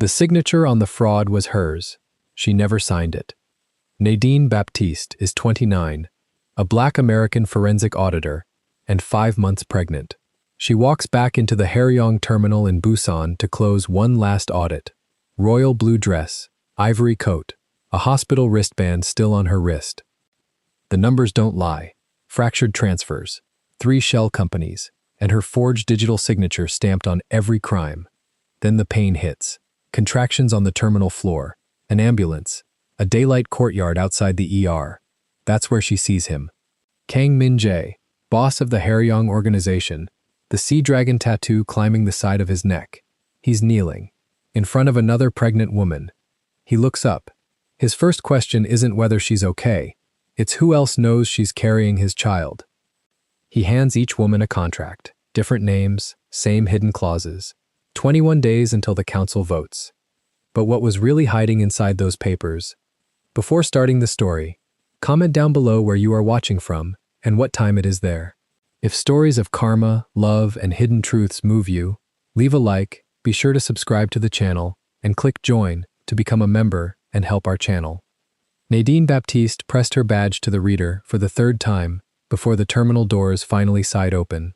The signature on the fraud was hers. She never signed it. Nadine Baptiste is 29, a Black American forensic auditor, and 5 months pregnant. She walks back into the Haeryong terminal in Busan to close one last audit. Royal blue dress, ivory coat, a hospital wristband still on her wrist. The numbers don't lie. Fractured transfers, 3 shell companies, and her forged digital signature stamped on every crime. Then the pain hits. Contractions on the terminal floor, an ambulance, a daylight courtyard outside the ER. That's where she sees him. Kang Min-jae, boss of the Haeryong organization, the sea dragon tattoo climbing the side of his neck. He's kneeling, in front of another pregnant woman. He looks up. His first question isn't whether she's okay. It's who else knows she's carrying his child. He hands each woman a contract. Different names, same hidden clauses. 21 days until the council votes. But what was really hiding inside those papers? Before starting the story, comment down below where you are watching from and what time it is there. If stories of karma, love, and hidden truths move you, leave a like, be sure to subscribe to the channel, and click join to become a member and help our channel. Nadine Baptiste pressed her badge to the reader for the 3rd time before the terminal doors finally sighed open.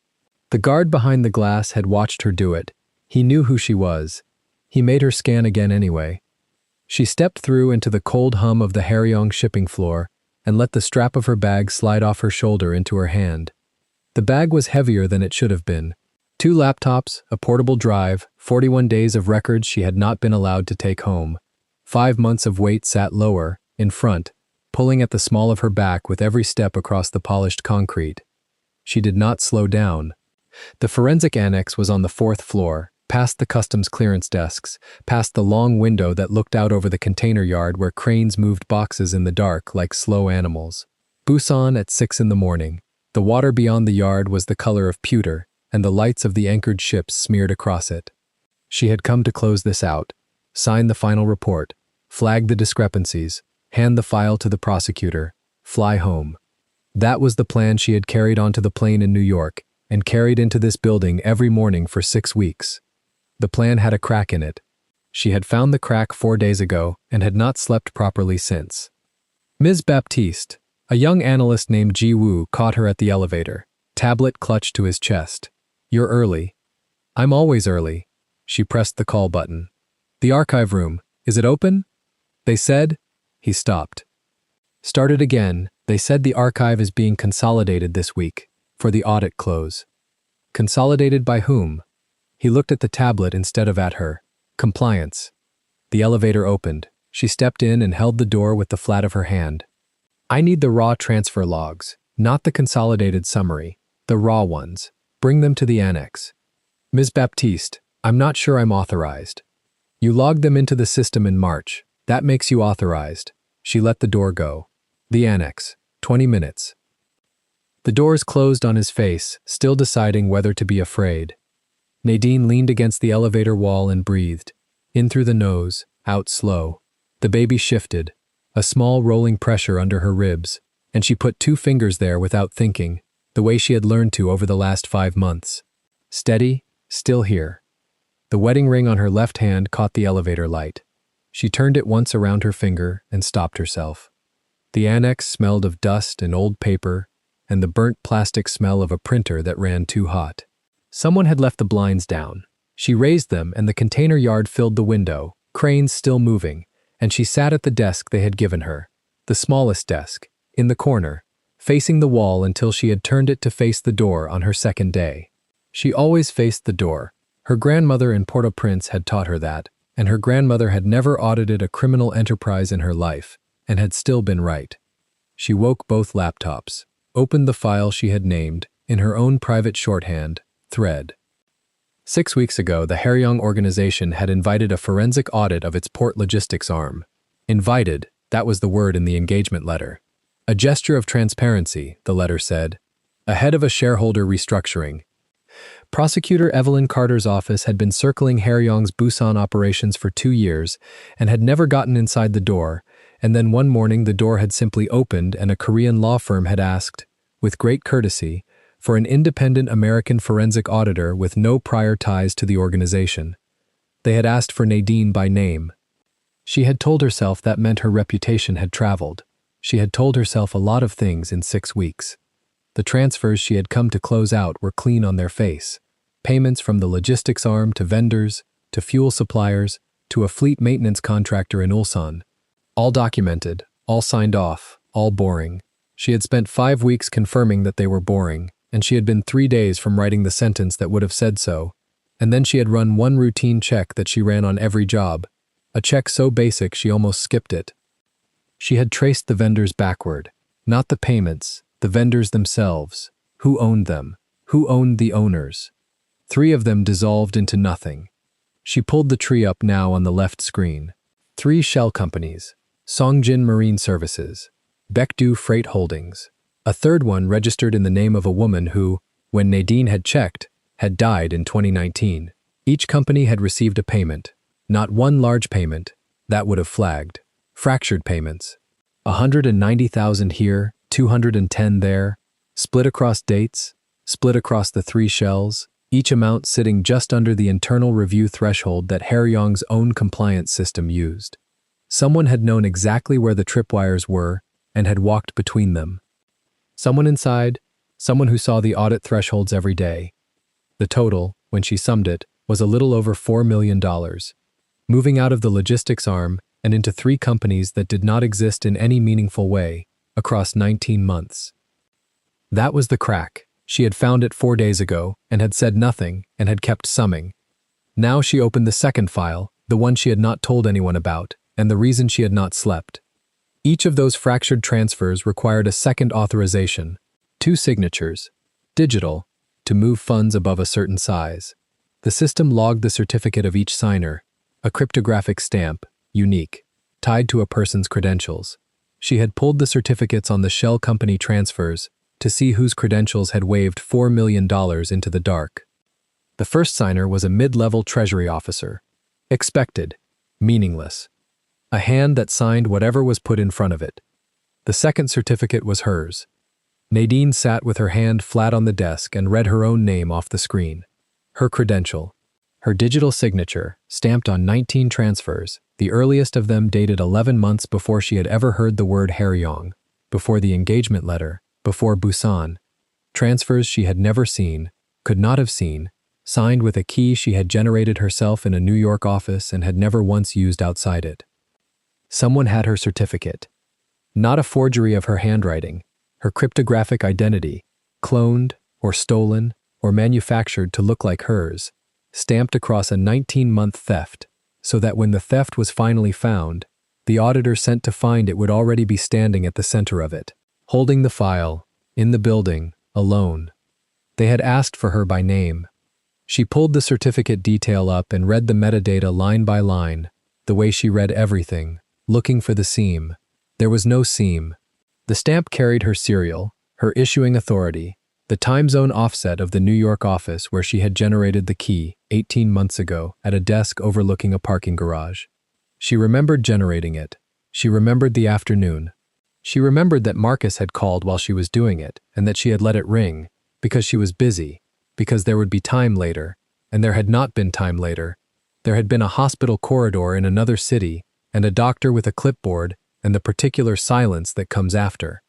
The guard behind the glass had watched her do it. He knew who she was. He made her scan again anyway. She stepped through into the cold hum of the Haeryong shipping floor and let the strap of her bag slide off her shoulder into her hand. The bag was heavier than it should have been. 2 laptops, a portable drive, 41 days of records she had not been allowed to take home. 5 months of weight sat lower, in front, pulling at the small of her back with every step across the polished concrete. She did not slow down. The forensic annex was on the 4th floor, past the customs clearance desks, past the long window that looked out over the container yard where cranes moved boxes in the dark like slow animals. Busan at 6 in the morning. The water beyond the yard was the color of pewter, and the lights of the anchored ships smeared across it. She had come to close this out, sign the final report, flag the discrepancies, hand the file to the prosecutor, fly home. That was the plan she had carried onto the plane in New York and carried into this building every morning for 6 weeks. The plan had a crack in it. She had found the crack 4 days ago and had not slept properly since. Ms. Baptiste, a young analyst named Ji Woo, caught her at the elevator, tablet clutched to his chest. "You're early." "I'm always early." She pressed the call button. "The archive room, is it open?" "They said." He stopped. "Started again. They said the archive is being consolidated this week, for the audit close." "Consolidated by whom?" He looked at the tablet instead of at her. "Compliance." The elevator opened. She stepped in and held the door with the flat of her hand. "I need the raw transfer logs, not the consolidated summary, the raw ones. Bring them to the annex." "Ms. Baptiste, I'm not sure I'm authorized." "You logged them into the system in March. That makes you authorized." She let the door go. "The annex, 20 minutes." The doors closed on his face, still deciding whether to be afraid. Nadine leaned against the elevator wall and breathed. In through the nose, out slow. The baby shifted, a small rolling pressure under her ribs, and she put 2 fingers there without thinking, the way she had learned to over the last 5 months. Steady, still here. The wedding ring on her left hand caught the elevator light. She turned it once around her finger and stopped herself. The annex smelled of dust and old paper and the burnt plastic smell of a printer that ran too hot. Someone had left the blinds down. She raised them and the container yard filled the window, cranes still moving, and she sat at the desk they had given her, the smallest desk, in the corner, facing the wall until she had turned it to face the door on her 2nd day. She always faced the door. Her grandmother in Port-au-Prince had taught her that, and her grandmother had never audited a criminal enterprise in her life, and had still been right. She woke both laptops, opened the file she had named, in her own private shorthand, Thread. 6 weeks ago, the Haeryong organization had invited a forensic audit of its port logistics arm. Invited, that was the word in the engagement letter. A gesture of transparency, the letter said, ahead of a shareholder restructuring. Prosecutor Evelyn Carter's office had been circling Haeryong's Busan operations for 2 years and had never gotten inside the door, and then one morning the door had simply opened and a Korean law firm had asked, with great courtesy, for an independent American forensic auditor with no prior ties to the organization. They had asked for Nadine by name. She had told herself that meant her reputation had traveled. She had told herself a lot of things in 6 weeks. The transfers she had come to close out were clean on their face. Payments from the logistics arm to vendors, to fuel suppliers, to a fleet maintenance contractor in Ulsan. All documented, all signed off, all boring. She had spent 5 weeks confirming that they were boring, and she had been 3 days from writing the sentence that would have said so. And then she had run one routine check that she ran on every job, a check so basic she almost skipped it. She had traced the vendors backward, not the payments, the vendors themselves. Who owned them? Who owned the owners? 3 of them dissolved into nothing. She pulled the tree up now on the left screen. 3 shell companies: Songjin Marine Services, Baekdu Freight Holdings. A third one registered in the name of a woman who, when Nadine had checked, had died in 2019. Each company had received a payment. Not one large payment. That would have flagged. Fractured payments. 190,000 here, 210 there. Split across dates. Split across the 3 shells. Each amount sitting just under the internal review threshold that Haryong's own compliance system used. Someone had known exactly where the tripwires were and had walked between them. Someone inside, someone who saw the audit thresholds every day. The total, when she summed it, was a little over $4 million. Moving out of the logistics arm and into 3 companies that did not exist in any meaningful way, across 19 months. That was the crack. She had found it 4 days ago and had said nothing and had kept summing. Now she opened the second file, the one she had not told anyone about, and the reason she had not slept. Each of those fractured transfers required a second authorization, 2 signatures, digital, to move funds above a certain size. The system logged the certificate of each signer, a cryptographic stamp, unique, tied to a person's credentials. She had pulled the certificates on the shell company transfers to see whose credentials had waved $4 million into the dark. The first signer was a mid-level treasury officer. Expected, meaningless. A hand that signed whatever was put in front of it. The second certificate was hers. Nadine sat with her hand flat on the desk and read her own name off the screen. Her credential. Her digital signature, stamped on 19 transfers, the earliest of them dated 11 months before she had ever heard the word Haryong, before the engagement letter, before Busan. Transfers she had never seen, could not have seen, signed with a key she had generated herself in a New York office and had never once used outside it. Someone had her certificate. Not a forgery of her handwriting, her cryptographic identity, cloned, or stolen, or manufactured to look like hers, stamped across a 19-month theft, so that when the theft was finally found, the auditor sent to find it would already be standing at the center of it, holding the file, in the building, alone. They had asked for her by name. She pulled the certificate detail up and read the metadata line by line, the way she read everything, looking for the seam. There was no seam. The stamp carried her serial, her issuing authority, the time zone offset of the New York office where she had generated the key 18 months ago at a desk overlooking a parking garage. She remembered generating it. She remembered the afternoon. She remembered that Marcus had called while she was doing it and that she had let it ring because she was busy, because there would be time later, and there had not been time later. There had been a hospital corridor in another city and a doctor with a clipboard and the particular silence that comes after.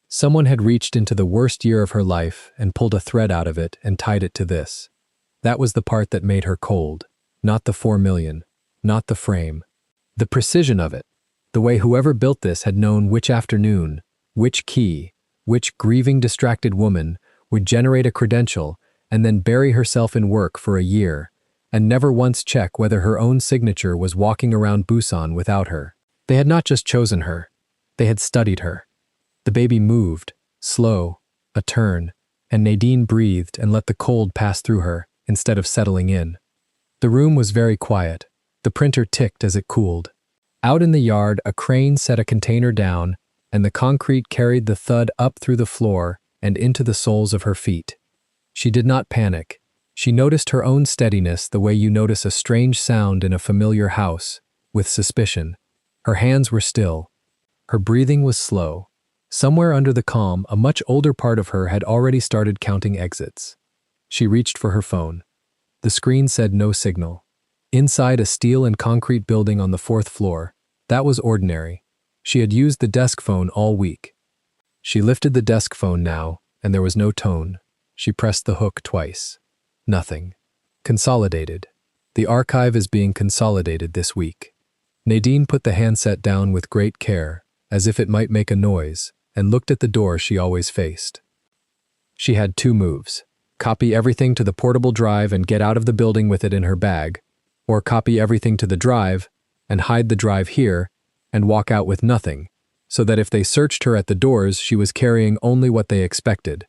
Someone had reached into the worst year of her life and pulled a thread out of it and tied it to this. That was the part that made her cold, not the 4 million, not the frame. The precision of it, the way whoever built this had known which afternoon, which key, which grieving distracted woman would generate a credential and then bury herself in work for a year and never once check whether her own signature was walking around Busan without her. They had not just chosen her, they had studied her. The baby moved, slow, a turn, and Nadine breathed and let the cold pass through her instead of settling in. The room was very quiet. The printer ticked as it cooled. Out in the yard, a crane set a container down, and the concrete carried the thud up through the floor and into the soles of her feet. She did not panic. She noticed her own steadiness the way you notice a strange sound in a familiar house, with suspicion. Her hands were still. Her breathing was slow. Somewhere under the calm, a much older part of her had already started counting exits. She reached for her phone. The screen said no signal. Inside a steel and concrete building on the 4th floor, that was ordinary. She had used the desk phone all week. She lifted the desk phone now, and there was no tone. She pressed the hook twice. Nothing. Consolidated. The archive is being consolidated this week. Nadine put the handset down with great care, as if it might make a noise, and looked at the door she always faced. She had 2 moves. Copy everything to the portable drive and get out of the building with it in her bag, or copy everything to the drive and hide the drive here and walk out with nothing, so that if they searched her at the doors, she was carrying only what they expected.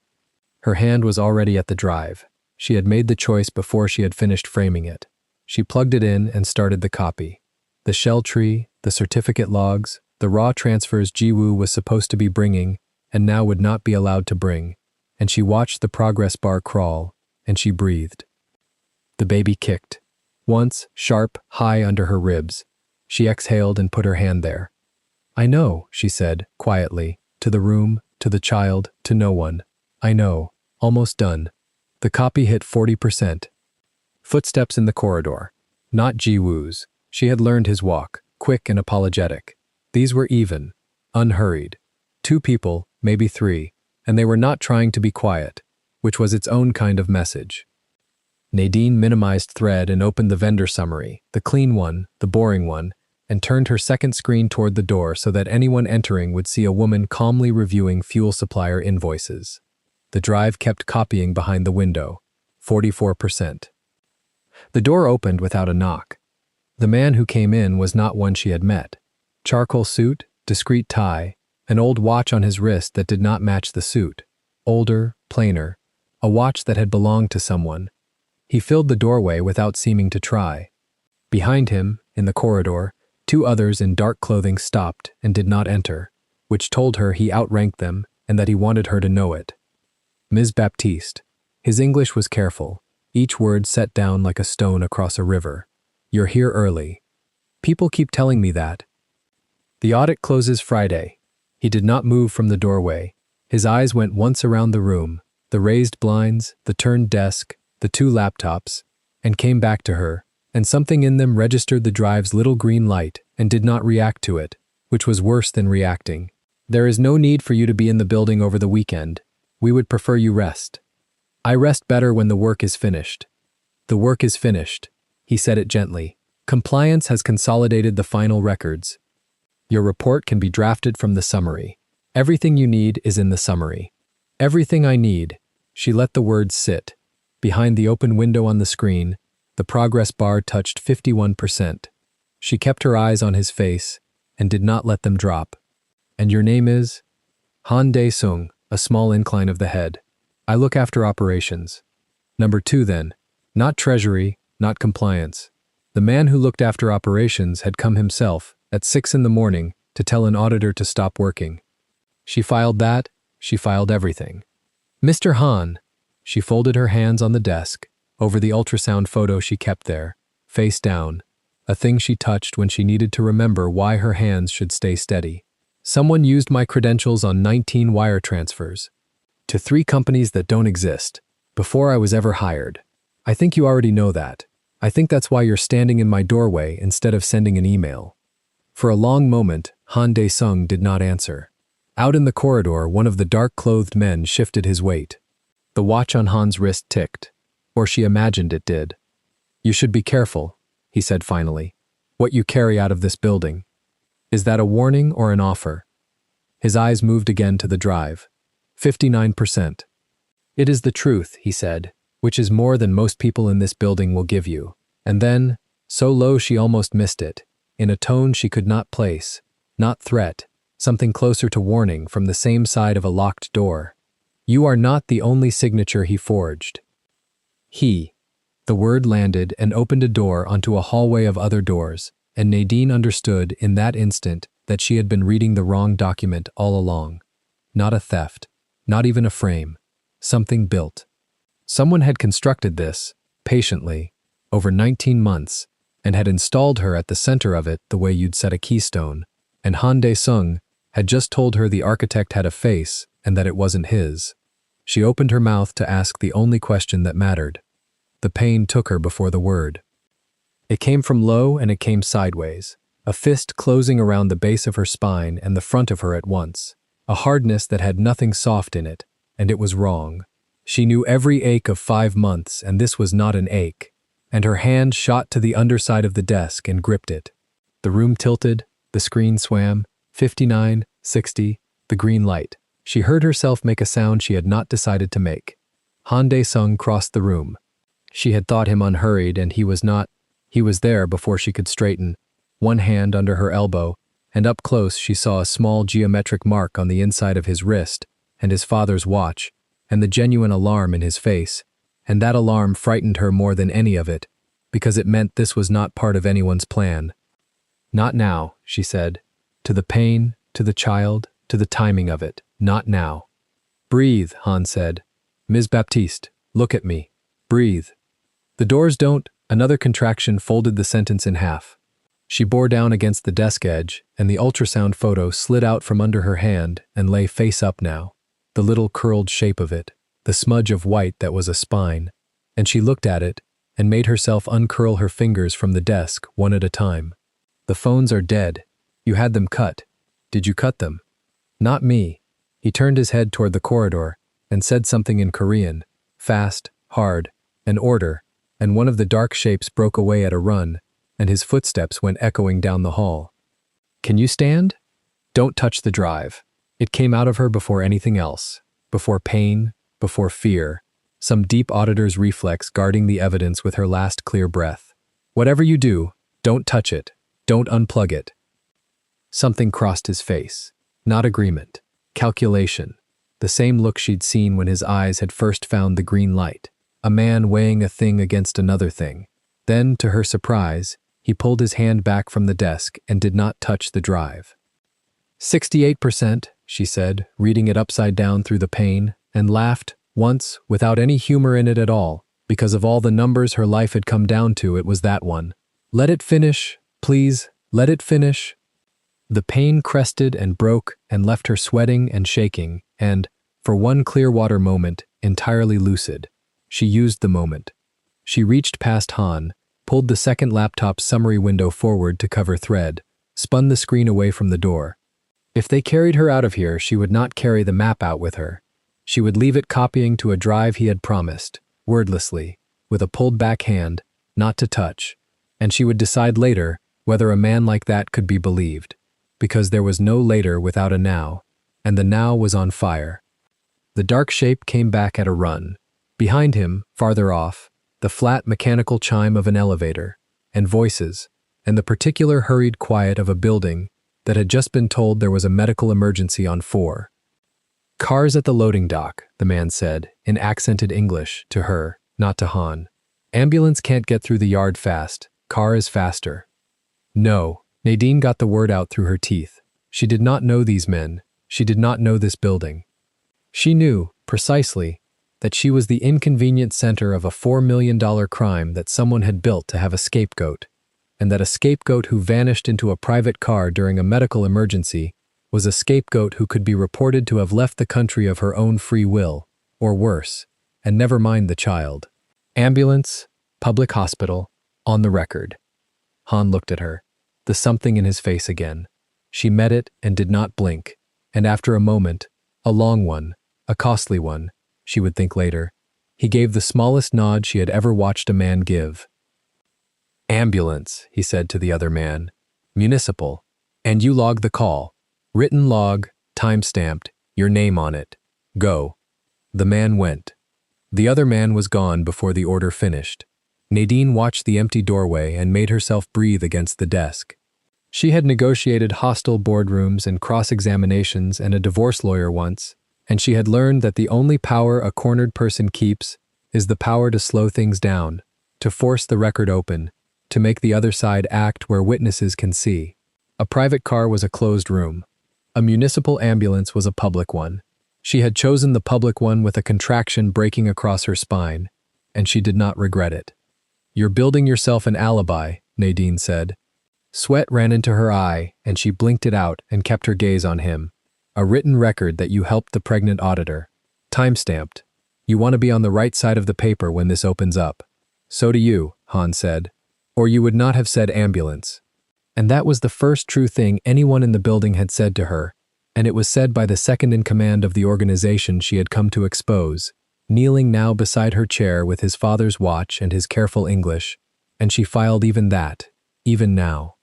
Her hand was already at the drive. She had made the choice before she had finished framing it. She plugged it in and started the copy. The shell tree, the certificate logs, the raw transfers Jiwoo was supposed to be bringing and now would not be allowed to bring, and she watched the progress bar crawl, and she breathed. The baby kicked. Once, sharp, high under her ribs. She exhaled and put her hand there. "I know," she said, quietly, to the room, to the child, to no one. "I know. Almost done." The copy hit 40%. Footsteps in the corridor. Not Jiwoo's. She had learned his walk, quick and apologetic. These were even, unhurried. 2 people, maybe 3, and they were not trying to be quiet, which was its own kind of message. Nadine minimized thread and opened the vendor summary, the clean one, the boring one, and turned her second screen toward the door so that anyone entering would see a woman calmly reviewing fuel supplier invoices. The drive kept copying behind the window, 44%. The door opened without a knock. The man who came in was not one she had met. Charcoal suit, discreet tie, an old watch on his wrist that did not match the suit. Older, plainer, a watch that had belonged to someone. He filled the doorway without seeming to try. Behind him, in the corridor, 2 others in dark clothing stopped and did not enter, which told her he outranked them and that he wanted her to know it. Ms. Baptiste. His English was careful, each word set down like a stone across a river. "You're here early. People keep telling me that." "The audit closes Friday." He did not move from the doorway. His eyes went once around the room, the raised blinds, the turned desk, the 2 laptops, and came back to her, and something in them registered the drive's little green light and did not react to it, which was worse than reacting. "There is no need for you to be in the building over the weekend. We would prefer you rest." "I rest better when the work is finished." "The work is finished." He said it gently. "Compliance has consolidated the final records. Your report can be drafted from the summary. Everything you need is in the summary." "Everything I need." She let the words sit. Behind the open window on the screen, the progress bar touched 51%. She kept her eyes on his face and did not let them drop. "And your name is?" "Han Dae-sung," a small incline of the head. "I look after operations." Number 2 then. Not treasury, not compliance. The man who looked after operations had come himself, at 6 in the morning, to tell an auditor to stop working. She filed that, she filed everything. "Mr. Han." She folded her hands on the desk, over the ultrasound photo she kept there, face down, a thing she touched when she needed to remember why her hands should stay steady. "Someone used my credentials on 19 wire transfers. To 3 companies that don't exist, before I was ever hired. I think you already know that. I think that's why you're standing in my doorway instead of sending an email." For a long moment, Han Dae-sung did not answer. Out in the corridor, one of the dark-clothed men shifted his weight. The watch on Han's wrist ticked, or she imagined it did. "You should be careful," he said finally, "what you carry out of this building. Is that a warning or an offer?" His eyes moved again to the drive. 59%. "It is the truth," he said, "which is more than most people in this building will give you." And then, so low she almost missed it, in a tone she could not place, not threat, something closer to warning from the same side of a locked door. "You are not the only signature he forged." He. The word landed and opened a door onto a hallway of other doors, and Nadine understood in that instant that she had been reading the wrong document all along. Not a theft, not even a frame, something built. Someone had constructed this, patiently, over 19 months, and had installed her at the center of it the way you'd set a keystone, and Han Dae-sung had just told her the architect had a face and that it wasn't his. She opened her mouth to ask the only question that mattered. The pain took her before the word. It came from low and it came sideways, a fist closing around the base of her spine and the front of her at once, a hardness that had nothing soft in it, and it was wrong. She knew every ache of 5 months, and this was not an ache, and her hand shot to the underside of the desk and gripped it. The room tilted, the screen swam, 59, 60, the green light. She heard herself make a sound she had not decided to make. Han Dae-sung crossed the room. She had thought him unhurried, and he was not. He was there before she could straighten, one hand under her elbow, and up close she saw a small geometric mark on the inside of his wrist, and his father's watch, and the genuine alarm in his face, and that alarm frightened her more than any of it, because it meant this was not part of anyone's plan. Not now, she said, to the pain, to the child, to the timing of it, not now. Breathe, Han said. Ms. Baptiste, look at me. Breathe. The doors don't. Another contraction folded the sentence in half. She bore down against the desk edge, and the ultrasound photo slid out from under her hand and lay face up now, the little curled shape of it, the smudge of white that was a spine, and she looked at it and made herself uncurl her fingers from the desk one at a time. The phones are dead. You had them cut. Did you cut them? Not me. He turned his head toward the corridor and said something in Korean, fast, hard, an order, and one of the dark shapes broke away at a run, and his footsteps went echoing down the hall. Can you stand? Don't touch the drive. It came out of her before anything else, before pain, before fear, some deep auditor's reflex guarding the evidence with her last clear breath. Whatever you do, don't touch it. Don't unplug it. Something crossed his face. Not agreement. Calculation. The same look she'd seen when his eyes had first found the green light. A man weighing a thing against another thing. Then, to her surprise, he pulled his hand back from the desk and did not touch the drive. 68%, she said, reading it upside down through the pane, and laughed, once, without any humor in it at all, because of all the numbers her life had come down to, it was that one. Let it finish, please, let it finish. The pain crested and broke and left her sweating and shaking, and, for one Clearwater moment, entirely lucid. She used the moment. She reached past Han, pulled the second laptop's summary window forward to cover thread, spun the screen away from the door. If they carried her out of here, she would not carry the map out with her. She would leave it copying to a drive he had promised, wordlessly, with a pulled-back hand, not to touch, and she would decide later whether a man like that could be believed, because there was no later without a now, and the now was on fire. The dark shape came back at a run. Behind him, farther off, the flat mechanical chime of an elevator, and voices, and the particular hurried quiet of a building that had just been told there was a medical emergency on 4. Cars at the loading dock, the man said, in accented English, to her, not to Han. Ambulance can't get through the yard fast. Car is faster. No, Nadine got the word out through her teeth. She did not know these men. She did not know this building. She knew, precisely, that she was the inconvenient center of a $4 million crime that someone had built to have a scapegoat, and that a scapegoat who vanished into a private car during a medical emergency was a scapegoat who could be reported to have left the country of her own free will, or worse, and never mind the child. Ambulance, public hospital, on the record. Han looked at her, the something in his face again. She met it and did not blink, and after a moment, a long one, a costly one, she would think later, he gave the smallest nod she had ever watched a man give. Ambulance, he said to the other man. Municipal. And you log the call. Written log, time-stamped, your name on it. Go. The man went. The other man was gone before the order finished. Nadine watched the empty doorway and made herself breathe against the desk. She had negotiated hostile boardrooms and cross-examinations and a divorce lawyer once, and she had learned that the only power a cornered person keeps is the power to slow things down, to force the record open, to make the other side act where witnesses can see. A private car was a closed room. A municipal ambulance was a public one. She had chosen the public one with a contraction breaking across her spine, and she did not regret it. You're building yourself an alibi, Nadine said. Sweat ran into her eye, and she blinked it out and kept her gaze on him. A written record that you helped the pregnant auditor. Time-stamped. You want to be on the right side of the paper when this opens up. So do you, Han said. Or you would not have said ambulance. And that was the first true thing anyone in the building had said to her, and it was said by the second in command of the organization she had come to expose, kneeling now beside her chair with his father's watch and his careful English, and she filed even that, even now.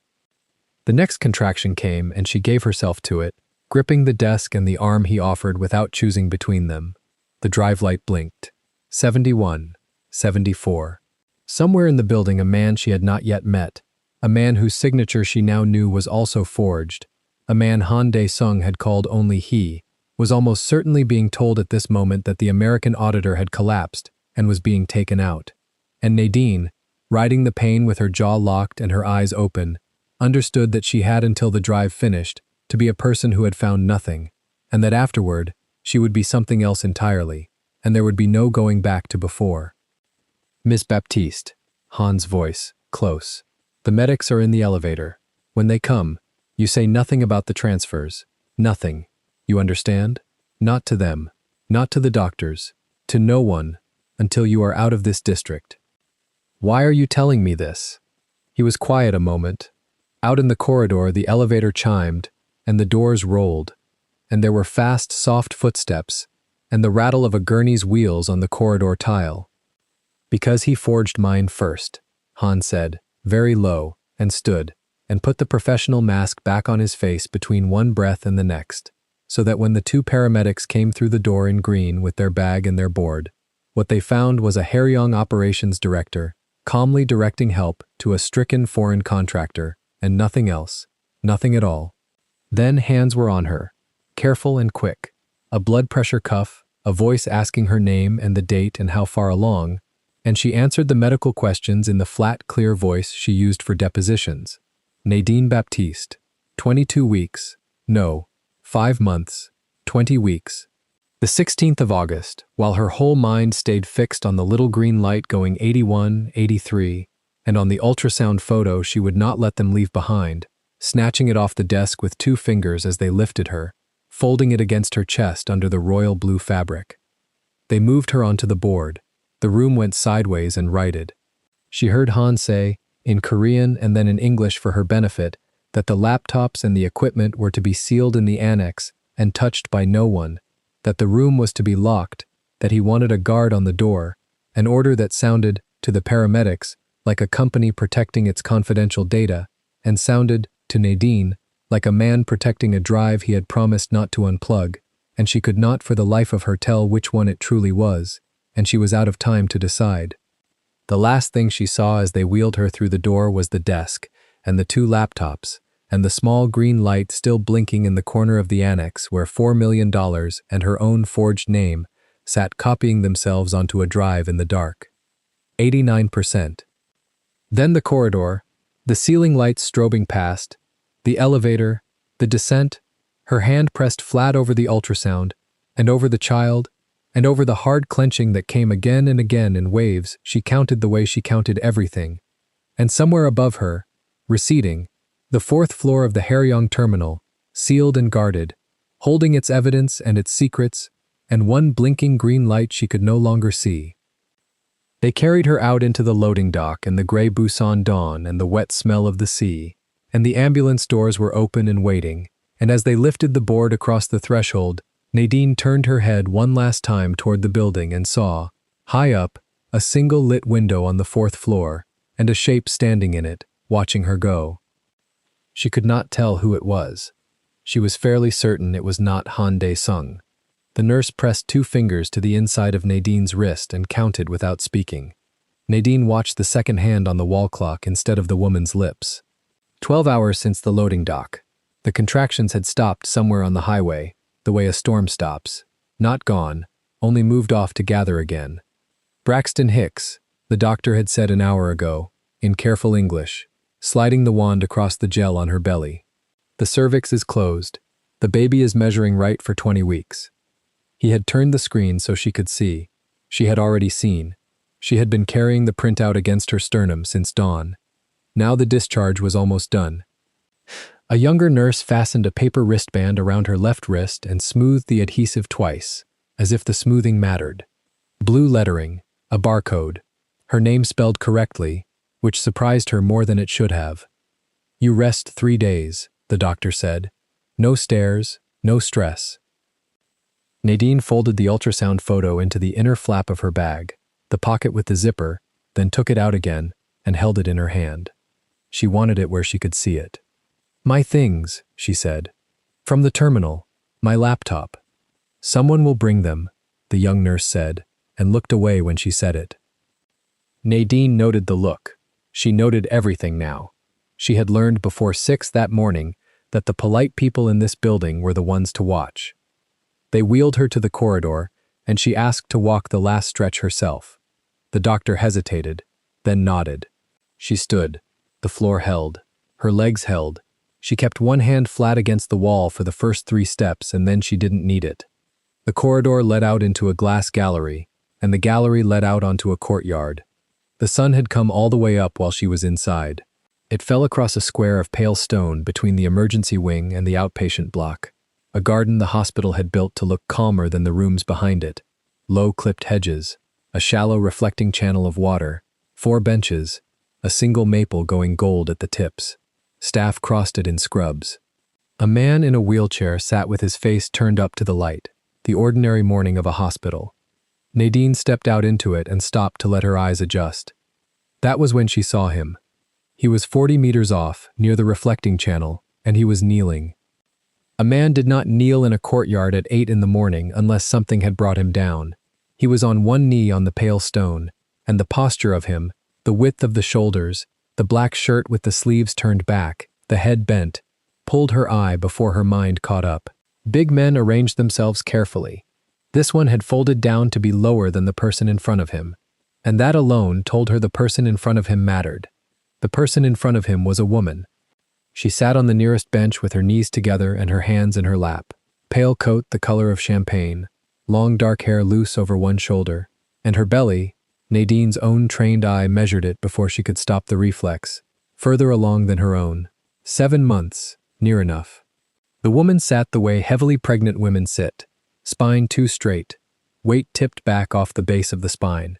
The next contraction came, and she gave herself to it, gripping the desk and the arm he offered without choosing between them. The drive light blinked. 71, 74. Somewhere in the building a man she had not yet met, a man whose signature she now knew was also forged, a man Han Dae-sung had called only he, was almost certainly being told at this moment that the American auditor had collapsed and was being taken out. And Nadine, riding the pain with her jaw locked and her eyes open, understood that she had until the drive finished to be a person who had found nothing, and that afterward she would be something else entirely, and there would be no going back to before. Miss Baptiste, Han's voice, close. The medics are in the elevator. When they come, you say nothing about the transfers. Nothing. You understand? Not to them. Not to the doctors. To no one. Until you are out of this district. Why are you telling me this? He was quiet a moment. Out in the corridor, the elevator chimed, and the doors rolled, and there were fast, soft footsteps, and the rattle of a gurney's wheels on the corridor tile. Because he forged mine first, Han said, very low, and stood, and put the professional mask back on his face between one breath and the next, so that when the two paramedics came through the door in green with their bag and their board, what they found was a Haryong operations director, calmly directing help to a stricken foreign contractor, and nothing else, nothing at all. Then hands were on her, careful and quick, a blood pressure cuff, a voice asking her name and the date and how far along, and she answered the medical questions in the flat, clear voice she used for depositions. Nadine Baptiste, 22 weeks, no, 5 months, 20 weeks. The 16th of August, while her whole mind stayed fixed on the little green light going 81, 83, and on the ultrasound photo she would not let them leave behind, snatching it off the desk with 2 fingers as they lifted her, folding it against her chest under the royal blue fabric. They moved her onto the board. The room went sideways and righted. She heard Han say, in Korean and then in English for her benefit, that the laptops and the equipment were to be sealed in the annex and touched by no one, that the room was to be locked, that he wanted a guard on the door, an order that sounded, to the paramedics, like a company protecting its confidential data, and sounded, to Nadine, like a man protecting a drive he had promised not to unplug, and she could not for the life of her tell which one it truly was, and she was out of time to decide. The last thing she saw as they wheeled her through the door was the desk, and the 2 laptops, and the small green light still blinking in the corner of the annex where $4 million and her own forged name sat copying themselves onto a drive in the dark. 89%. Then the corridor, the ceiling lights strobing past, the elevator, the descent, her hand pressed flat over the ultrasound, and over the child, and over the hard clenching that came again and again in waves. She counted the way she counted everything. And somewhere above her, receding, the 4th floor of the Haryong terminal, sealed and guarded, holding its evidence and its secrets, and one blinking green light she could no longer see. They carried her out into the loading dock and the gray Busan dawn and the wet smell of the sea, and the ambulance doors were open and waiting, and as they lifted the board across the threshold, Nadine turned her head one last time toward the building and saw, high up, a single lit window on the 4th floor, and a shape standing in it, watching her go. She could not tell who it was. She was fairly certain it was not Han Dae-sung. The nurse pressed 2 fingers to the inside of Nadine's wrist and counted without speaking. Nadine watched the second hand on the wall clock instead of the woman's lips. 12 hours since the loading dock. The contractions had stopped somewhere on the highway, the way a storm stops. Not gone, only moved off to gather again. Braxton Hicks, the doctor had said an hour ago, in careful English, sliding the wand across the gel on her belly. The cervix is closed. The baby is measuring right for 20 weeks. He had turned the screen so she could see. She had already seen. She had been carrying the printout against her sternum since dawn. Now the discharge was almost done. A younger nurse fastened a paper wristband around her left wrist and smoothed the adhesive twice, as if the smoothing mattered. Blue lettering, a barcode, her name spelled correctly, which surprised her more than it should have. "You rest 3 days," the doctor said. "No stairs, no stress." Nadine folded the ultrasound photo into the inner flap of her bag, the pocket with the zipper, then took it out again and held it in her hand. She wanted it where she could see it. "My things," she said. "From the terminal, my laptop." "Someone will bring them," the young nurse said, and looked away when she said it. Nadine noted the look. She noted everything now. She had learned before 6 that morning that the polite people in this building were the ones to watch. They wheeled her to the corridor, and she asked to walk the last stretch herself. The doctor hesitated, then nodded. She stood. The floor held. Her legs held. She kept one hand flat against the wall for the first 3 steps, and then she didn't need it. The corridor led out into a glass gallery, and the gallery led out onto a courtyard. The sun had come all the way up while she was inside. It fell across a square of pale stone between the emergency wing and the outpatient block. A garden the hospital had built to look calmer than the rooms behind it. Low-clipped hedges, a shallow reflecting channel of water, 4 benches, a single maple going gold at the tips. Staff crossed it in scrubs. A man in a wheelchair sat with his face turned up to the light, the ordinary morning of a hospital. Nadine stepped out into it and stopped to let her eyes adjust. That was when she saw him. He was 40 meters off, near the reflecting channel, and he was kneeling. A man did not kneel in a courtyard at 8 in the morning unless something had brought him down. He was on one knee on the pale stone, and the posture of him, the width of the shoulders, the black shirt with the sleeves turned back, the head bent, pulled her eye before her mind caught up. Big men arranged themselves carefully. This one had folded down to be lower than the person in front of him, and that alone told her the person in front of him mattered. The person in front of him was a woman. She sat on the nearest bench with her knees together and her hands in her lap. Pale coat the color of champagne, long dark hair loose over one shoulder, and her belly, Nadine's own trained eye measured it before she could stop the reflex, further along than her own. 7 months, near enough. The woman sat the way heavily pregnant women sit, spine too straight, weight tipped back off the base of the spine.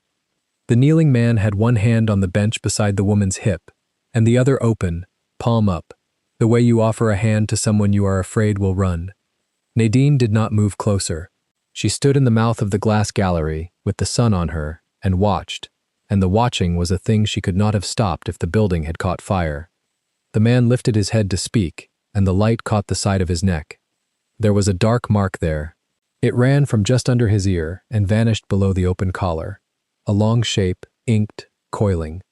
The kneeling man had one hand on the bench beside the woman's hip, and the other open, palm up, the way you offer a hand to someone you are afraid will run. Nadine did not move closer. She stood in the mouth of the glass gallery, with the sun on her, and watched, and the watching was a thing she could not have stopped if the building had caught fire. The man lifted his head to speak, and the light caught the side of his neck. There was a dark mark there. It ran from just under his ear and vanished below the open collar. A long shape, inked, coiling.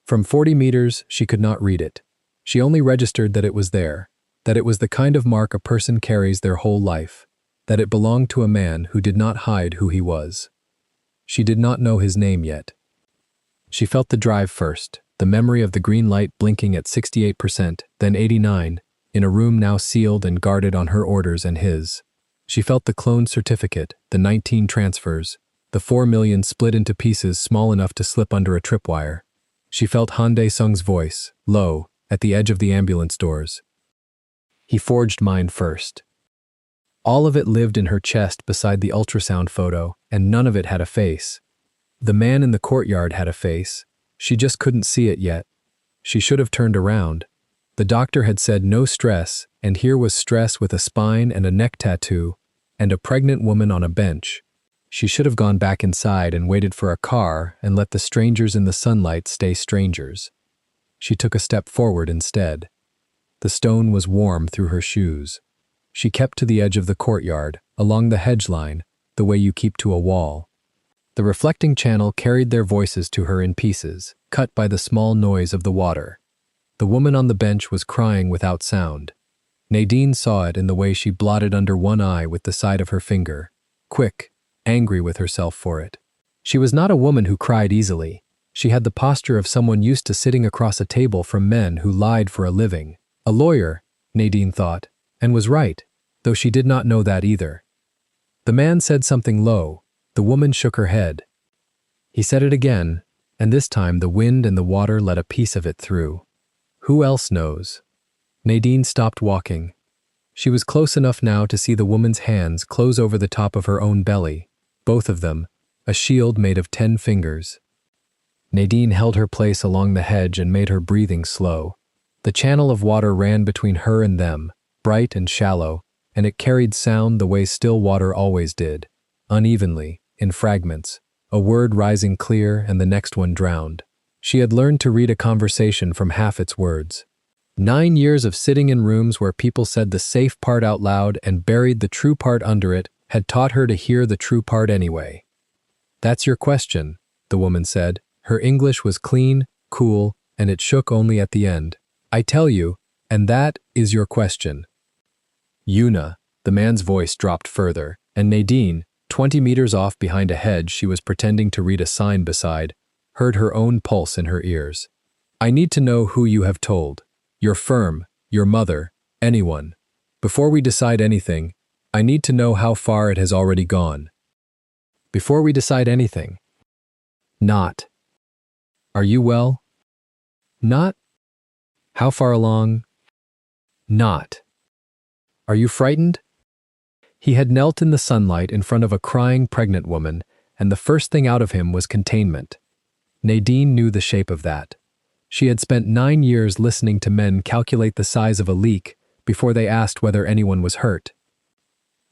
From 40 meters, she could not read it. She only registered that it was there, that it was the kind of mark a person carries their whole life, that it belonged to a man who did not hide who he was. She did not know his name yet. She felt the drive first, the memory of the green light blinking at 68%, then 89%, in a room now sealed and guarded on her orders and his. She felt the cloned certificate, the 19 transfers, the 4 million split into pieces small enough to slip under a tripwire. She felt Han Dae-sung's voice, low, at the edge of the ambulance doors. He forged mine first. All of it lived in her chest beside the ultrasound photo, and none of it had a face. The man in the courtyard had a face. She just couldn't see it yet. She should have turned around. The doctor had said no stress, and here was stress with a spine and a neck tattoo, and a pregnant woman on a bench. She should have gone back inside and waited for a car and let the strangers in the sunlight stay strangers. She took a step forward instead. The stone was warm through her shoes. She kept to the edge of the courtyard, along the hedge line, the way you keep to a wall. The reflecting channel carried their voices to her in pieces, cut by the small noise of the water. The woman on the bench was crying without sound. Nadine saw it in the way she blotted under one eye with the side of her finger, quick, angry with herself for it. She was not a woman who cried easily. She had the posture of someone used to sitting across a table from men who lied for a living. A lawyer, Nadine thought, and was right, though she did not know that either. The man said something low. The woman shook her head. He said it again, and this time the wind and the water let a piece of it through. Who else knows? Nadine stopped walking. She was close enough now to see the woman's hands close over the top of her own belly, both of them, a shield made of 10 fingers. Nadine held her place along the hedge and made her breathing slow. The channel of water ran between her and them, bright and shallow, and it carried sound the way still water always did, unevenly, in fragments, a word rising clear and the next one drowned. She had learned to read a conversation from half its words. 9 years of sitting in rooms where people said the safe part out loud and buried the true part under it had taught her to hear the true part anyway. "That's your question," the woman said. Her English was clean, cool, and it shook only at the end. "I tell you, and that is your question." Yuna, the man's voice dropped further, and Nadine, 20 meters off behind a hedge she was pretending to read a sign beside, heard her own pulse in her ears. "I need to know who you have told. Your firm, your mother, anyone. Before we decide anything, I need to know how far it has already gone." "Before we decide anything." "Not." "Are you well?" "Not." "How far along?" "Not." "Are you frightened?" He had knelt in the sunlight in front of a crying pregnant woman, and the first thing out of him was containment. Nadine knew the shape of that. She had spent 9 years listening to men calculate the size of a leak before they asked whether anyone was hurt.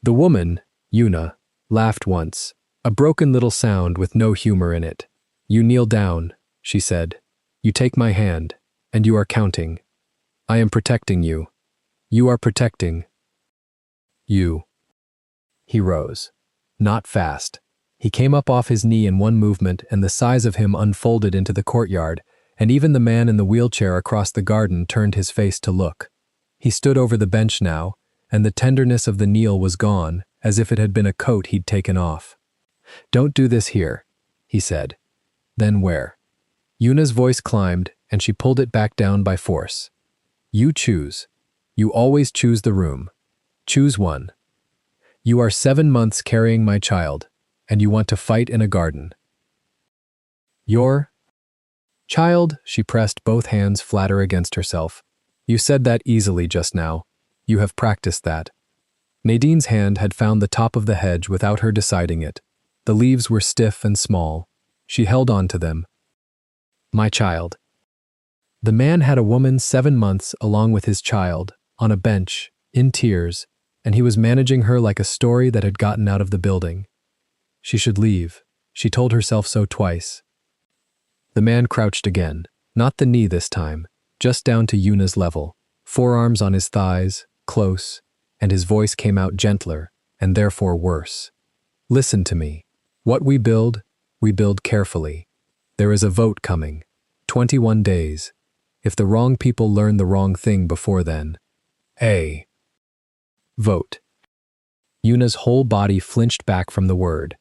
The woman, Yuna, laughed once, a broken little sound with no humor in it. "You kneel down," she said. "You take my hand, and you are counting. I am protecting you. You are protecting you." He rose. Not fast. He came up off his knee in one movement, and the size of him unfolded into the courtyard, and even the man in the wheelchair across the garden turned his face to look. He stood over the bench now, and the tenderness of the kneel was gone, as if it had been a coat he'd taken off. "Don't do this here," he said. "Then where?" Yuna's voice climbed, and she pulled it back down by force. "You choose. You always choose the room. Choose one. You are 7 months carrying my child, and you want to fight in a garden." "Your child?" She pressed both hands flatter against herself. "You said that easily just now. You have practiced that." Nadine's hand had found the top of the hedge without her deciding it. The leaves were stiff and small. She held on to them. "My child." The man had a woman 7 months along with his child, on a bench, in tears, and he was managing her like a story that had gotten out of the building. She should leave. She told herself so twice. The man crouched again, not the knee this time, just down to Yuna's level, forearms on his thighs, close, and his voice came out gentler, and therefore worse. "Listen to me. What we build carefully. There is a vote coming. 21 days. If the wrong people learn the wrong thing before then. A vote." Yuna's whole body flinched back from the word.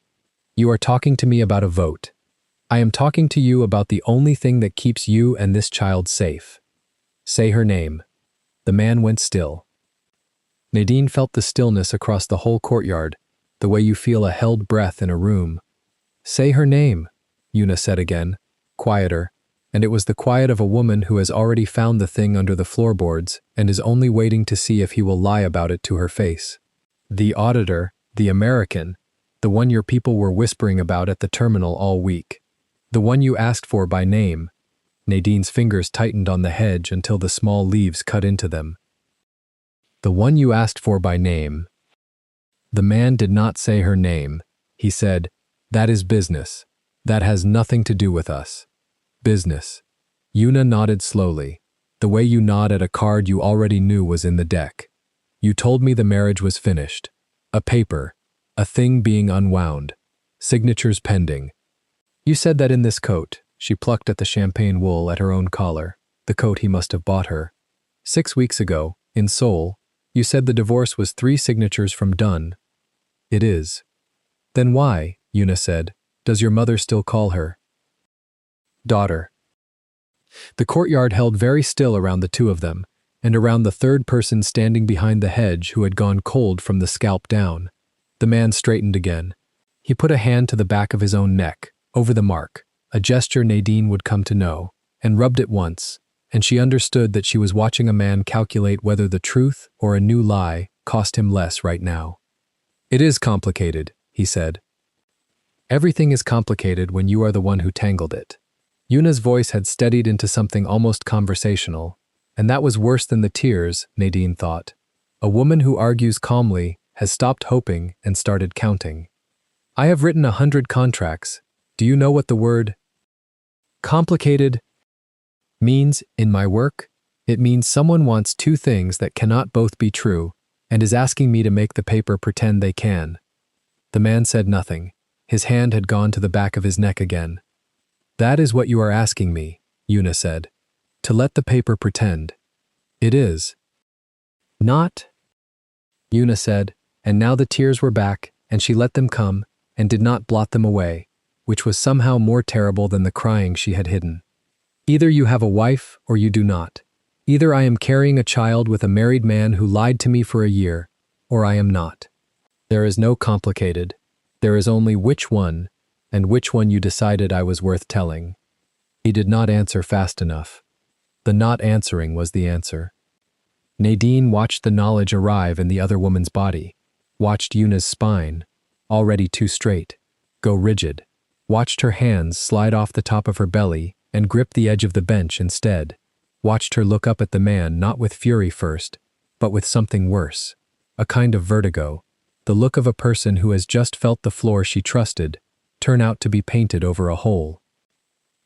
"You are talking to me about a vote. I am talking to you about the only thing that keeps you and this child safe. Say her name." The man went still. Nadine felt the stillness across the whole courtyard, the way you feel a held breath in a room. "Say her name," Yuna said again, quieter, and it was the quiet of a woman who has already found the thing under the floorboards and is only waiting to see if he will lie about it to her face. "The auditor, the American, the one your people were whispering about at the terminal all week. The one you asked for by name." Nadine's fingers tightened on the hedge until the small leaves cut into them. "The one you asked for by name." The man did not say her name. He said, "That is business. That has nothing to do with us. Business." Yuna nodded slowly, the way you nod at a card you already knew was in the deck. "You told me the marriage was finished. A paper, a thing being unwound, signatures pending. You said that in this coat." She plucked at the champagne wool at her own collar, the coat he must have bought her. 6 weeks ago, in Seoul, you said the divorce was 3 signatures from done. It is. Then why, Yuna said, does your mother still call her daughter? The courtyard held very still around the two of them, and around the third person standing behind the hedge who had gone cold from the scalp down. The man straightened again. He put a hand to the back of his own neck, over the mark, a gesture Nadine would come to know, and rubbed it once, and she understood that she was watching a man calculate whether the truth or a new lie cost him less right now. "It is complicated," he said. "Everything is complicated when you are the one who tangled it. Yuna's voice had steadied into something almost conversational, and that was worse than the tears, Nadine thought. A woman who argues calmly has stopped hoping and started counting. I have written 100 contracts. Do you know what the word complicated means in my work? It means someone wants two things that cannot both be true and is asking me to make the paper pretend they can. The man said nothing. His hand had gone to the back of his neck again. That is what you are asking me, Yuna said. To let the paper pretend. It is. Not, Yuna said, and now the tears were back, and she let them come, and did not blot them away, which was somehow more terrible than the crying she had hidden. Either you have a wife, or you do not. Either I am carrying a child with a married man who lied to me for a year, or I am not. There is no complicated. There is only which one, and which one you decided I was worth telling. He did not answer fast enough. The not answering was the answer. Nadine watched the knowledge arrive in the other woman's body, watched Yuna's spine, already too straight, go rigid, watched her hands slide off the top of her belly and grip the edge of the bench instead, watched her look up at the man not with fury first, but with something worse, a kind of vertigo, the look of a person who has just felt the floor she trusted turn out to be painted over a hole.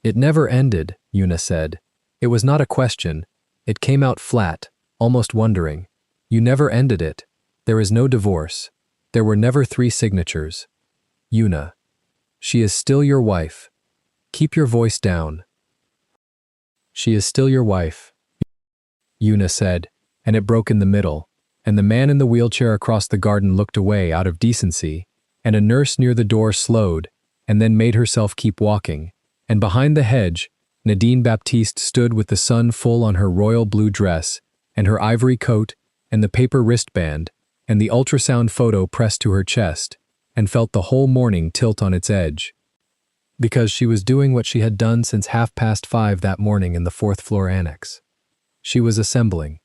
It never ended, Yuna said. It was not a question. It came out flat, almost wondering. You never ended it. There is no divorce. There were never 3 signatures. Yuna. She is still your wife. Keep your voice down. She is still your wife, Yuna said, and it broke in the middle, and the man in the wheelchair across the garden looked away out of decency, and a nurse near the door slowed, and then made herself keep walking, and behind the hedge, Nadine Baptiste stood with the sun full on her royal blue dress, and her ivory coat, and the paper wristband, and the ultrasound photo pressed to her chest, and felt the whole morning tilt on its edge. Because she was doing what she had done since 5:30 that morning in the 4th floor annex. She was assembling.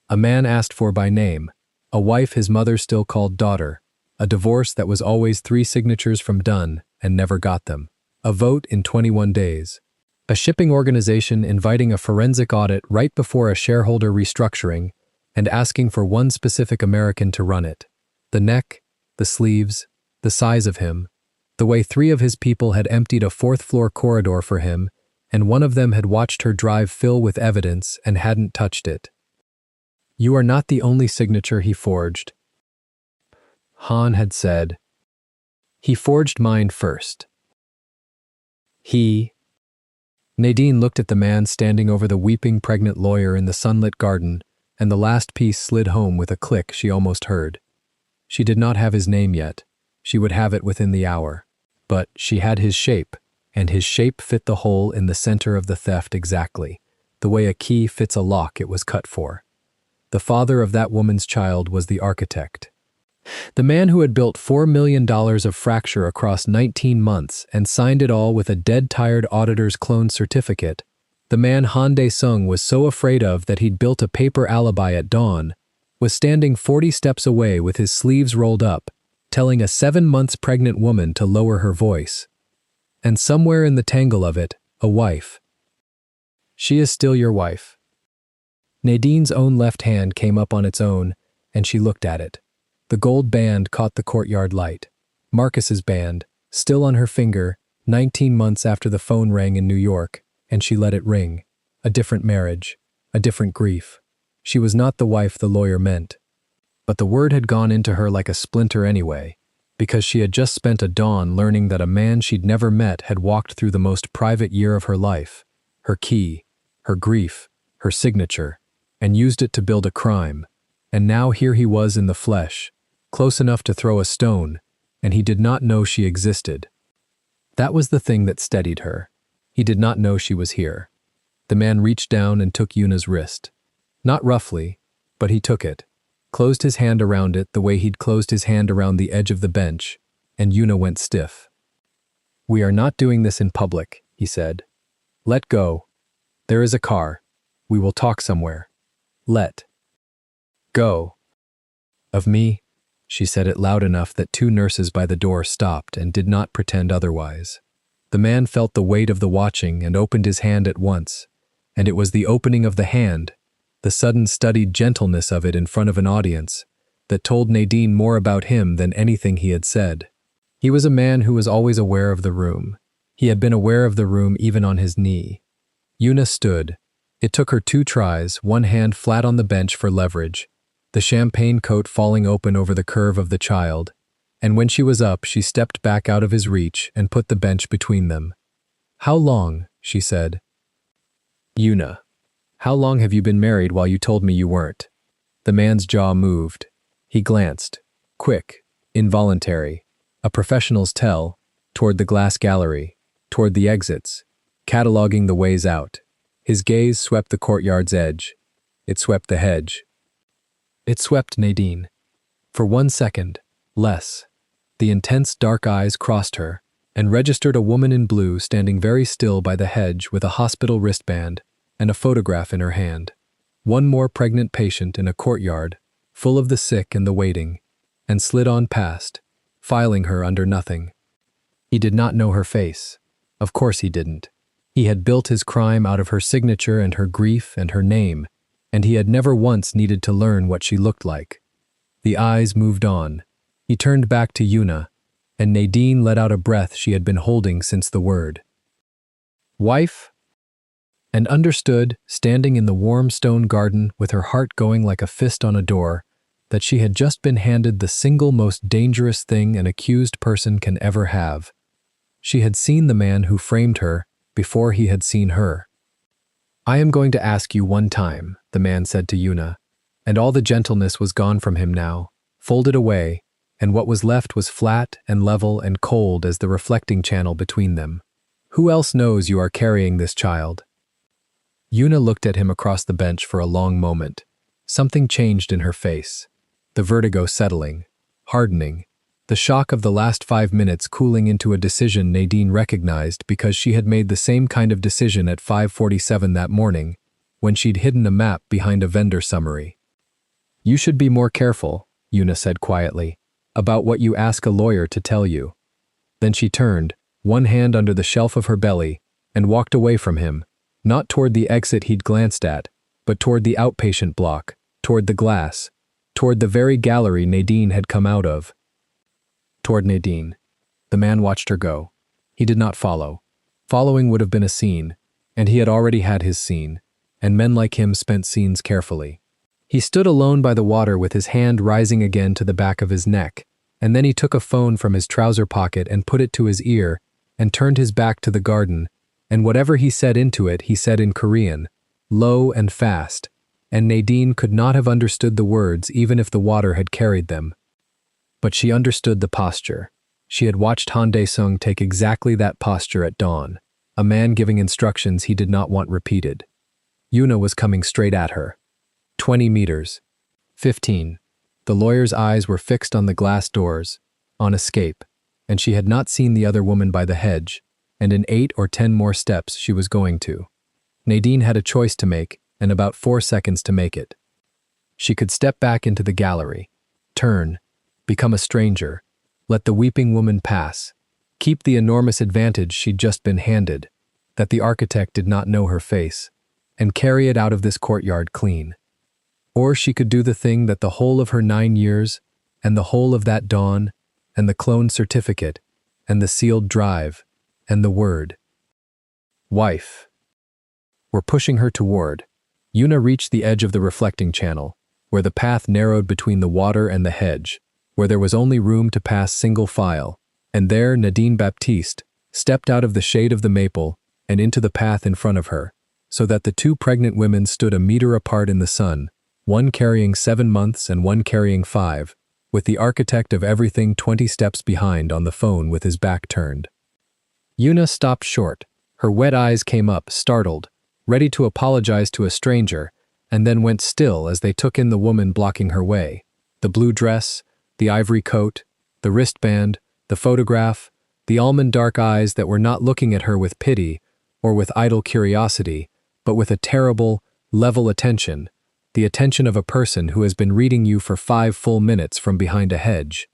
A man asked for by name, a wife his mother still called daughter, a divorce that was always 3 signatures from done and never got them, a vote in 21 days, a shipping organization inviting a forensic audit right before a shareholder restructuring and asking for one specific American to run it, the neck, the sleeves, the size of him, the way 3 of his people had emptied a 4th floor corridor for him, and one of them had watched her drive fill with evidence and hadn't touched it. You are not the only signature he forged. Han had said. He forged mine first. Nadine looked at the man standing over the weeping pregnant lawyer in the sunlit garden, and the last piece slid home with a click she almost heard. She did not have his name yet. She would have it within the hour. But she had his shape, and his shape fit the hole in the center of the theft exactly, the way a key fits a lock it was cut for. The father of that woman's child was the architect. The man who had built $4 million of fracture across 19 months and signed it all with a dead-tired auditor's clone certificate, the man Han Dae-sung was so afraid of that he'd built a paper alibi at dawn, was standing 40 steps away with his sleeves rolled up, telling a 7 months pregnant woman to lower her voice. And somewhere in the tangle of it, a wife. She is still your wife. Nadine's own left hand came up on its own, and she looked at it. The gold band caught the courtyard light. Marcus's band, still on her finger, 19 months after the phone rang in New York, and she let it ring. A different marriage, a different grief. She was not the wife the lawyer meant. But the word had gone into her like a splinter anyway, because she had just spent a dawn learning that a man she'd never met had walked through the most private year of her life, her key, her grief, her signature, and used it to build a crime. And now here he was in the flesh, close enough to throw a stone, and he did not know she existed. That was the thing that steadied her. He did not know she was here. The man reached down and took Yuna's wrist. Not roughly, but he took it, closed his hand around it the way he'd closed his hand around the edge of the bench, and Yuna went stiff. We are not doing this in public, he said. Let go. There is a car. We will talk somewhere. Let go of me. She said it loud enough that 2 nurses by the door stopped and did not pretend otherwise. The man felt the weight of the watching and opened his hand at once, and it was the opening of the hand, the sudden studied gentleness of it in front of an audience, that told Nadine more about him than anything he had said. He was a man who was always aware of the room. He had been aware of the room even on his knee. Yuna stood. It took her 2 tries, one hand flat on the bench for leverage, the champagne coat falling open over the curve of the child, and when she was up, she stepped back out of his reach and put the bench between them. "How long?" she said. "Yuna, how long have you been married while you told me you weren't?" The man's jaw moved. He glanced, quick, involuntary, a professional's tell, toward the glass gallery, toward the exits, cataloging the ways out. His gaze swept the courtyard's edge. It swept the hedge. It swept Nadine. For 1 second, less, the intense dark eyes crossed her and registered a woman in blue standing very still by the hedge with a hospital wristband and a photograph in her hand. One more pregnant patient in a courtyard, full of the sick and the waiting, and slid on past, filing her under nothing. He did not know her face. Of course he didn't. He had built his crime out of her signature and her grief and her name, and he had never once needed to learn what she looked like. The eyes moved on. He turned back to Yuna, and Nadine let out a breath she had been holding since the word "wife," and understood, standing in the warm stone garden with her heart going like a fist on a door, that she had just been handed the single most dangerous thing an accused person can ever have. She had seen the man who framed her before he had seen her. "I am going to ask you one time," the man said to Yuna, and all the gentleness was gone from him now, folded away, and what was left was flat and level and cold as the reflecting channel between them. "Who else knows you are carrying this child?" Yuna looked at him across the bench for a long moment. Something changed in her face. The vertigo settling, hardening, the shock of the last 5 minutes cooling into a decision Nadine recognized because she had made the same kind of decision at 5:47 that morning, when she'd hidden a map behind a vendor summary. "You should be more careful," Yuna said quietly, "about what you ask a lawyer to tell you." Then she turned, one hand under the shelf of her belly, and walked away from him, not toward the exit he'd glanced at, but toward the outpatient block, toward the glass, toward the very gallery Nadine had come out of. Toward Nadine. The man watched her go. He did not follow. Following would have been a scene, and he had already had his scene, and men like him spent scenes carefully. He stood alone by the water with his hand rising again to the back of his neck, and then he took a phone from his trouser pocket and put it to his ear and turned his back to the garden, and whatever he said into it he said in Korean, low and fast, and Nadine could not have understood the words even if the water had carried them. But she understood the posture. She had watched Han Dae-sung take exactly that posture at dawn, a man giving instructions he did not want repeated. Yuna was coming straight at her. 20 meters. 15. The lawyer's eyes were fixed on the glass doors, on escape, and she had not seen the other woman by the hedge, and in 8 or 10 more steps she was going to. Nadine had a choice to make, and about 4 seconds to make it. She could step back into the gallery, turn, become a stranger, let the weeping woman pass, keep the enormous advantage she'd just been handed, that the architect did not know her face, and carry it out of this courtyard clean. Or she could do the thing that the whole of her 9 years, and the whole of that dawn, and the cloned certificate, and the sealed drive, and the word, wife, were pushing her toward. Yuna reached the edge of the reflecting channel, where the path narrowed between the water and the hedge, where there was only room to pass single file, and there Nadine Baptiste stepped out of the shade of the maple and into the path in front of her, so that the 2 pregnant women stood a meter apart in the sun, one carrying 7 months and one carrying 5, with the architect of everything 20 steps behind on the phone with his back turned. Yuna stopped short. Her wet eyes came up, startled, ready to apologize to a stranger, and then went still as they took in the woman blocking her way. The blue dress, the ivory coat, the wristband, the photograph, the almond dark eyes that were not looking at her with pity or with idle curiosity, but with a terrible, level attention, the attention of a person who has been reading you for 5 full minutes from behind a hedge.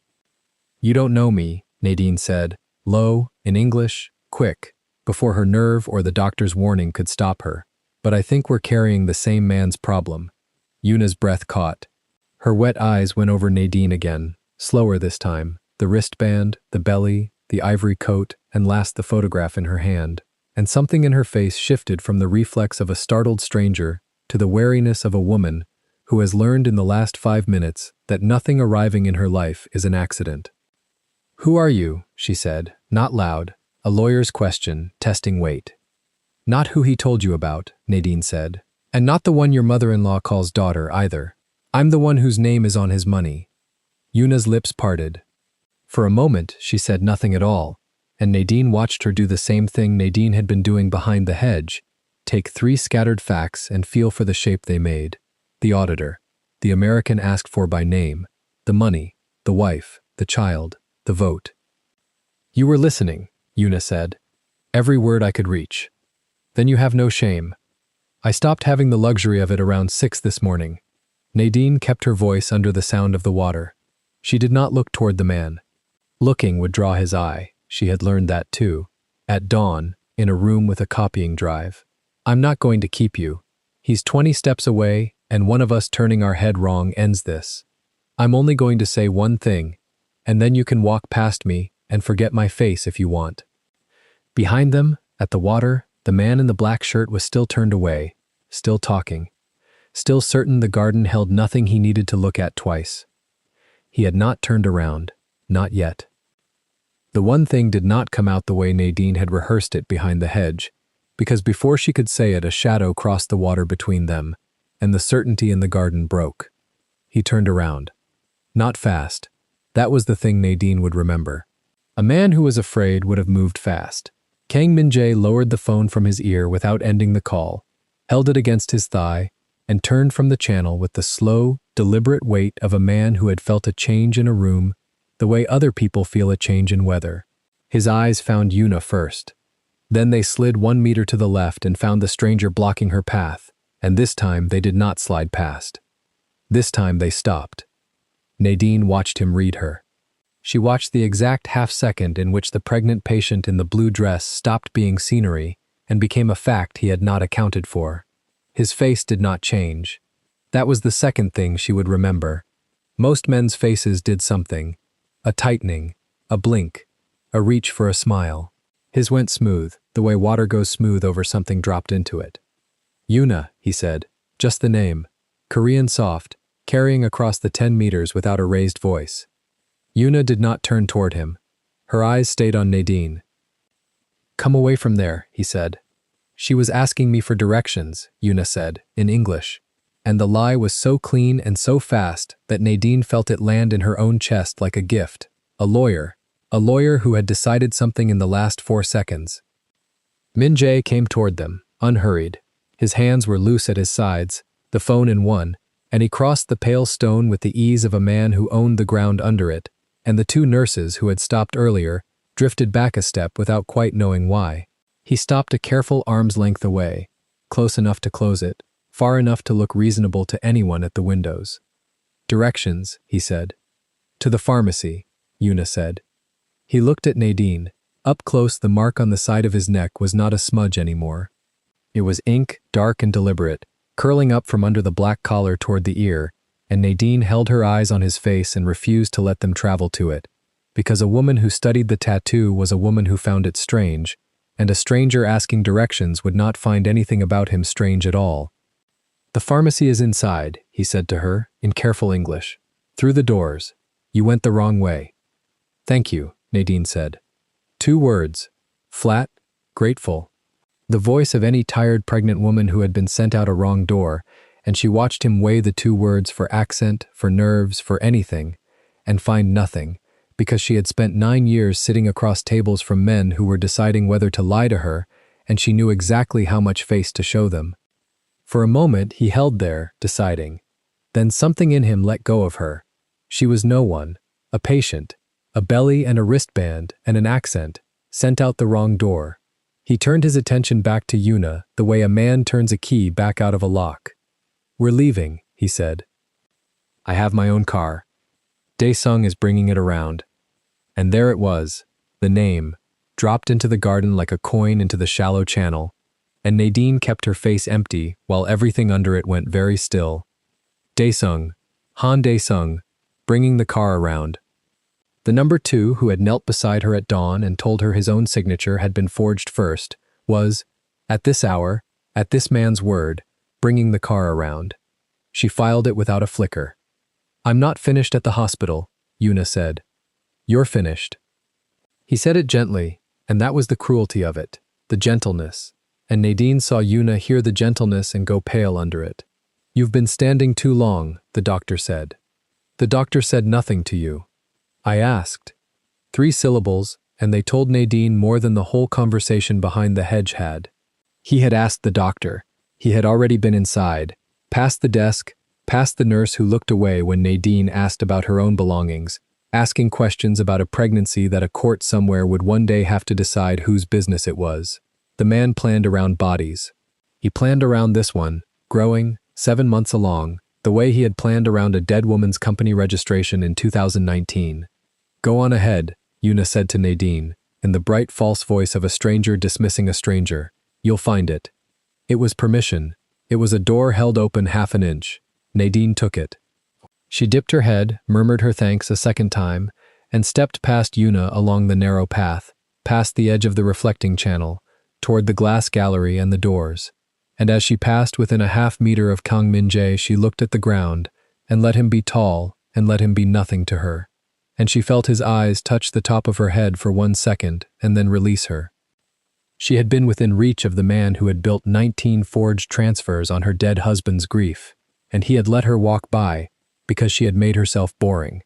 "You don't know me," Nadine said, low, in English, quick, before her nerve or the doctor's warning could stop her. But I think we're carrying the same man's problem. Yuna's breath caught. Her wet eyes went over Nadine again, slower this time, the wristband, the belly, the ivory coat, and last the photograph in her hand. And something in her face shifted from the reflex of a startled stranger to the wariness of a woman who has learned in the last 5 minutes that nothing arriving in her life is an accident. "Who are you?" she said, not loud, a lawyer's question, testing weight. "Not who he told you about," Nadine said, "and not the one your mother-in-law calls daughter either. I'm the one whose name is on his money." Yuna's lips parted. For a moment, she said nothing at all, and Nadine watched her do the same thing Nadine had been doing behind the hedge, take 3 scattered facts and feel for the shape they made. The auditor, the American asked for by name, the money, the wife, the child, the vote. "You were listening," Yuna said. "Every word I could reach. Then you have no shame. I stopped having the luxury of it around 6 this morning." Nadine kept her voice under the sound of the water. She did not look toward the man. Looking would draw his eye. She had learned that too. At dawn, in a room with a copying drive. "I'm not going to keep you. He's 20 steps away, and one of us turning our head wrong ends this. I'm only going to say one thing, and then you can walk past me and forget my face if you want." Behind them, at the water, the man in the black shirt was still turned away, still talking, still certain the garden held nothing he needed to look at twice. He had not turned around, not yet. The one thing did not come out the way Nadine had rehearsed it behind the hedge, because before she could say it, a shadow crossed the water between them, and the certainty in the garden broke. He turned around. Not fast. That was the thing Nadine would remember. A man who was afraid would have moved fast. Kang Min-jae lowered the phone from his ear without ending the call, held it against his thigh, and turned from the channel with the slow, deliberate weight of a man who had felt a change in a room the way other people feel a change in weather. His eyes found Yuna first. Then they slid 1 meter to the left and found the stranger blocking her path, and this time they did not slide past. This time they stopped. Nadine watched him read her. She watched the exact half-second in which the pregnant patient in the blue dress stopped being scenery and became a fact he had not accounted for. His face did not change. That was the second thing she would remember. Most men's faces did something. A tightening, a blink, a reach for a smile. His went smooth, the way water goes smooth over something dropped into it. "Yuna," he said, just the name, Korean soft, carrying across the 10 meters without a raised voice. Yuna did not turn toward him. Her eyes stayed on Nadine. "Come away from there," he said. "She was asking me for directions," Yuna said, in English. And the lie was so clean and so fast that Nadine felt it land in her own chest like a gift. A lawyer who had decided something in the last 4 seconds. Min-jae came toward them, unhurried. His hands were loose at his sides, the phone in one, and he crossed the pale stone with the ease of a man who owned the ground under it, and the 2 nurses who had stopped earlier drifted back a step without quite knowing why. He stopped a careful arm's length away, close enough to close it, far enough to look reasonable to anyone at the windows. "Directions," he said. "To the pharmacy," Yuna said. He looked at Nadine. Up close, the mark on the side of his neck was not a smudge anymore. It was ink, dark and deliberate, curling up from under the black collar toward the ear, and Nadine held her eyes on his face and refused to let them travel to it, because a woman who studied the tattoo was a woman who found it strange, and a stranger asking directions would not find anything about him strange at all. "The pharmacy is inside," he said to her, in careful English. "Through the doors. You went the wrong way." "Thank you," Nadine said. 2 words. Flat, grateful. The voice of any tired pregnant woman who had been sent out a wrong door, and she watched him weigh the 2 words for accent, for nerves, for anything, and find nothing, because she had spent 9 years sitting across tables from men who were deciding whether to lie to her, and she knew exactly how much face to show them. For a moment he held there, deciding. Then something in him let go of her. She was no one, a patient, a belly and a wristband and an accent, sent out the wrong door. He turned his attention back to Yuna the way a man turns a key back out of a lock. "We're leaving," he said. "I have my own car. Dae-sung is bringing it around." And there it was, the name, dropped into the garden like a coin into the shallow channel, and Nadine kept her face empty while everything under it went very still. Daesung, Han Daesung, bringing the car around. The number 2, who had knelt beside her at dawn and told her his own signature had been forged first, was, at this hour, at this man's word, bringing the car around. She filed it without a flicker. "I'm not finished at the hospital," Yuna said. "You're finished." He said it gently, and that was the cruelty of it, the gentleness, and Nadine saw Yuna hear the gentleness and go pale under it. "You've been standing too long," the doctor said. "The doctor said nothing to you." I asked. 3 syllables, and they told Nadine more than the whole conversation behind the hedge had. He had asked the doctor. He had already been inside, past the desk, past the nurse who looked away when Nadine asked about her own belongings, asking questions about a pregnancy that a court somewhere would one day have to decide whose business it was. The man planned around bodies. He planned around this one, growing, 7 months along, the way he had planned around a dead woman's company registration in 2019. "Go on ahead," Yuna said to Nadine, in the bright false voice of a stranger dismissing a stranger. "You'll find it." It was permission. It was a door held open half an inch. Nadine took it. She dipped her head, murmured her thanks a second time, and stepped past Yuna along the narrow path, past the edge of the reflecting channel, toward the glass gallery and the doors. And as she passed within a half-meter of Kang Min-jae, she looked at the ground, and let him be tall, and let him be nothing to her. And she felt his eyes touch the top of her head for 1 second, and then release her. She had been within reach of the man who had built 19 forged transfers on her dead husband's grief, and he had let her walk by because she had made herself boring.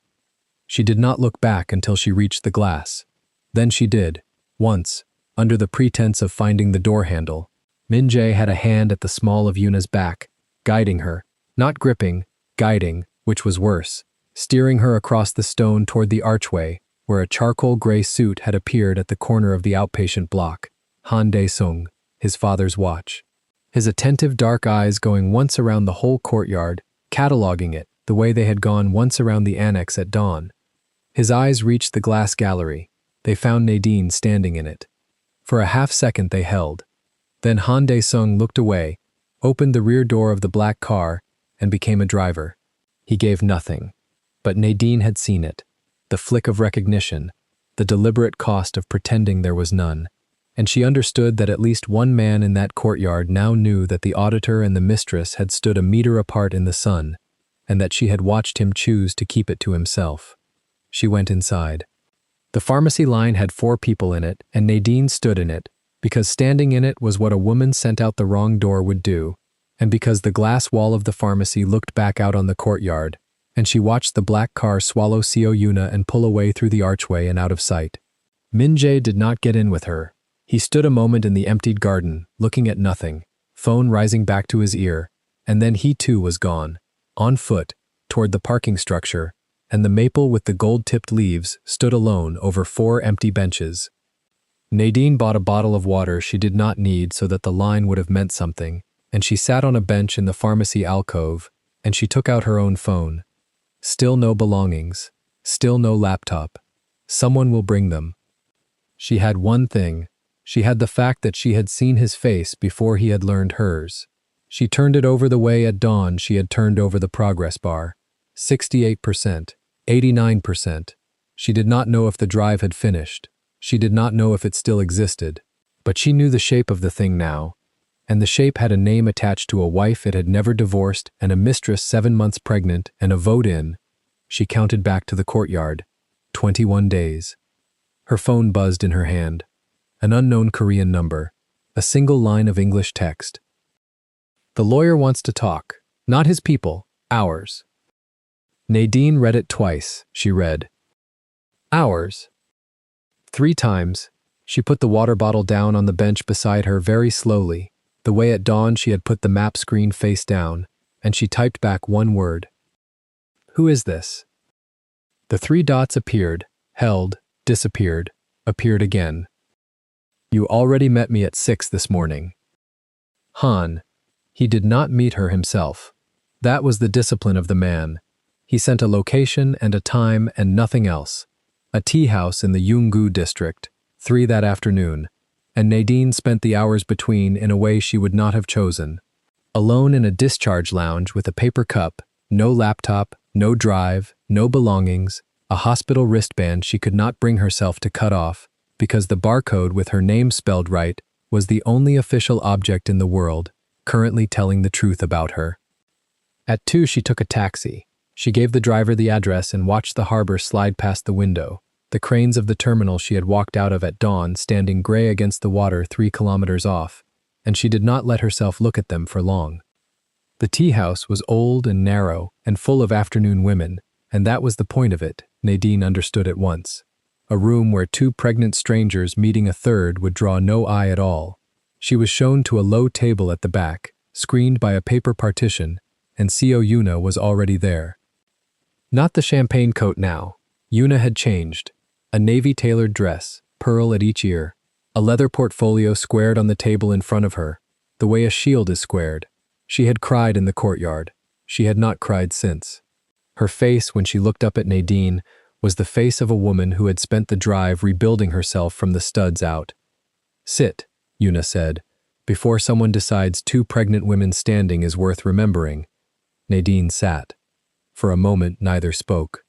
She did not look back until she reached the glass. Then she did, once, under the pretense of finding the door handle. Min-jae had a hand at the small of Yuna's back, guiding her, not gripping, guiding, which was worse, steering her across the stone toward the archway, where a charcoal gray suit had appeared at the corner of the outpatient block. Han Daesung, his father's watch. His attentive dark eyes going once around the whole courtyard, cataloging it the way they had gone once around the annex at dawn. His eyes reached the glass gallery. They found Nadine standing in it. For a half-second they held. Then Han Daesung looked away, opened the rear door of the black car, and became a driver. He gave nothing. But Nadine had seen it. The flick of recognition, the deliberate cost of pretending there was none. And she understood that at least one man in that courtyard now knew that the auditor and the mistress had stood a meter apart in the sun, and that she had watched him choose to keep it to himself. She went inside. The pharmacy line had 4 people in it, and Nadine stood in it, because standing in it was what a woman sent out the wrong door would do, and because the glass wall of the pharmacy looked back out on the courtyard, and she watched the black car swallow Seo Yuna and pull away through the archway and out of sight. Min-jae did not get in with her. He stood a moment in the emptied garden, looking at nothing, phone rising back to his ear, and then he too was gone, on foot, toward the parking structure, and the maple with the gold-tipped leaves stood alone over 4 empty benches. Nadine bought a bottle of water she did not need so that the line would have meant something, and she sat on a bench in the pharmacy alcove, and she took out her own phone. Still no belongings, still no laptop. Someone will bring them. She had one thing. She had the fact that she had seen his face before he had learned hers. She turned it over the way at dawn she had turned over the progress bar. 68%, 89%. She did not know if the drive had finished. She did not know if it still existed. But she knew the shape of the thing now. And the shape had a name attached to a wife it had never divorced and a mistress 7 months pregnant and a vote in. She counted back to the courtyard. 21 days. Her phone buzzed in her hand. An unknown Korean number. A single line of English text. "The lawyer wants to talk. Not his people, ours." Nadine read it twice. She read, "Ours." 3 times. She put the water bottle down on the bench beside her very slowly, the way at dawn she had put the map screen face down, and she typed back one word. "Who is this?" The 3 dots appeared, held, disappeared, appeared again. "You already met me at 6 this morning." Han. He did not meet her himself. That was the discipline of the man. He sent a location and a time and nothing else. A tea house in the Yunggu district. 3 that afternoon, and Nadine spent the hours between in a way she would not have chosen. Alone in a discharge lounge with a paper cup, no laptop, no drive, no belongings, a hospital wristband she could not bring herself to cut off because the barcode with her name spelled right was the only official object in the world currently telling the truth about her. At 2 she took a taxi. She gave the driver the address and watched the harbor slide past the window, the cranes of the terminal she had walked out of at dawn standing gray against the water 3 kilometers off, and she did not let herself look at them for long. The tea house was old and narrow and full of afternoon women, and that was the point of it, Nadine understood at once. A room where 2 pregnant strangers meeting a third would draw no eye at all. She was shown to a low table at the back, screened by a paper partition, and CO Yuna was already there. Not the champagne coat now. Yuna had changed. A navy-tailored dress, pearl at each ear, a leather portfolio squared on the table in front of her, the way a shield is squared. She had cried in the courtyard. She had not cried since. Her face, when she looked up at Nadine, was the face of a woman who had spent the drive rebuilding herself from the studs out. "Sit," Yuna said, "before someone decides 2 pregnant women standing is worth remembering." Nadine sat. For a moment, neither spoke.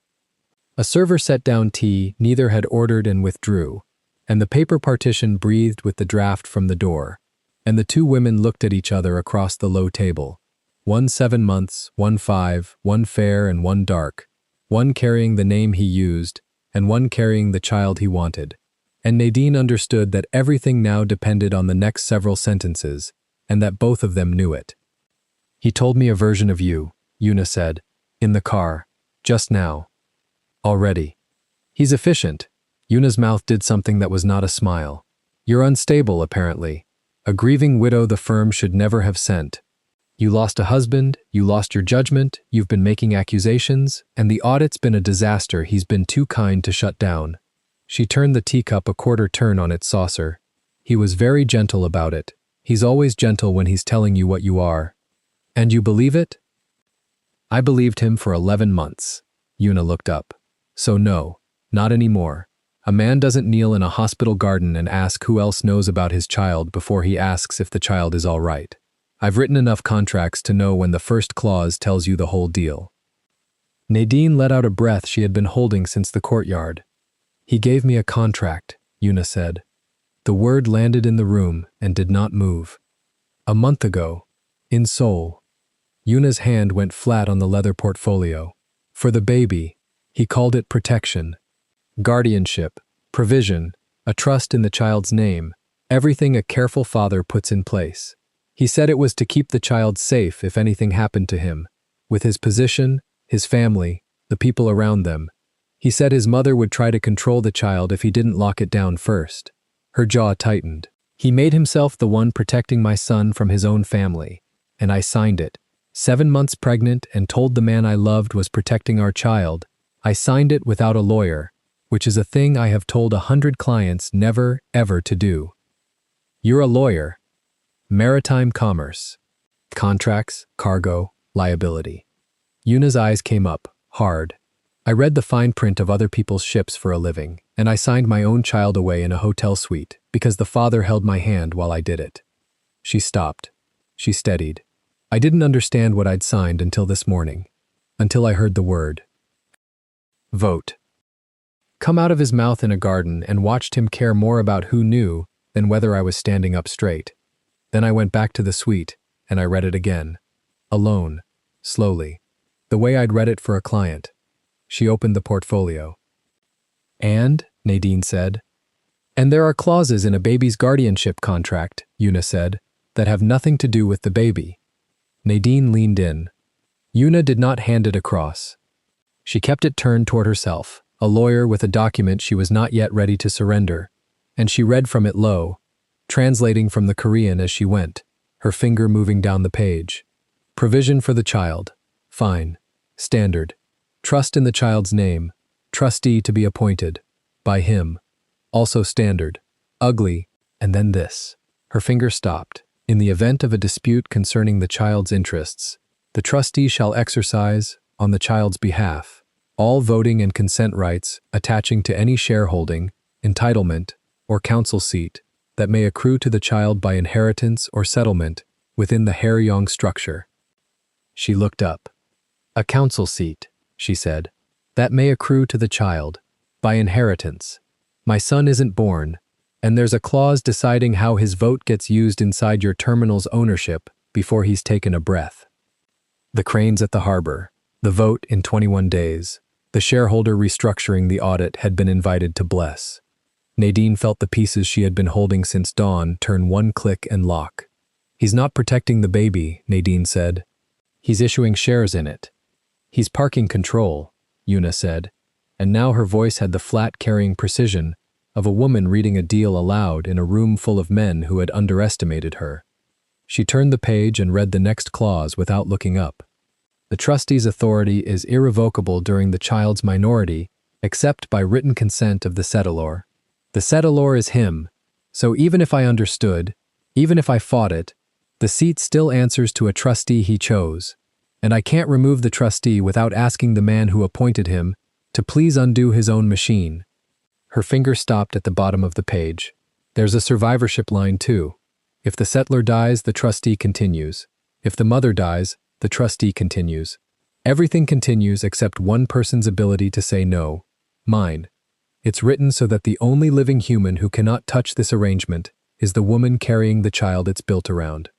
A server set down tea neither had ordered and withdrew, and the paper partition breathed with the draft from the door, and the 2 women looked at each other across the low table. 1 7 months, 1 5, 1 fair and 1 dark, 1 carrying the name he used, and 1 carrying the child he wanted. And Nadine understood that everything now depended on the next several sentences, and that both of them knew it. "He told me a version of you," Yuna said, "in the car, just now. Already. He's efficient." Yuna's mouth did something that was not a smile. "You're unstable, apparently. A grieving widow the firm should never have sent. You lost a husband, you lost your judgment, you've been making accusations, and the audit's been a disaster he's been too kind to shut down." She turned the teacup a quarter turn on its saucer. "He was very gentle about it. He's always gentle when he's telling you what you are. And you believe it?" "I believed him for 11 months. Yuna looked up. "So no, not anymore. A man doesn't kneel in a hospital garden and ask who else knows about his child before he asks if the child is all right. I've written enough contracts to know when the first clause tells you the whole deal." Nadine let out a breath she had been holding since the courtyard. "He gave me a contract," Yuna said. The word landed in the room and did not move. "A month ago, in Seoul." Yuna's hand went flat on the leather portfolio. "For the baby, he called it protection, guardianship, provision, a trust in the child's name, everything a careful father puts in place. He said it was to keep the child safe if anything happened to him, with his position, his family, the people around them. He said his mother would try to control the child if he didn't lock it down first." Her jaw tightened. "He made himself the one protecting my son from his own family, and I signed it. 7 months pregnant and told the man I loved was protecting our child. I signed it without a lawyer, which is a thing I have told 100 clients never, ever to do." "You're a lawyer." "Maritime commerce. Contracts, cargo, liability." Yuna's eyes came up, hard. "I read the fine print of other people's ships for a living, and I signed my own child away in a hotel suite because the father held my hand while I did it." She stopped. She steadied. "I didn't understand what I'd signed until this morning, until I heard the word vote come out of his mouth in a garden and watched him care more about who knew than whether I was standing up straight. Then I went back to the suite and I read it again, alone, slowly, the way I'd read it for a client." She opened the portfolio. "And," Nadine said. "And there are clauses in a baby's guardianship contract," Yuna said, "that have nothing to do with the baby." Nadine leaned in. Yuna did not hand it across. She kept it turned toward herself, a lawyer with a document she was not yet ready to surrender, and she read from it low, translating from the Korean as she went, her finger moving down the page. "Provision for the child. Fine. Standard. Trust in the child's name. Trustee to be appointed. By him. Also standard. Ugly. And then this." Her finger stopped. "In the event of a dispute concerning the child's interests, the trustee shall exercise, on the child's behalf, all voting and consent rights attaching to any shareholding, entitlement, or council seat that may accrue to the child by inheritance or settlement within the Haryong structure. She looked up. A council seat, she said, that may accrue to the child by inheritance. My son isn't born, and there's a clause deciding how his vote gets used inside your terminal's ownership before he's taken a breath. The cranes at the harbor, the vote in 21 days, the shareholder restructuring the audit had been invited to bless. Nadine felt the pieces she had been holding since dawn turn one click and lock. He's not protecting the baby, Nadine said. He's issuing shares in it. He's parking control, Yuna said, and now her voice had the flat carrying precision of a woman reading a deal aloud in a room full of men who had underestimated her. She turned the page and read the next clause without looking up. The trustee's authority is irrevocable during the child's minority, except by written consent of the settlor. The settlor is him, so even if I understood, even if I fought it, the seat still answers to a trustee he chose, and I can't remove the trustee without asking the man who appointed him to please undo his own machine. Her finger stopped at the bottom of the page. There's a survivorship line too. If the settler dies, the trustee continues. If the mother dies, the trustee continues. Everything continues except one person's ability to say no. Mine. It's written so that the only living human who cannot touch this arrangement is the woman carrying the child it's built around.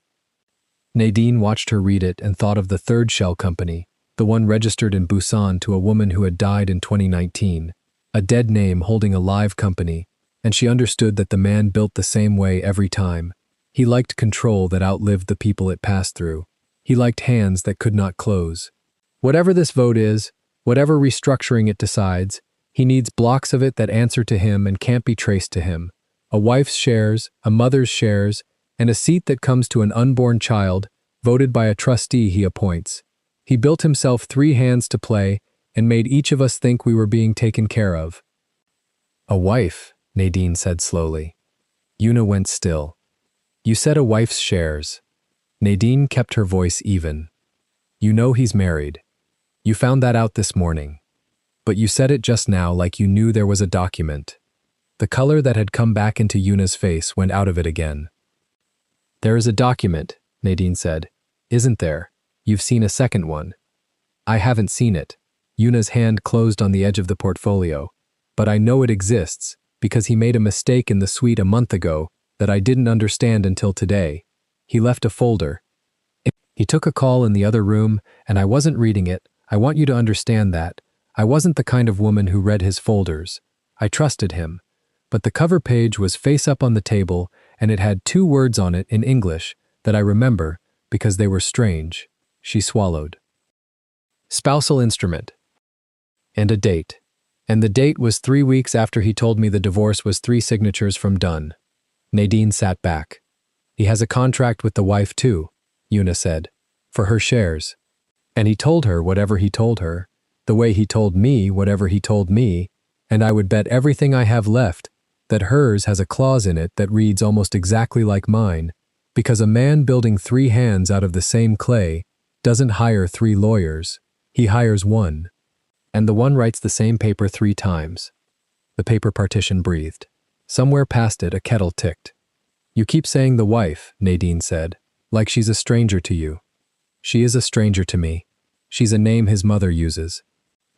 Nadine watched her read it and thought of the third shell company, the one registered in Busan to a woman who had died in 2019, a dead name holding a live company, and she understood that the man built the same way every time. He liked control that outlived the people it passed through. He liked hands that could not close. Whatever this vote is, whatever restructuring it decides, he needs blocks of it that answer to him and can't be traced to him. A wife's shares, a mother's shares, and a seat that comes to an unborn child, voted by a trustee he appoints. He built himself 3 hands to play and made each of us think we were being taken care of. A wife, Nadine said slowly. Yuna went still. You said a wife's shares. Nadine kept her voice even. You know he's married. You found that out this morning. But you said it just now like you knew there was a document. The color that had come back into Yuna's face went out of it again. There is a document, Nadine said. Isn't there? You've seen a second one. I haven't seen it. Yuna's hand closed on the edge of the portfolio. But I know it exists, because he made a mistake in the suite a month ago that I didn't understand until today. He left a folder. He took a call in the other room, and I wasn't reading it. I want you to understand that. I wasn't the kind of woman who read his folders. I trusted him. But the cover page was face up on the table, and it had 2 words on it in English that I remember because they were strange. She swallowed. Spousal instrument. And a date. And the date was 3 weeks after he told me the divorce was 3 signatures from done. Nadine sat back. He has a contract with the wife too, Yuna said, for her shares. And he told her whatever he told her, the way he told me whatever he told me, and I would bet everything I have left that hers has a clause in it that reads almost exactly like mine, because a man building 3 hands out of the same clay doesn't hire 3 lawyers, he hires one. And the one writes the same paper 3 times. The paper partition breathed. Somewhere past it, a kettle ticked. You keep saying the wife, Nadine said, like she's a stranger to you. She is a stranger to me. She's a name his mother uses.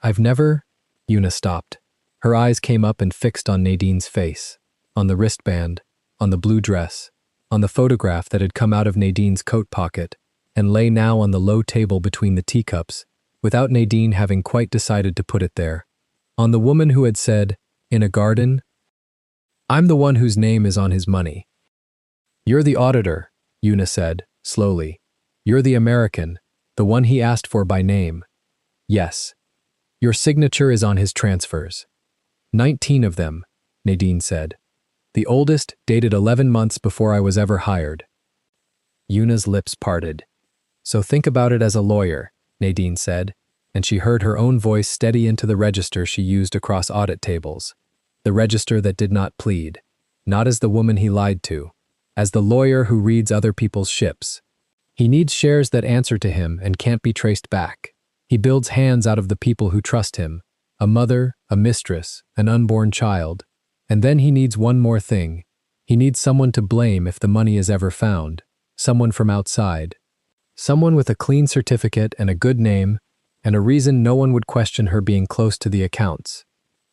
I've never... Yuna stopped. Her eyes came up and fixed on Nadine's face, on the wristband, on the blue dress, on the photograph that had come out of Nadine's coat pocket and lay now on the low table between the teacups, without Nadine having quite decided to put it there. On the woman who had said, in a garden, I'm the one whose name is on his money. You're the auditor, Yuna said, slowly. You're the American, the one he asked for by name. Yes. Your signature is on his transfers. 19 of them, Nadine said. The oldest dated 11 months before I was ever hired. Yuna's lips parted. So think about it as a lawyer, Nadine said, and she heard her own voice steady into the register she used across audit tables. The register that did not plead, not as the woman he lied to, as the lawyer who reads other people's ships. He needs shares that answer to him and can't be traced back. He builds hands out of the people who trust him, a mother, a mistress, an unborn child. And then he needs one more thing. He needs someone to blame if the money is ever found. Someone from outside. Someone with a clean certificate and a good name, and a reason no one would question her being close to the accounts.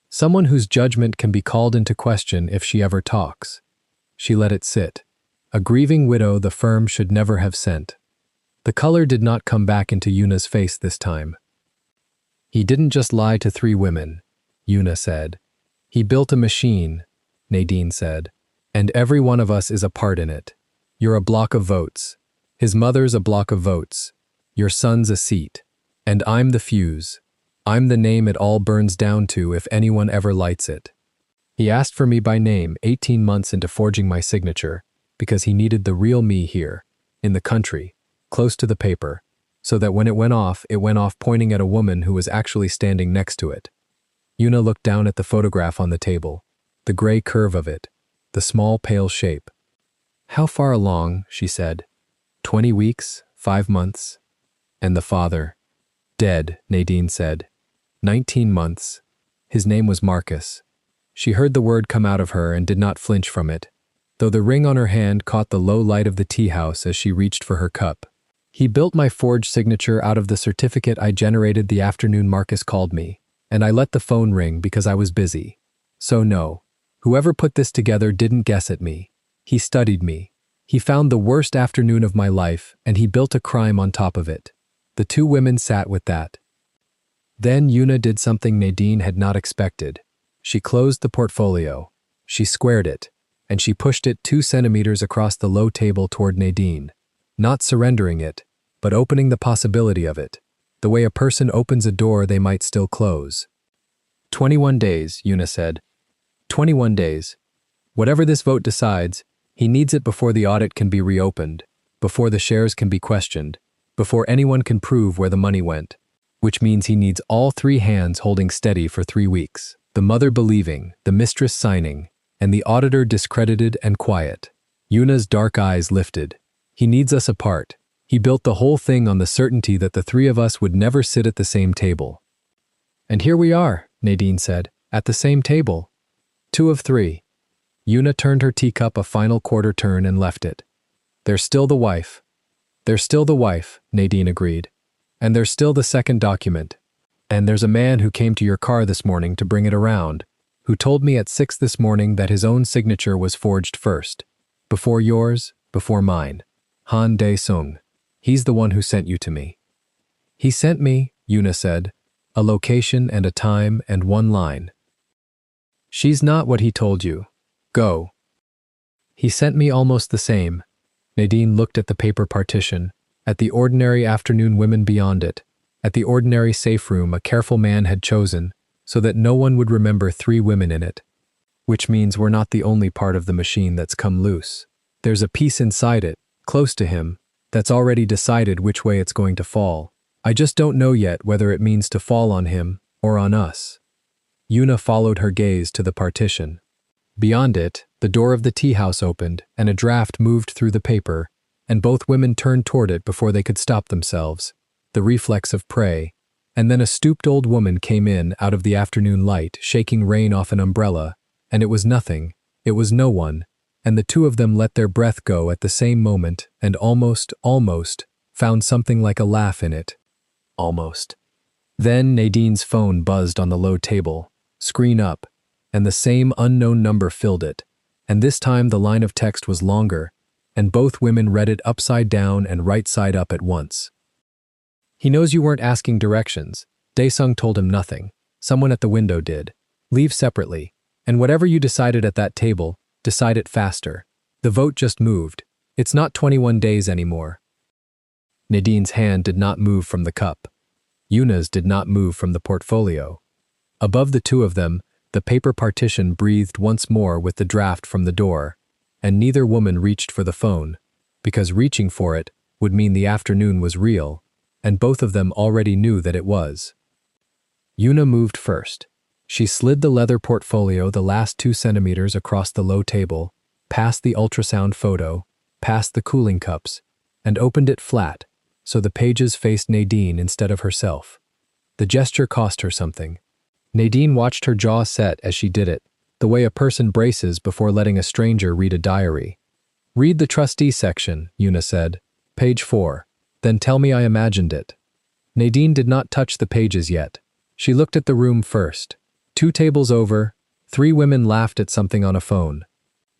Someone whose judgment can be called into question if she ever talks. She let it sit. A grieving widow the firm should never have sent. The color did not come back into Yuna's face this time. He didn't just lie to 3 women, Yuna said. He built a machine, Nadine said. And every one of us is a part in it. You're a block of votes. His mother's a block of votes. Your son's a seat. And I'm the fuse. I'm the name it all burns down to if anyone ever lights it. He asked for me by name 18 months into forging my signature because he needed the real me here, in the country, close to the paper, so that when it went off pointing at a woman who was actually standing next to it. Yuna looked down at the photograph on the table, the gray curve of it, the small pale shape. How far along, she said. 20 weeks, 5 months. And the father. Dead, Nadine said. 19 months. His name was Marcus. She heard the word come out of her and did not flinch from it, though the ring on her hand caught the low light of the tea house as she reached for her cup. He built my forged signature out of the certificate I generated the afternoon Marcus called me, and I let the phone ring because I was busy. So no, whoever put this together didn't guess at me. He studied me. He found the worst afternoon of my life, and he built a crime on top of it. The 2 women sat with that. Then Yuna did something Nadine had not expected. She closed the portfolio. She squared it, and she pushed it 2 centimeters across the low table toward Nadine, not surrendering it, but opening the possibility of it, the way a person opens a door they might still close. 21 days, Yuna said. 21 days. Whatever this vote decides, he needs it before the audit can be reopened, before the shares can be questioned, before anyone can prove where the money went, which means he needs all 3 hands holding steady for 3 weeks, the mother believing, the mistress signing, and the auditor discredited and quiet. Yuna's dark eyes lifted. He needs us apart. He built the whole thing on the certainty that the 3 of us would never sit at the same table. And here we are, Nadine said, at the same table. 2 of 3. Yuna turned her teacup a final quarter turn and left it. There's still the wife. There's still the wife, Nadine agreed. And there's still the second document. And there's a man who came to your car this morning to bring it around, who told me at 6 this morning that his own signature was forged first. Before yours, before mine. Han Dae-sung. He's the one who sent you to me. He sent me, Yuna said, a location and a time and 1 line. She's not what he told you. Go. He sent me almost the same. Nadine looked at the paper partition, at the ordinary afternoon women beyond it, at the ordinary safe room a careful man had chosen so that no one would remember 3 women in it. Which means we're not the only part of the machine that's come loose. There's a piece inside it, close to him, that's already decided which way it's going to fall. I just don't know yet whether it means to fall on him or on us. Yuna followed her gaze to the partition. Beyond it, the door of the tea house opened and a draft moved through the paper, and both women turned toward it before they could stop themselves, the reflex of prey, and then a stooped old woman came in out of the afternoon light, shaking rain off an umbrella, and it was nothing, it was no one, and the 2 of them let their breath go at the same moment and almost, found something like a laugh in it. Almost. Then Nadine's phone buzzed on the low table, screen up, and the same unknown number filled it, and this time the line of text was longer, and both women read it upside down and right side up at once. He knows you weren't asking directions. Dae-sung told him nothing. Someone at the window did. Leave separately, and whatever you decided at that table, decide it faster. The vote just moved. It's not 21 days anymore. Nadine's hand did not move from the cup. Yuna's did not move from the portfolio. Above the 2 of them, the paper partition breathed once more with the draft from the door, and neither woman reached for the phone, because reaching for it would mean the afternoon was real, and both of them already knew that it was. Yuna moved first. She slid the leather portfolio the last 2 centimeters across the low table, past the ultrasound photo, past the cooling cups, and opened it flat, so the pages faced Nadine instead of herself. The gesture cost her something. Nadine watched her jaw set as she did it, the way a person braces before letting a stranger read a diary. Read the trustee section, Yuna said. Page 4. Then tell me I imagined it. Nadine did not touch the pages yet. She looked at the room first. 2 tables over, 3 women laughed at something on a phone.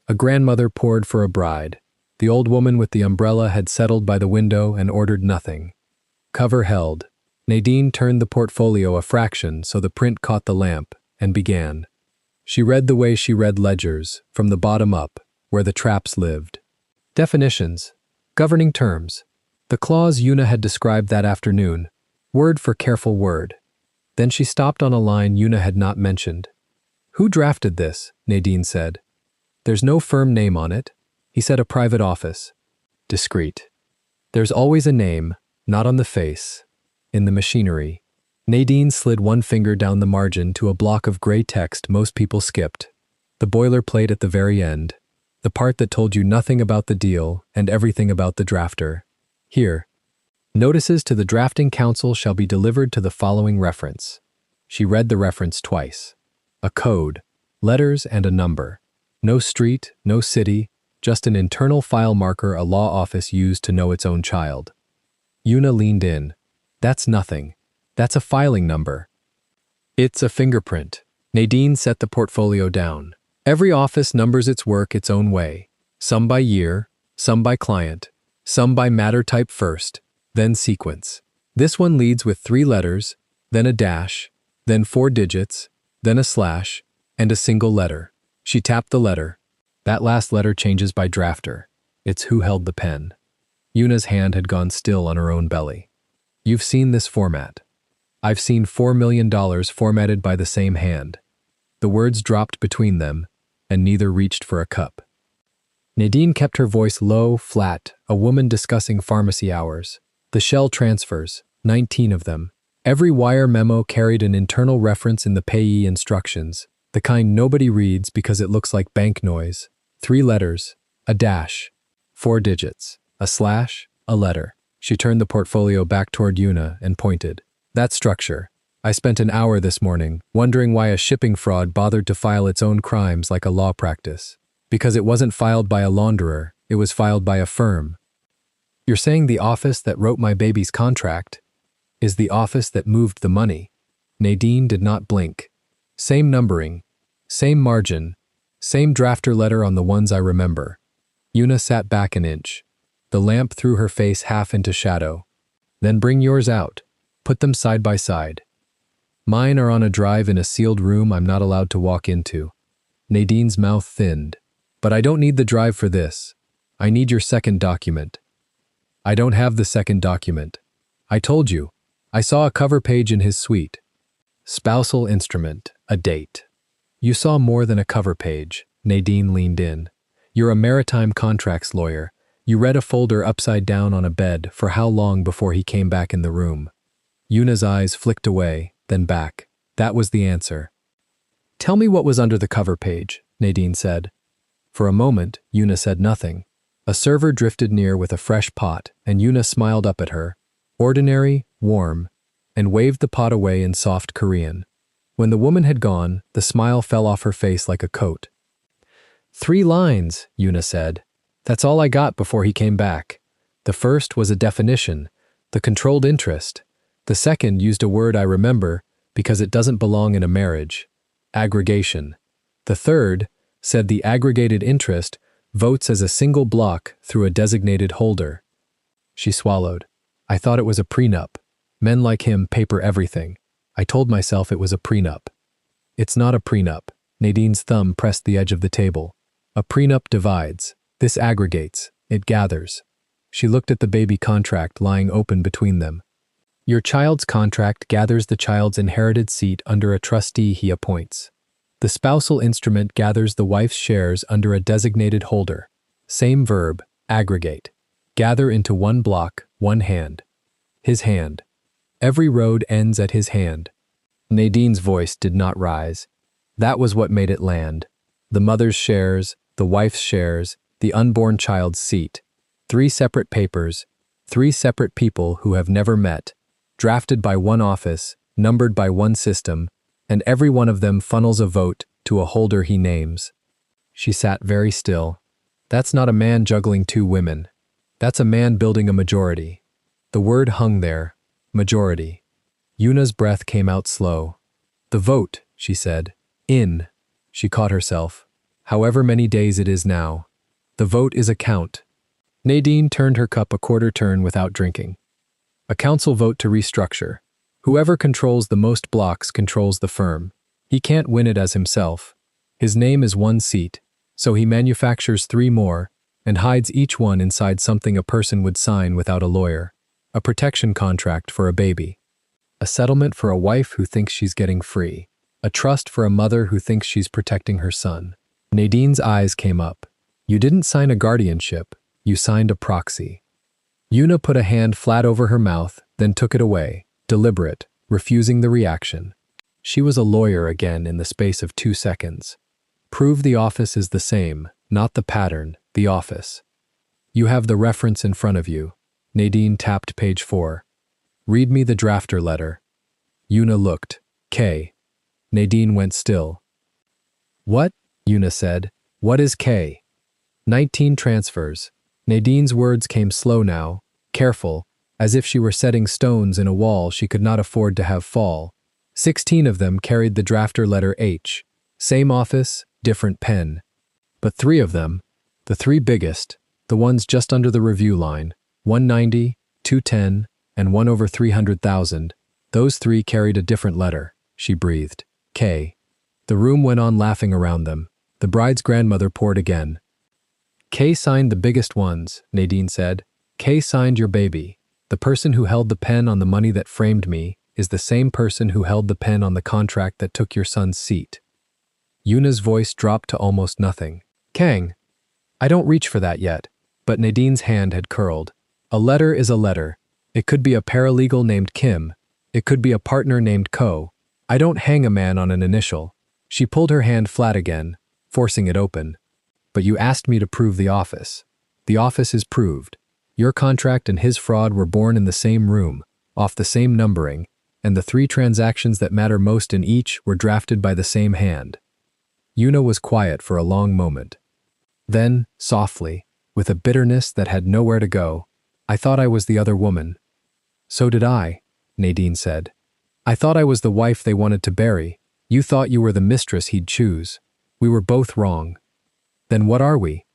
A grandmother poured for a bride. The old woman with the umbrella had settled by the window and ordered nothing. Cover held. Nadine turned the portfolio a fraction so the print caught the lamp, and began. She read the way she read ledgers, from the bottom up, where the traps lived. Definitions. Governing terms. The clause Yuna had described that afternoon. Word for careful word. Then she stopped on a line Yuna had not mentioned. Who drafted this? Nadine said. There's no firm name on it. He said a private office. Discreet. There's always a name, not on the face. In the machinery. Nadine slid one finger down the margin to a block of gray text most people skipped. The boilerplate at the very end. The part that told you nothing about the deal and everything about the drafter. Here. Notices to the drafting council shall be delivered to the following reference. She read the reference twice. A code, letters and a number. No street, no city, just an internal file marker a law office used to know its own child. Yuna leaned in. That's nothing. That's a filing number. It's a fingerprint. Nadine set the portfolio down. Every office numbers its work its own way. Some by year, some by client, some by matter type first, then sequence. This one leads with 3 letters, then a dash, then 4 digits, then a slash, and a single letter. She tapped the letter. That last letter changes by drafter. It's who held the pen. Yuna's hand had gone still on her own belly. You've seen this format. I've seen $4 million formatted by the same hand. The words dropped between them, and neither reached for a cup. Nadine kept her voice low, flat, a woman discussing pharmacy hours. The shell transfers, 19 of them. Every wire memo carried an internal reference in the payee instructions, the kind nobody reads because it looks like bank noise. 3 letters, a dash, 4 digits, a slash, a letter. She turned the portfolio back toward Yuna and pointed. That structure. I spent an hour this morning wondering why a shipping fraud bothered to file its own crimes like a law practice. Because it wasn't filed by a launderer, it was filed by a firm. You're saying the office that wrote my baby's contract is the office that moved the money? Nadine did not blink. Same numbering, same margin, same drafter letter on the ones I remember. Yuna sat back an inch. The lamp threw her face half into shadow. Then bring yours out. Put them side by side. Mine are on a drive in a sealed room I'm not allowed to walk into. Nadine's mouth thinned. But I don't need the drive for this. I need your second document. I don't have the second document. I told you. I saw a cover page in his suite. Spousal instrument, a date. You saw more than a cover page. Nadine leaned in. You're a maritime contracts lawyer. You read a folder upside down on a bed for how long before he came back in the room? Yuna's eyes flicked away, then back. That was the answer. Tell me what was under the cover page, Nadine said. For a moment, Yuna said nothing. A server drifted near with a fresh pot, and Yuna smiled up at her. Ordinary, warm, and waved the pot away in soft Korean. When the woman had gone, the smile fell off her face like a coat. 3 lines, Yuna said. That's all I got before he came back. The first was a definition, the controlled interest. The second used a word I remember because it doesn't belong in a marriage. Aggregation. The third said the aggregated interest votes as a single block through a designated holder. She swallowed. I thought it was a prenup. Men like him paper everything. I told myself it was a prenup. It's not a prenup. Nadine's thumb pressed the edge of the table. A prenup divides. This aggregates. It gathers. She looked at the baby contract lying open between them. Your child's contract gathers the child's inherited seat under a trustee he appoints. The spousal instrument gathers the wife's shares under a designated holder. Same verb, aggregate. Gather into one block, one hand. His hand. Every road ends at his hand. Nadine's voice did not rise. That was what made it land. The mother's shares, the wife's shares, the unborn child's seat. 3 separate papers, 3 separate people who have never met, drafted by one office, numbered by one system, and every one of them funnels a vote to to a holder he names. She sat very still. That's not a man juggling two women. That's a man building a majority. The word hung there, majority. Yuna's breath came out slow. The vote, she said. In. She caught herself. However many days it is now. The vote is a count. Nadine turned her cup a quarter turn without drinking. A council vote to restructure. Whoever controls the most blocks controls the firm. He can't win it as himself. His name is one seat, so he manufactures 3 more and hides each one inside something a person would sign without a lawyer. A protection contract for a baby. A settlement for a wife who thinks she's getting free. A trust for a mother who thinks she's protecting her son. Nadine's eyes came up. You didn't sign a guardianship, you signed a proxy. Yuna put a hand flat over her mouth, then took it away, deliberate, refusing the reaction. She was a lawyer again in the space of 2 seconds. Prove the office is the same, not the pattern, the office. You have the reference in front of you. Nadine tapped page 4. Read me the drafter letter. Yuna looked. K. Nadine went still. What? Yuna said. What is K? 19 transfers. Nadine's words came slow now, careful, as if she were setting stones in a wall she could not afford to have fall. 16 of them carried the drafter letter H. Same office, different pen. But 3 of them, the 3 biggest, the ones just under the review line, 190, 210, and 1 over 300,000, those 3 carried a different letter. She breathed. K. The room went on laughing around them. The bride's grandmother poured again. K signed the biggest ones, Nadine said. K signed your baby. The person who held the pen on the money that framed me is the same person who held the pen on the contract that took your son's seat. Yuna's voice dropped to almost nothing. Kang. I don't reach for that yet, but Nadine's hand had curled. A letter is a letter. It could be a paralegal named Kim. It could be a partner named Ko. I don't hang a man on an initial. She pulled her hand flat again, forcing it open. But you asked me to prove the office. The office is proved. Your contract and his fraud were born in the same room, off the same numbering, and the 3 transactions that matter most in each were drafted by the same hand. Yuna was quiet for a long moment. Then, softly, with a bitterness that had nowhere to go, I thought I was the other woman. So did I, Nadine said. I thought I was the wife they wanted to bury. You thought you were the mistress he'd choose. We were both wrong. Then what are we?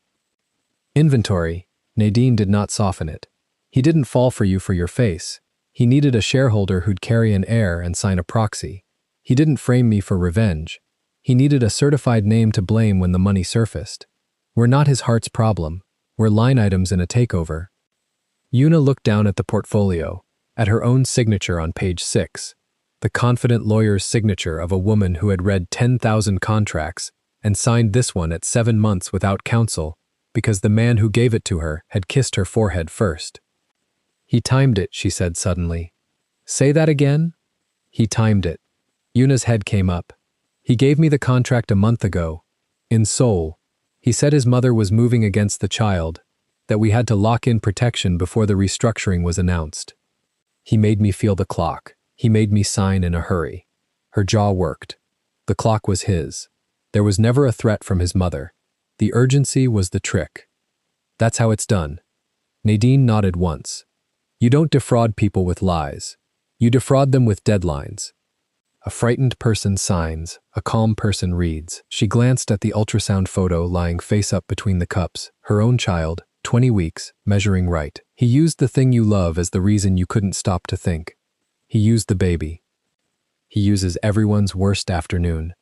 Inventory. Nadine did not soften it. He didn't fall for you for your face. He needed a shareholder who'd carry an heir and sign a proxy. He didn't frame me for revenge. He needed a certified name to blame when the money surfaced. We're not his heart's problem. We're line items in a takeover. Yuna looked down at the portfolio, at her own signature on page 6, the confident lawyer's signature of a woman who had read 10,000 contracts and signed this one at 7 months without counsel because the man who gave it to her had kissed her forehead first. He timed it, she said suddenly. Say that again? He timed it. Yuna's head came up. He gave me the contract a month ago. In Seoul. He said his mother was moving against the child, that we had to lock in protection before the restructuring was announced. He made me feel the clock. He made me sign in a hurry. Her jaw worked. The clock was his. There was never a threat from his mother. The urgency was the trick. That's how it's done. Nadine nodded once. You don't defraud people with lies. You defraud them with deadlines. A frightened person signs, a calm person reads. She glanced at the ultrasound photo lying face up between the cups, her own child, 20 weeks, measuring right. He used the thing you love as the reason you couldn't stop to think. He used the baby. He uses everyone's worst afternoon.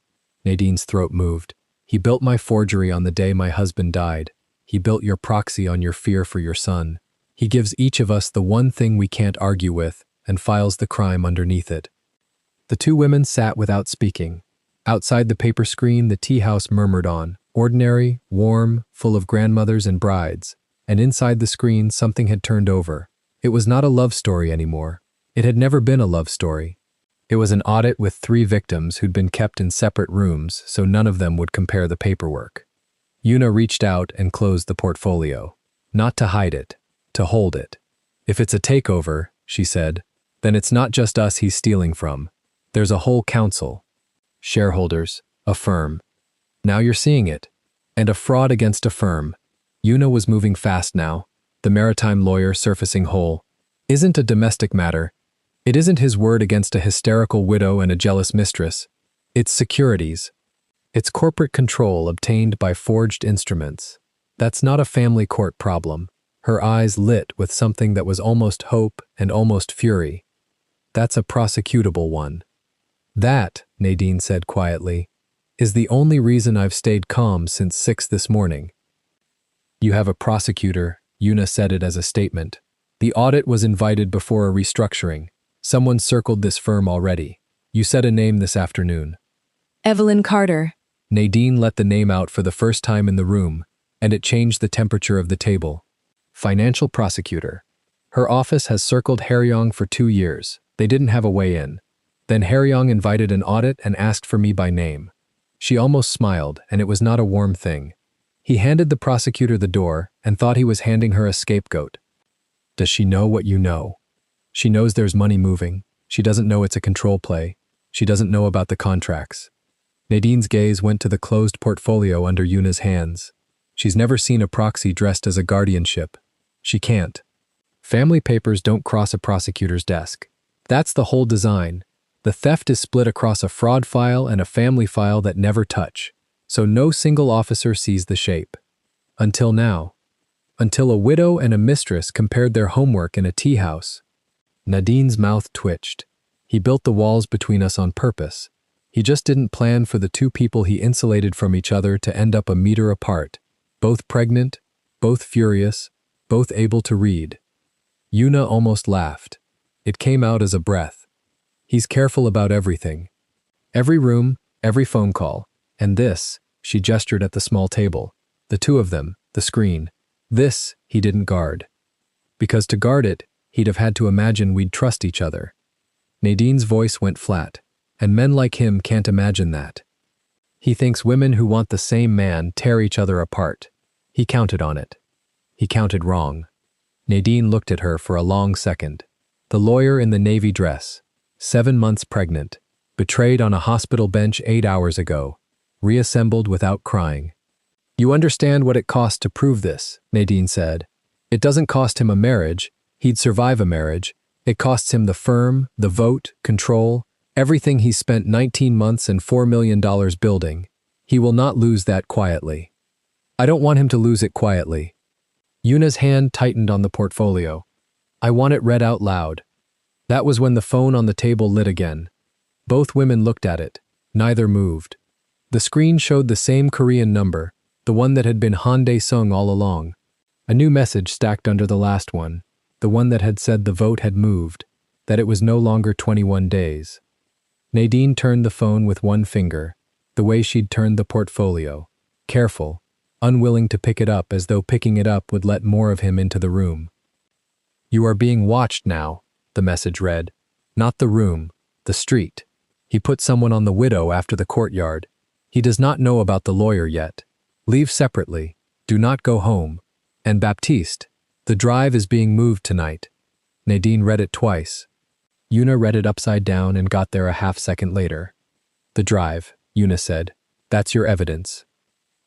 Nadine's throat moved. He built my forgery on the day my husband died. He built your proxy on your fear for your son. He gives each of us the one thing we can't argue with and files the crime underneath it. The 2 women sat without speaking. Outside the paper screen, the tea house murmured on, ordinary, warm, full of grandmothers and brides. And inside the screen, something had turned over. It was not a love story anymore. It had never been a love story. It was an audit with 3 victims who'd been kept in separate rooms so none of them would compare the paperwork. Yuna reached out and closed the portfolio. Not to hide it, to hold it. If it's a takeover, she said, then it's not just us he's stealing from. There's a whole council. Shareholders, a firm. Now you're seeing it. And a fraud against a firm. Yuna was moving fast now, the maritime lawyer surfacing whole. Isn't a domestic matter. It isn't his word against a hysterical widow and a jealous mistress. It's securities. It's corporate control obtained by forged instruments. That's not a family court problem. Her eyes lit with something that was almost hope and almost fury. That's a prosecutable one. That, Nadine said quietly, is the only reason I've stayed calm since 6 this morning. You have a prosecutor, Yuna said it as a statement. The audit was invited before a restructuring. Someone circled this firm already. You said a name this afternoon. Evelyn Carter. Nadine let the name out for the first time in the room, and it changed the temperature of the table. Financial prosecutor. Her office has circled Haryong for 2 years. They didn't have a way in. Then Haryong invited an audit and asked for me by name. She almost smiled, and it was not a warm thing. He handed the prosecutor the door and thought he was handing her a scapegoat. Does she know what you know? She knows there's money moving. She doesn't know it's a control play. She doesn't know about the contracts. Nadine's gaze went to the closed portfolio under Yuna's hands. She's never seen a proxy dressed as a guardianship. She can't. Family papers don't cross a prosecutor's desk. That's the whole design. The theft is split across a fraud file and a family file that never touch, so no single officer sees the shape. Until now. Until a widow and a mistress compared their homework in a tea house. Nadine's mouth twitched. He built the walls between us on purpose. He just didn't plan for the 2 people he insulated from each other to end up a meter apart, both pregnant, both furious, both able to read. Yuna almost laughed. It came out as a breath. He's careful about everything. Every room, every phone call. And this, she gestured at the small table. The 2 of them, the screen. This, he didn't guard. Because to guard it, he'd have had to imagine we'd trust each other. Nadine's voice went flat, and men like him can't imagine that. He thinks women who want the same man tear each other apart. He counted on it. He counted wrong. Nadine looked at her for a long second. The lawyer in the navy dress, 7 months pregnant, betrayed on a hospital bench 8 hours ago, reassembled without crying. You understand what it cost to prove this, Nadine said. It doesn't cost him a marriage. He'd survive a marriage. It costs him the firm, the vote, control, everything he's spent 19 months and $4 million building. He will not lose that quietly. I don't want him to lose it quietly. Yuna's hand tightened on the portfolio. I want it read out loud. That was when the phone on the table lit again. Both women looked at it. Neither moved. The screen showed the same Korean number, the one that had been Han Dae-sung all along. A new message stacked under the last one, the one that had said the vote had moved, that it was no longer 21 days. Nadine turned the phone with one finger, the way she'd turned the portfolio, careful, unwilling to pick it up as though picking it up would let more of him into the room. You are being watched now, the message read. Not the room, the street. He put someone on the widow after the courtyard. He does not know about the lawyer yet. Leave separately. Do not go home. And Baptiste, the drive is being moved tonight. Nadine read it twice. Yuna read it upside down and got there a half-second later. The drive, Yuna said. That's your evidence.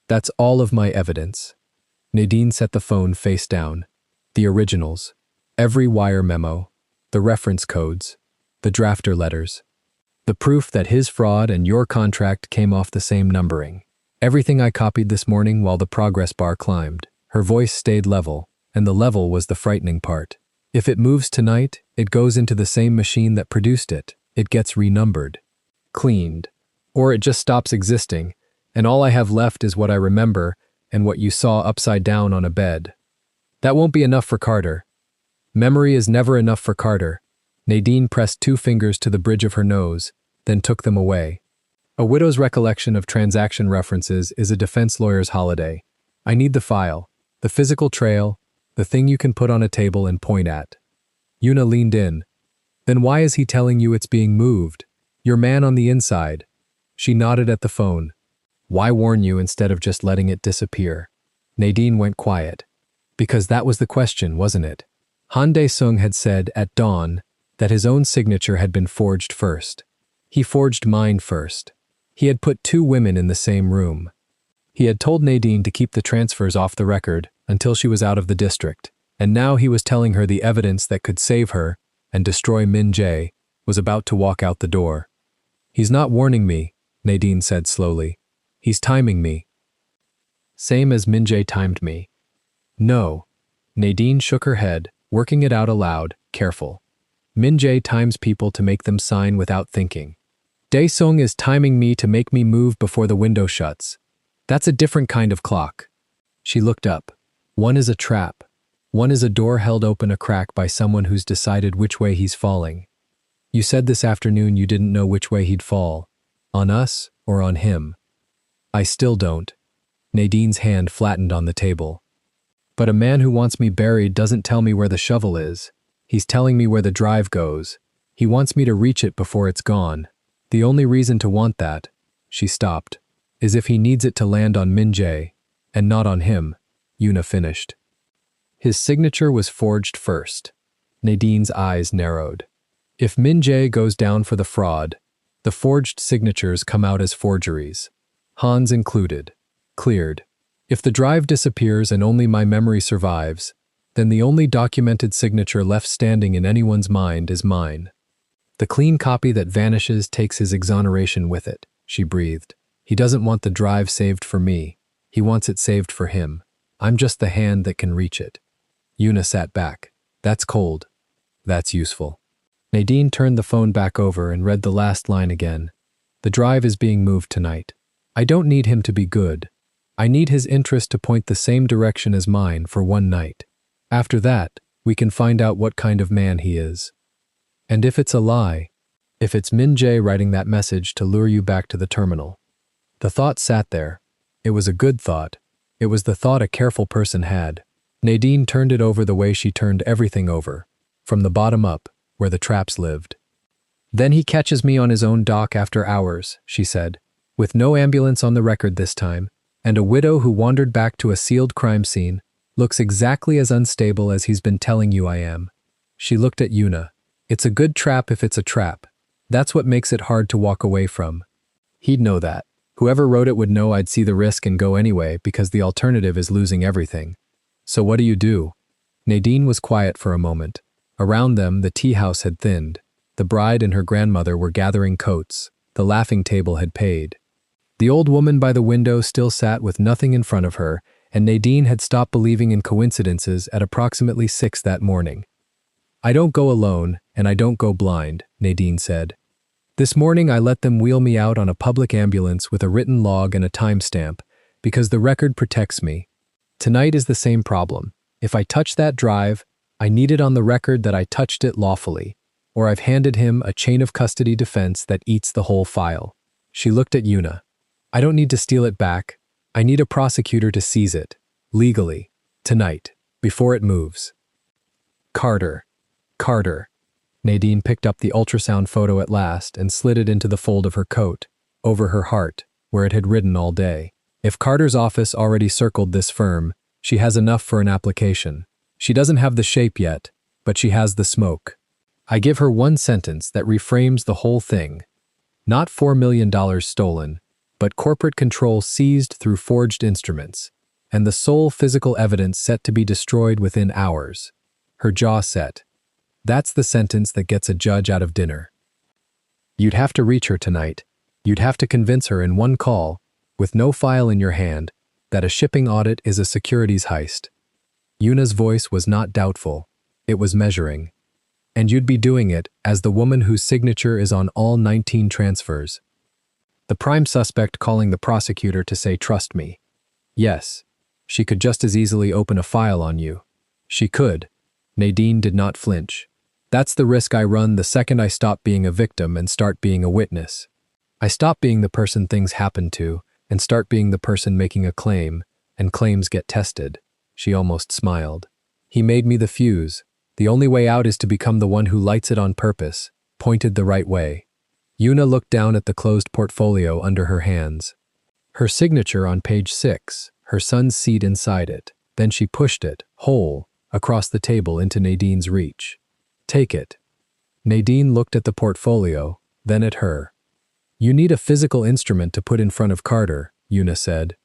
That's all of my evidence. Nadine set the phone face down. The originals. Every wire memo. The reference codes. The drafter letters. The proof that his fraud and your contract came off the same numbering. Everything I copied this morning while the progress bar climbed. Her voice stayed level, and the level was the frightening part. If it moves tonight, it goes into the same machine that produced it. It gets renumbered. Cleaned. Or it just stops existing, and all I have left is what I remember and what you saw upside down on a bed. That won't be enough for Carter. Memory is never enough for Carter. Nadine pressed 2 fingers to the bridge of her nose, then took them away. A widow's recollection of transaction references is a defense lawyer's holiday. I need the file, the physical trail, the thing you can put on a table and point at. Yuna leaned in. Then why is he telling you it's being moved? Your man on the inside. She nodded at the phone. Why warn you instead of just letting it disappear? Nadine went quiet. Because that was the question, wasn't it? Han Dae-sung had said at dawn that his own signature had been forged first. He forged mine first. He had put 2 women in the same room. He had told Nadine to keep the transfers off the record until she was out of the district, and now he was telling her the evidence that could save her and destroy Min Jae was about to walk out the door. He's not warning me, Nadine said slowly. He's timing me. Same as Min Jae timed me. No. Nadine shook her head, working it out aloud, careful. Min Jae times people to make them sign without thinking. Dae-sung is timing me to make me move before the window shuts. That's a different kind of clock. She looked up. One is a trap. One is a door held open a crack by someone who's decided which way he's falling. You said this afternoon you didn't know which way he'd fall. On us or on him? I still don't. Nadine's hand flattened on the table. But a man who wants me buried doesn't tell me where the shovel is. He's telling me where the drive goes. He wants me to reach it before it's gone. The only reason to want that, she stopped, is if he needs it to land on Min Jae, and not on him, Yuna finished. His signature was forged first. Nadine's eyes narrowed. If Min Jae goes down for the fraud, the forged signatures come out as forgeries. Han's included. Cleared. If the drive disappears and only my memory survives, then the only documented signature left standing in anyone's mind is mine. The clean copy that vanishes takes his exoneration with it, she breathed. He doesn't want the drive saved for me. He wants it saved for him. I'm just the hand that can reach it. Yuna sat back. That's cold. That's useful. Nadine turned the phone back over and read the last line again. The drive is being moved tonight. I don't need him to be good. I need his interest to point the same direction as mine for one night. After that, we can find out what kind of man he is. And if it's a lie, if it's Min Jae writing that message to lure you back to the terminal. The thought sat there. It was a good thought. It was the thought a careful person had. Nadine turned it over the way she turned everything over, from the bottom up, where the traps lived. Then he catches me on his own dock after hours, she said, with no ambulance on the record this time, and a widow who wandered back to a sealed crime scene, looks exactly as unstable as he's been telling you I am. She looked at Yuna. It's a good trap if it's a trap. That's what makes it hard to walk away from. He'd know that. Whoever wrote it would know I'd see the risk and go anyway because the alternative is losing everything. So what do? Nadine was quiet for a moment. Around them, the tea house had thinned. The bride and her grandmother were gathering coats. The laughing table had paid. The old woman by the window still sat with nothing in front of her, and Nadine had stopped believing in coincidences at approximately 6 that morning. I don't go alone, and I don't go blind, Nadine said. This morning I let them wheel me out on a public ambulance with a written log and a timestamp, because the record protects me. Tonight is the same problem. If I touch that drive, I need it on the record that I touched it lawfully, or I've handed him a chain of custody defense that eats the whole file. She looked at Yuna. I don't need to steal it back. I need a prosecutor to seize it, legally, tonight, before it moves. Carter. Nadine picked up the ultrasound photo at last and slid it into the fold of her coat, over her heart, where it had ridden all day. If Carter's office already circled this firm, she has enough for an application. She doesn't have the shape yet, but she has the smoke. I give her one sentence that reframes the whole thing. Not $4 million stolen, but corporate control seized through forged instruments, and the sole physical evidence set to be destroyed within hours. Her jaw set. That's the sentence that gets a judge out of dinner. You'd have to reach her tonight. You'd have to convince her in one call, with no file in your hand, that a shipping audit is a securities heist. Yuna's voice was not doubtful. It was measuring. And you'd be doing it as the woman whose signature is on all 19 transfers. The prime suspect calling the prosecutor to say, "Trust me." Yes, she could just as easily open a file on you. She could. Nadine did not flinch. That's the risk I run the second I stop being a victim and start being a witness. I stop being the person things happen to and start being the person making a claim, and claims get tested. She almost smiled. He made me the fuse. The only way out is to become the one who lights it on purpose, pointed the right way. Yuna looked down at the closed portfolio under her hands. Her signature on page 6, her son's seat inside it. Then she pushed it, whole, across the table into Nadine's reach. Take it. Nadine looked at the portfolio, then at her. You need a physical instrument to put in front of Carter, Yuna said.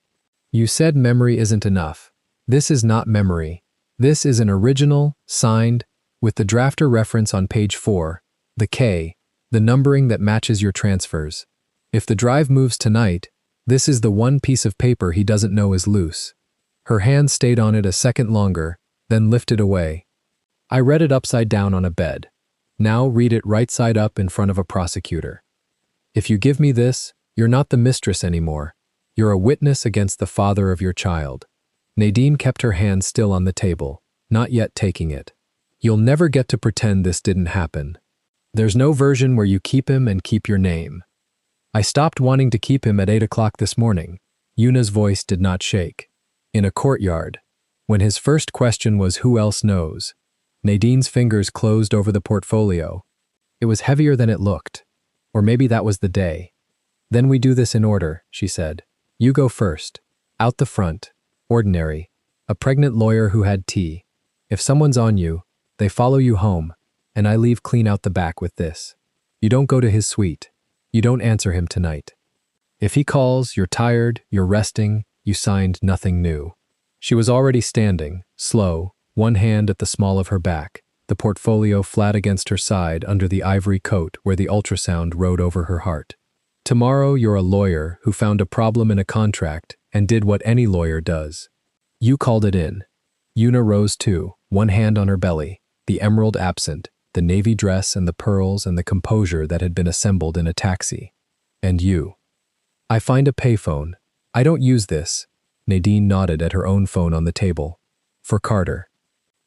You said memory isn't enough. This is not memory. This is an original, signed, with the drafter reference on page 4, the K, the numbering that matches your transfers. If the drive moves tonight, this is the one piece of paper he doesn't know is loose. Her hand stayed on it a second longer, then lifted away. I read it upside down on a bed. Now read it right side up in front of a prosecutor. If you give me this, you're not the mistress anymore. You're a witness against the father of your child. Nadine kept her hand still on the table, not yet taking it. You'll never get to pretend this didn't happen. There's no version where you keep him and keep your name. I stopped wanting to keep him at 8 o'clock this morning. Yuna's voice did not shake. In a courtyard, when his first question was who else knows, Nadine's fingers closed over the portfolio. It was heavier than it looked. Or maybe that was the day. Then we do this in order, she said. You go first. Out the front. Ordinary. A pregnant lawyer who had tea. If someone's on you, they follow you home, and I leave clean out the back with this. You don't go to his suite. You don't answer him tonight. If he calls, you're tired, you're resting, you signed nothing new. She was already standing, slow, one hand at the small of her back, the portfolio flat against her side under the ivory coat where the ultrasound rode over her heart. Tomorrow you're a lawyer who found a problem in a contract and did what any lawyer does. You called it in. Yuna rose too, one hand on her belly, the emerald absent, the navy dress and the pearls and the composure that had been assembled in a taxi. And you. I find a payphone. I don't use this. Nadine nodded at her own phone on the table. For Carter.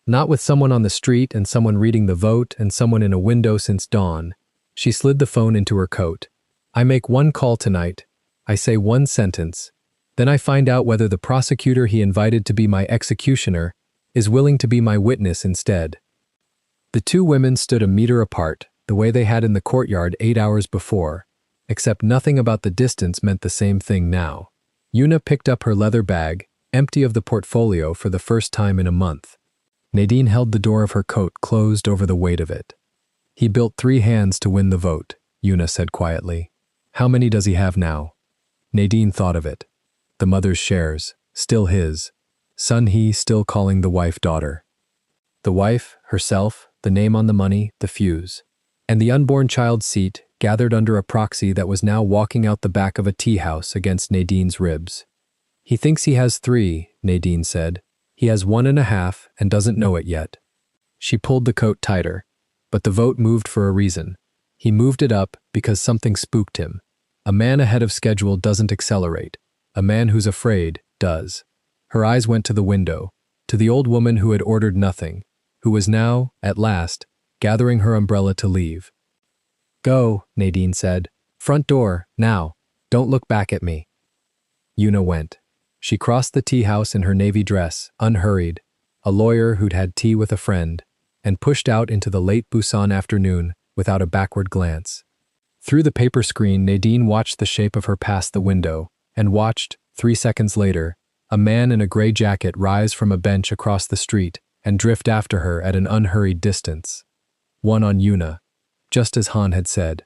Not with someone on the street and someone reading the vote and someone in a window since dawn. She slid the phone into her coat. I make one call tonight. I say one sentence. Then I find out whether the prosecutor he invited to be my executioner is willing to be my witness instead. The two women stood a meter apart, the way they had in the courtyard 8 hours before, except nothing about the distance meant the same thing now. Yuna picked up her leather bag, empty of the portfolio for the first time in a month. Nadine held the door of her coat closed over the weight of it. He built 3 hands to win the vote, Yuna said quietly. How many does he have now? Nadine thought of it. The mother's shares, still his. Son he still calling the wife daughter. The wife, herself, the name on the money, the fuse. And the unborn child's seat, gathered under a proxy that was now walking out the back of a tea house against Nadine's ribs. He thinks he has 3, Nadine said. He has 1.5 and doesn't know it yet. She pulled the coat tighter, but the vote moved for a reason. He moved it up because something spooked him. A man ahead of schedule doesn't accelerate. A man who's afraid does. Her eyes went to the window, to the old woman who had ordered nothing, who was now, at last, gathering her umbrella to leave. Go, Nadine said. Front door, now. Don't look back at me. Yuna went. She crossed the tea house in her navy dress, unhurried, a lawyer who'd had tea with a friend, and pushed out into the late Busan afternoon without a backward glance. Through the paper screen, Nadine watched the shape of her pass the window, and watched, 3 seconds later, a man in a gray jacket rise from a bench across the street and drift after her at an unhurried distance. One on Yuna, just as Han had said,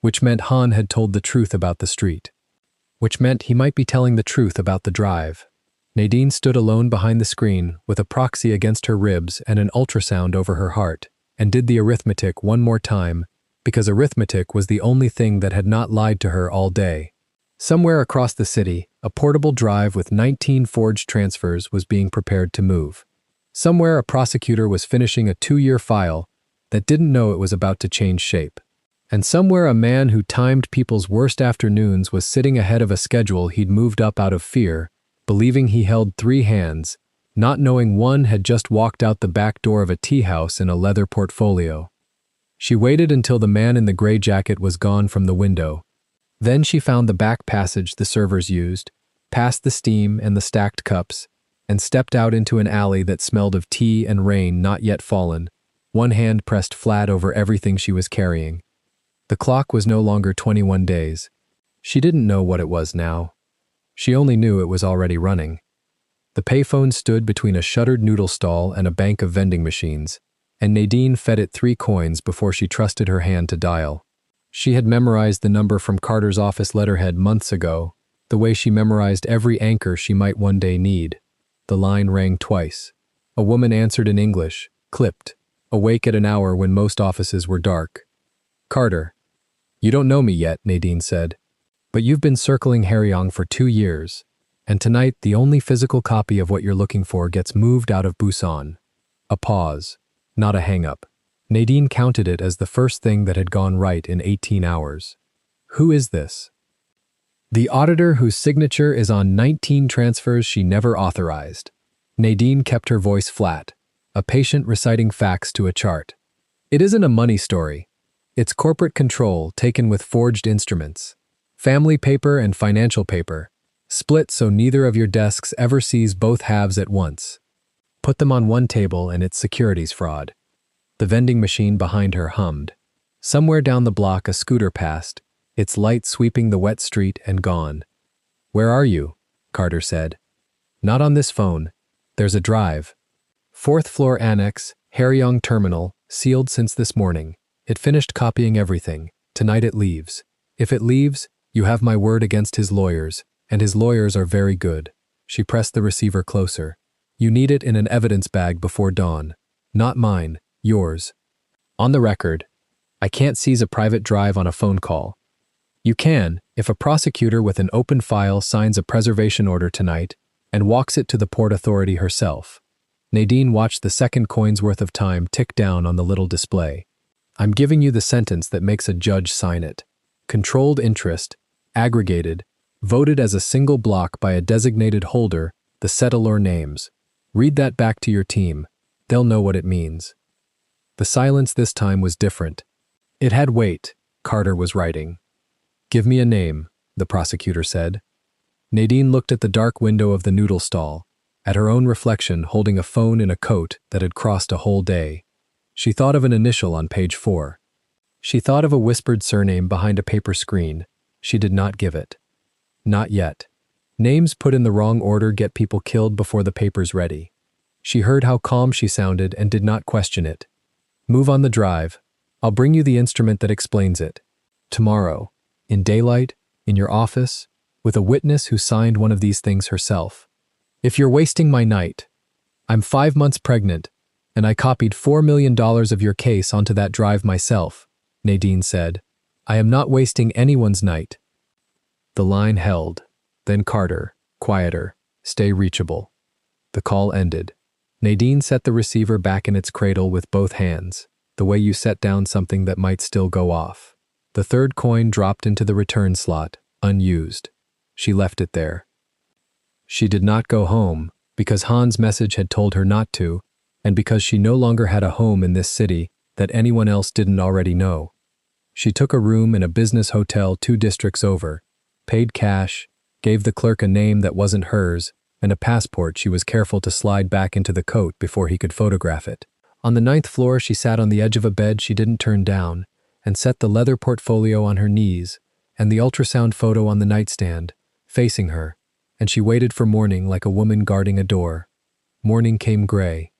which meant Han had told the truth about the street, which meant he might be telling the truth about the drive. Nadine stood alone behind the screen with a proxy against her ribs and an ultrasound over her heart, and did the arithmetic one more time, because arithmetic was the only thing that had not lied to her all day. Somewhere across the city, a portable drive with 19 forged transfers was being prepared to move. Somewhere a prosecutor was finishing a 2-year file that didn't know it was about to change shape. And somewhere a man who timed people's worst afternoons was sitting ahead of a schedule he'd moved up out of fear, believing he held 3 hands, not knowing one had just walked out the back door of a tea house in a leather portfolio. She waited until the man in the gray jacket was gone from the window. Then she found the back passage the servers used, past the steam and the stacked cups, and stepped out into an alley that smelled of tea and rain not yet fallen, one hand pressed flat over everything she was carrying. The clock was no longer 21 days. She didn't know what it was now. She only knew it was already running. The payphone stood between a shuttered noodle stall and a bank of vending machines, and Nadine fed it 3 coins before she trusted her hand to dial. She had memorized the number from Carter's office letterhead months ago, the way she memorized every anchor she might one day need. The line rang twice. A woman answered in English, clipped, awake at an hour when most offices were dark. "Carter." "You don't know me yet," Nadine said. "But you've been circling Haryong for 2 years, and tonight the only physical copy of what you're looking for gets moved out of Busan." A pause, not a hang-up. Nadine counted it as the first thing that had gone right in 18 hours. Who is this? The auditor whose signature is on 19 transfers she never authorized. Nadine kept her voice flat, a patient reciting facts to a chart. It isn't a money story. It's corporate control taken with forged instruments. Family paper and financial paper, split so neither of your desks ever sees both halves at once. Put them on one table and it's securities fraud. The vending machine behind her hummed. Somewhere down the block a scooter passed, its light sweeping the wet street and gone. "Where are you?" Carter said. "Not on this phone. There's a drive. 4th floor annex, Haryong Terminal, sealed since this morning. It finished copying everything. Tonight it leaves. If it leaves, you have my word against his lawyers, and his lawyers are very good." She pressed the receiver closer. "You need it in an evidence bag before dawn. Not mine, yours. On the record, I can't seize a private drive on a phone call. You can, if a prosecutor with an open file signs a preservation order tonight and walks it to the Port Authority herself." Nadine watched the second coin's worth of time tick down on the little display. "I'm giving you the sentence that makes a judge sign it. Controlled interest, aggregated, voted as a single block by a designated holder, the settlor names. Read that back to your team. They'll know what it means." The silence this time was different. It had weight, Carter was writing. "Give me a name," the prosecutor said. Nadine looked at the dark window of the noodle stall, at her own reflection holding a phone in a coat that had crossed a whole day. She thought of an initial on page 4. She thought of a whispered surname behind a paper screen. She did not give it. Not yet. Names put in the wrong order get people killed before the paper's ready. She heard how calm she sounded and did not question it. "Move on the drive. I'll bring you the instrument that explains it. Tomorrow. In daylight, in your office, with a witness who signed one of these things herself. If you're wasting my night, I'm 5 months pregnant, and I copied $4 million of your case onto that drive myself," Nadine said. "I am not wasting anyone's night." The line held. Then Carter, quieter, "Stay reachable." The call ended. Nadine set the receiver back in its cradle with both hands, the way you set down something that might still go off. The third coin dropped into the return slot, unused. She left it there. She did not go home, because Han's message had told her not to, and because she no longer had a home in this city that anyone else didn't already know. She took a room in a business hotel 2 districts over, paid cash, gave the clerk a name that wasn't hers, and a passport she was careful to slide back into the coat before he could photograph it. On the 9th floor, she sat on the edge of a bed she didn't turn down, and set the leather portfolio on her knees and the ultrasound photo on the nightstand, facing her, and she waited for morning like a woman guarding a door. Morning came gray.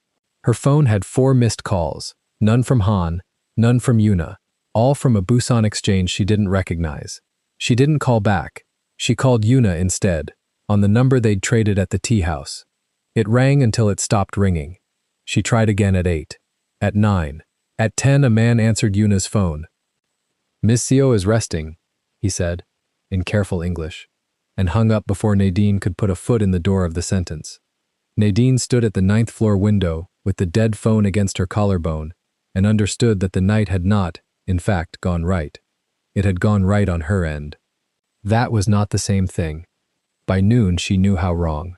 Her phone had 4 missed calls, none from Han, none from Yuna, all from a Busan exchange she didn't recognize. She didn't call back. She called Yuna instead, on the number they'd traded at the tea house. It rang until it stopped ringing. She tried again at 8, at 9. At 10, a man answered Yuna's phone. "Miss Seo is resting," he said, in careful English, and hung up before Nadine could put a foot in the door of the sentence. Nadine stood at the 9th floor window with the dead phone against her collarbone and understood that the night had not, in fact, gone right. It had gone right on her end. That was not the same thing. By noon, she knew how wrong.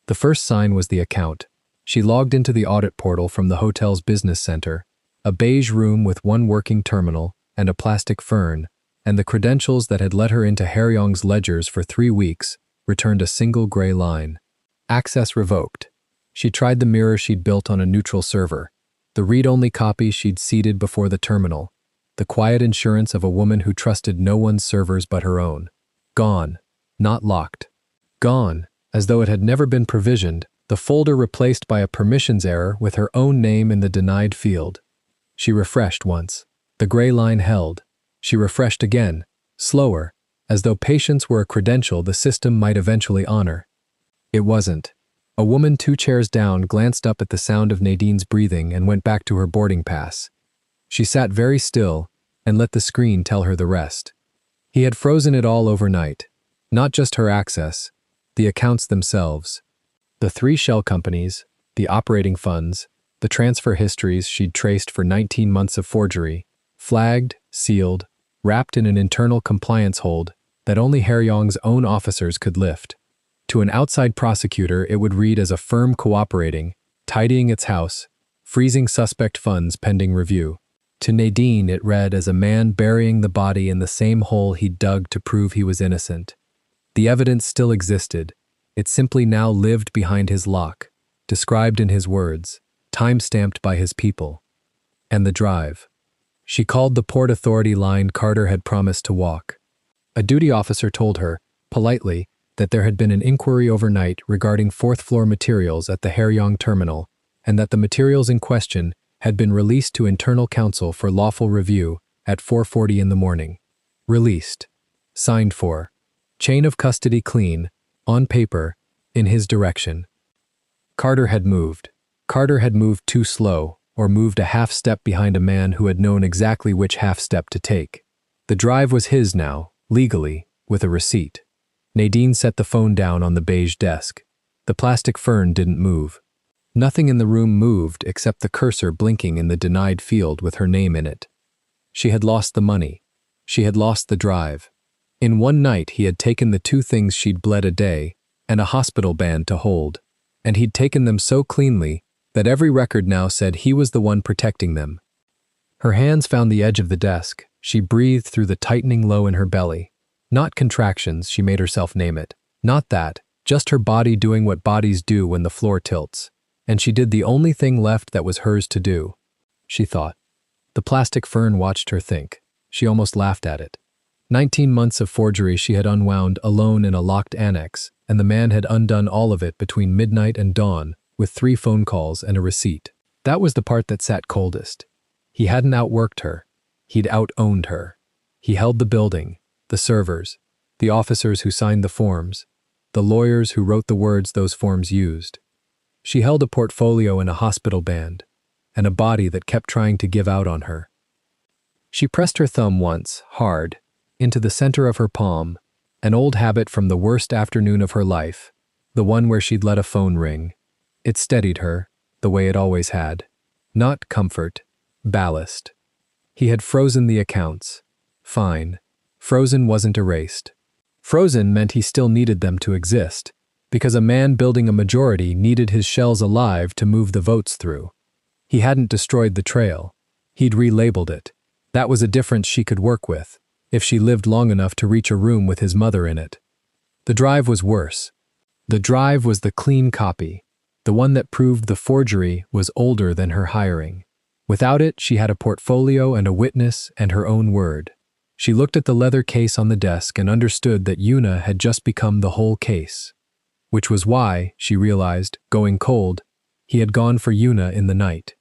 The first sign was the account. She logged into the audit portal from the hotel's business center, a beige room with 1 working terminal and a plastic fern, and the credentials that had let her into Haryong's ledgers for 3 weeks returned a single gray line. Access revoked. She tried the mirror she'd built on a neutral server, the read-only copy she'd seeded before the terminal, the quiet insurance of a woman who trusted no one's servers but her own. Gone, not locked. Gone, as though it had never been provisioned, the folder replaced by a permissions error with her own name in the denied field. She refreshed once. The gray line held. She refreshed again, slower, as though patience were a credential the system might eventually honor. It wasn't. A woman 2 chairs down glanced up at the sound of Nadine's breathing and went back to her boarding pass. She sat very still and let the screen tell her the rest. He had frozen it all overnight. Not just her access, the accounts themselves. The 3 shell companies, the operating funds, the transfer histories she'd traced for 19 months of forgery, flagged, sealed, wrapped in an internal compliance hold that only Haryong's own officers could lift. To an outside prosecutor, it would read as a firm cooperating, tidying its house, freezing suspect funds pending review. To Nadine, it read as a man burying the body in the same hole he'd dug to prove he was innocent. The evidence still existed. It simply now lived behind his lock, described in his words, time-stamped by his people. And the drive. She called the Port Authority line Carter had promised to walk. A duty officer told her, politely, that there had been an inquiry overnight regarding 4th-floor materials at the Haryong terminal, and that the materials in question had been released to internal counsel for lawful review at 4:40 in the morning. Released. Signed for. Chain of custody clean, on paper, in his direction. Carter had moved. Carter had moved too slow, or moved a half step behind a man who had known exactly which half step to take. The drive was his now, legally, with a receipt. Nadine set the phone down on the beige desk. The plastic fern didn't move. Nothing in the room moved except the cursor blinking in the denied field with her name in it. She had lost the money. She had lost the drive. In one night he had taken the 2 things she'd bled a day and a hospital band to hold, and he'd taken them so cleanly that every record now said he was the one protecting them. Her hands found the edge of the desk. She breathed through the tightening low in her belly. Not contractions, she made herself name it. Not that, just her body doing what bodies do when the floor tilts. And she did the only thing left that was hers to do. She thought. The plastic fern watched her think. She almost laughed at it. 19 months of forgery she had unwound alone in a locked annex, and the man had undone all of it between midnight and dawn, with 3 phone calls and a receipt. That was the part that sat coldest. He hadn't outworked her. He'd out-owned her. He held the building, the servers, the officers who signed the forms, the lawyers who wrote the words those forms used. She held a portfolio and a hospital band, and a body that kept trying to give out on her. She pressed her thumb once, hard, into the center of her palm, an old habit from the worst afternoon of her life, the one where she'd let a phone ring. It steadied her, the way it always had. Not comfort, ballast. He had frozen the accounts. Fine. Frozen wasn't erased. Frozen meant he still needed them to exist, because a man building a majority needed his shells alive to move the votes through. He hadn't destroyed the trail. He'd relabeled it. That was a difference she could work with, if she lived long enough to reach a room with his mother in it. The drive was worse. The drive was the clean copy, the one that proved the forgery was older than her hiring. Without it, she had a portfolio and a witness and her own word. She looked at the leather case on the desk and understood that Yuna had just become the whole case. Which was why, she realized, going cold, he had gone for Yuna in the night.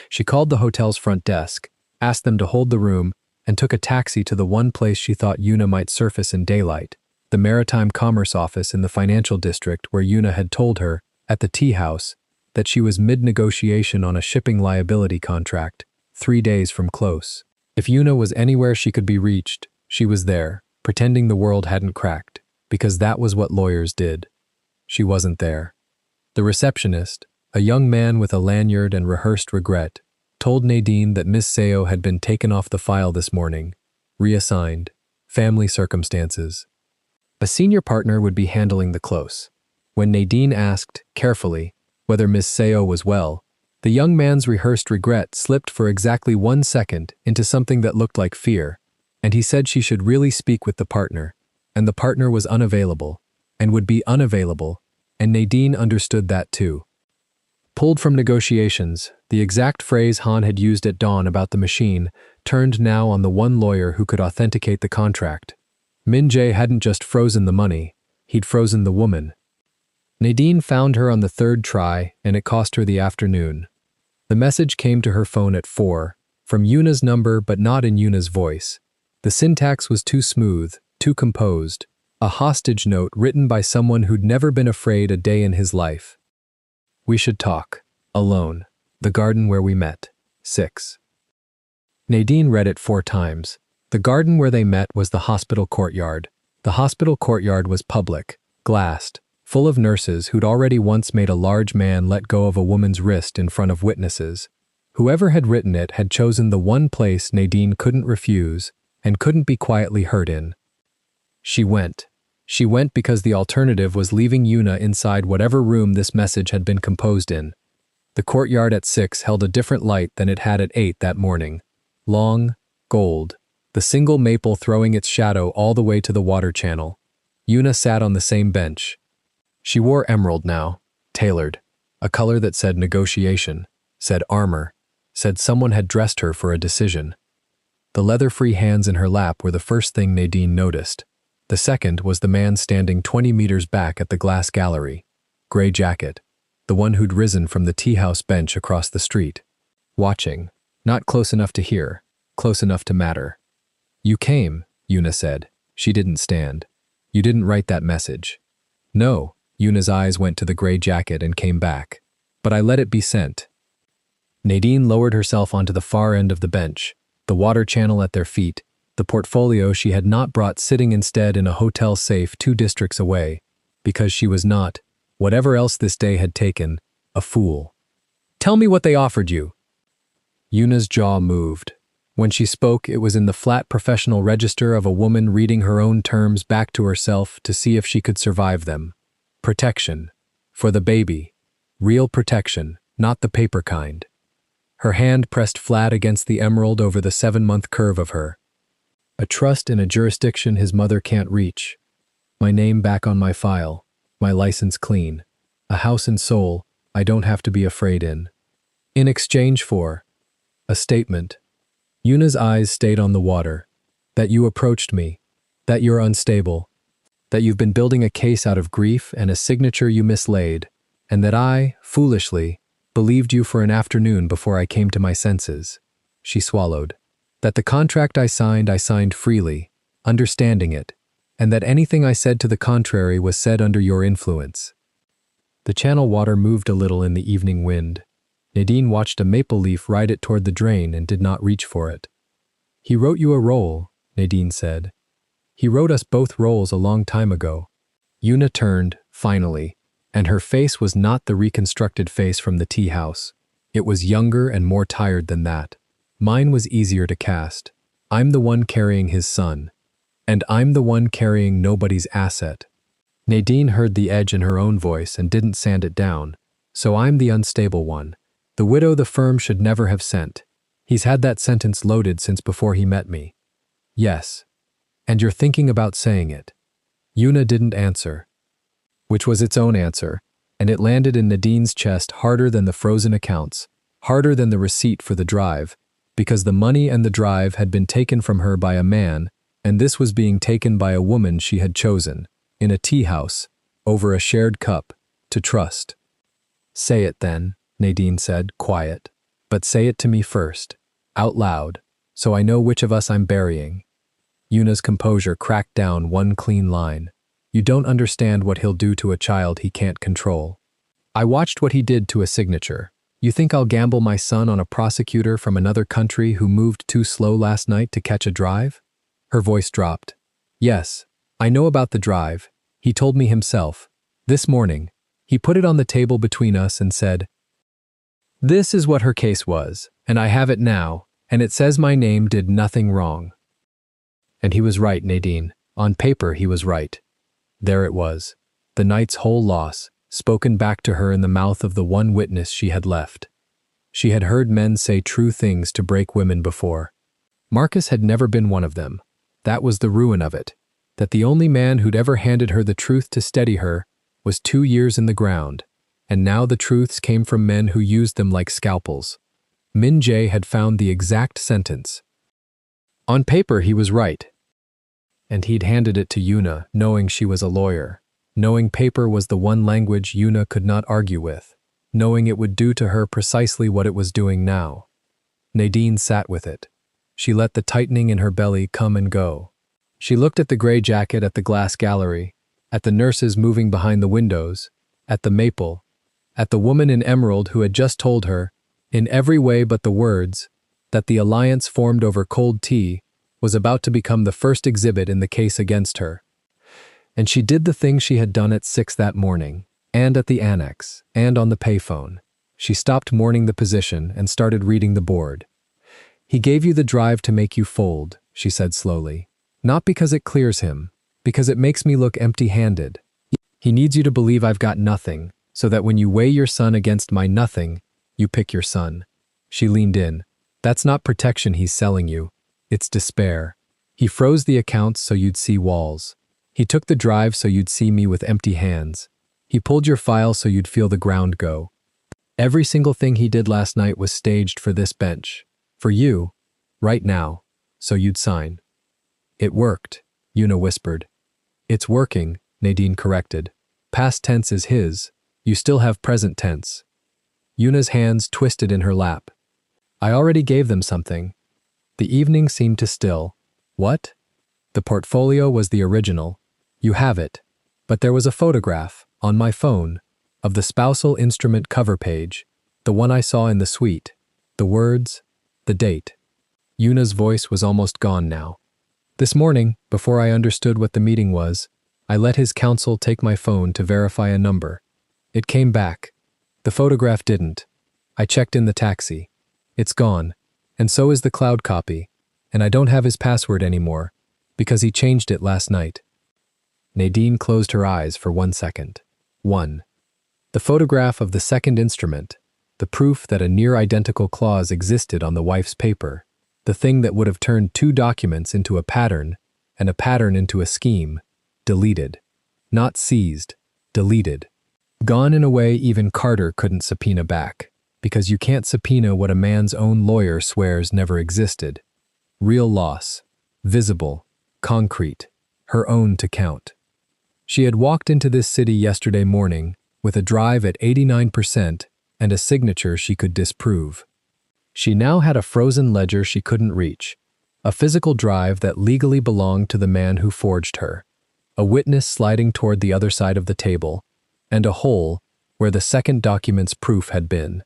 She called the hotel's front desk, asked them to hold the room, and took a taxi to the one place she thought Yuna might surface in daylight, the Maritime Commerce Office in the financial district where Yuna had told her, at the tea house, that she was mid-negotiation on a shipping liability contract, 3 days from close. If Yuna was anywhere she could be reached, she was there, pretending the world hadn't cracked, because that was what lawyers did. She wasn't there. The receptionist, a young man with a lanyard and rehearsed regret, told Nadine that Miss Seo had been taken off the file this morning, reassigned, family circumstances. A senior partner would be handling the close. When Nadine asked, carefully, whether Miss Seo was well, the young man's rehearsed regret slipped for exactly 1 second into something that looked like fear, and he said she should really speak with the partner, and the partner was unavailable, and would be unavailable, and Nadine understood that too. Pulled from negotiations, the exact phrase Han had used at dawn about the machine turned now on the one lawyer who could authenticate the contract. Min Jae hadn't just frozen the money, he'd frozen the woman. Nadine found her on the 3rd try, and it cost her the afternoon. The message came to her phone at 4, from Yuna's number but not in Yuna's voice. The syntax was too smooth, too composed, a hostage note written by someone who'd never been afraid a day in his life. We should talk. Alone. The garden where we met. 6. Nadine read it 4 times. The garden where they met was the hospital courtyard. The hospital courtyard was public, glassed, full of nurses who'd already once made a large man let go of a woman's wrist in front of witnesses. Whoever had written it had chosen the one place Nadine couldn't refuse and couldn't be quietly hurt in. She went. She went because the alternative was leaving Yuna inside whatever room this message had been composed in. The courtyard at 6 held a different light than it had at 8 that morning. Long, gold, the single maple throwing its shadow all the way to the water channel. Yuna sat on the same bench. She wore emerald now, tailored, a color that said negotiation, said armor, said someone had dressed her for a decision. The leather-free hands in her lap were the first thing Nadine noticed. The second was the man standing 20 meters back at the glass gallery. Gray jacket, the one who'd risen from the tea-house bench across the street. Watching, not close enough to hear, close enough to matter. You came, Yuna said. She didn't stand. You didn't write that message. No, Yuna's eyes went to the gray jacket and came back. But I let it be sent. Nadine lowered herself onto the far end of the bench, the water channel at their feet, the portfolio she had not brought sitting instead in a hotel safe 2 districts away, because she was not, whatever else this day had taken, a fool. Tell me what they offered you. Yuna's jaw moved. When she spoke, it was in the flat professional register of a woman reading her own terms back to herself to see if she could survive them. Protection. For the baby. Real protection, not the paper kind. Her hand pressed flat against the emerald over the 7-month curve of her. A trust in a jurisdiction his mother can't reach. My name back on my file. My license clean. A house in Seoul I don't have to be afraid in. In exchange for a statement. Yuna's eyes stayed on the water. That you approached me. That you're unstable. That you've been building a case out of grief and a signature you mislaid. And that I, foolishly, believed you for an afternoon before I came to my senses. She swallowed. That the contract I signed freely, understanding it, and that anything I said to the contrary was said under your influence. The channel water moved a little in the evening wind. Nadine watched a maple leaf ride it toward the drain and did not reach for it. He wrote you a role, Nadine said. He wrote us both roles a long time ago. Yuna turned, finally, and her face was not the reconstructed face from the tea house. It was younger and more tired than that. Mine was easier to cast. I'm the one carrying his son. And I'm the one carrying nobody's asset. Nadine heard the edge in her own voice and didn't sand it down. So I'm the unstable one. The widow the firm should never have sent. He's had that sentence loaded since before he met me. Yes. And you're thinking about saying it. Yuna didn't answer. Which was its own answer, and it landed in Nadine's chest harder than the frozen accounts, harder than the receipt for the drive, because the money and the drive had been taken from her by a man, and this was being taken by a woman she had chosen, in a tea house, over a shared cup, to trust. Say it then, Nadine said, quiet. But say it to me first, out loud, so I know which of us I'm burying. Yuna's composure cracked down one clean line. You don't understand what he'll do to a child he can't control. I watched what he did to a signature. You think I'll gamble my son on a prosecutor from another country who moved too slow last night to catch a drive? Her voice dropped. Yes, I know about the drive. He told me himself. This morning, he put it on the table between us and said, this is what her case was, and I have it now, and it says my name did nothing wrong. And he was right, Nadine. On paper, he was right. There it was, the night's whole loss, spoken back to her in the mouth of the one witness she had left. She had heard men say true things to break women before. Marcus had never been one of them. That was the ruin of it, that the only man who'd ever handed her the truth to steady her was 2 years in the ground, and now the truths came from men who used them like scalpels. Min Jae had found the exact sentence. On paper, he was right. And he'd handed it to Yuna, knowing she was a lawyer, knowing paper was the one language Yuna could not argue with, knowing it would do to her precisely what it was doing now. Nadine sat with it. She let the tightening in her belly come and go. She looked at the gray jacket at the glass gallery, at the nurses moving behind the windows, at the maple, at the woman in emerald who had just told her, in every way but the words, that the alliance formed over cold tea was about to become the first exhibit in the case against her. And she did the thing she had done at 6 that morning, and at the annex, and on the payphone. She stopped mourning the position and started reading the board. "He gave you the drive to make you fold," she said slowly. "Not because it clears him, because it makes me look empty-handed. He needs you to believe I've got nothing, so that when you weigh your son against my nothing, you pick your son." She leaned in. "That's not protection he's selling you. It's despair. He froze the accounts so you'd see walls. He took the drive so you'd see me with empty hands. He pulled your file so you'd feel the ground go. Every single thing he did last night was staged for this bench. For you, right now, so you'd sign." "It worked," Una whispered. "It's working," Nadine corrected. "Past tense is his. You still have present tense." Una's hands twisted in her lap. "I already gave them something." The evening seemed to still. "What?" "The portfolio was the original. You have it. But there was a photograph, on my phone, of the spousal instrument cover page, the one I saw in the suite. The words, the date." Una's voice was almost gone now. "This morning, before I understood what the meeting was, I let his counsel take my phone to verify a number. It came back. The photograph didn't. I checked in the taxi. It's gone, and so is the cloud copy, and I don't have his password anymore, because he changed it last night." Nadine closed her eyes for 1 second. 1. The photograph of the second instrument, the proof that a near-identical clause existed on the wife's paper, the thing that would have turned 2 documents into a pattern, and a pattern into a scheme, deleted. Not seized, deleted. Gone in a way even Carter couldn't subpoena back, because you can't subpoena what a man's own lawyer swears never existed. Real loss. Visible. Concrete. Her own to count. She had walked into this city yesterday morning with a drive at 89% and a signature she could disprove. She now had a frozen ledger she couldn't reach, a physical drive that legally belonged to the man who forged her, a witness sliding toward the other side of the table, and a hole where the second document's proof had been.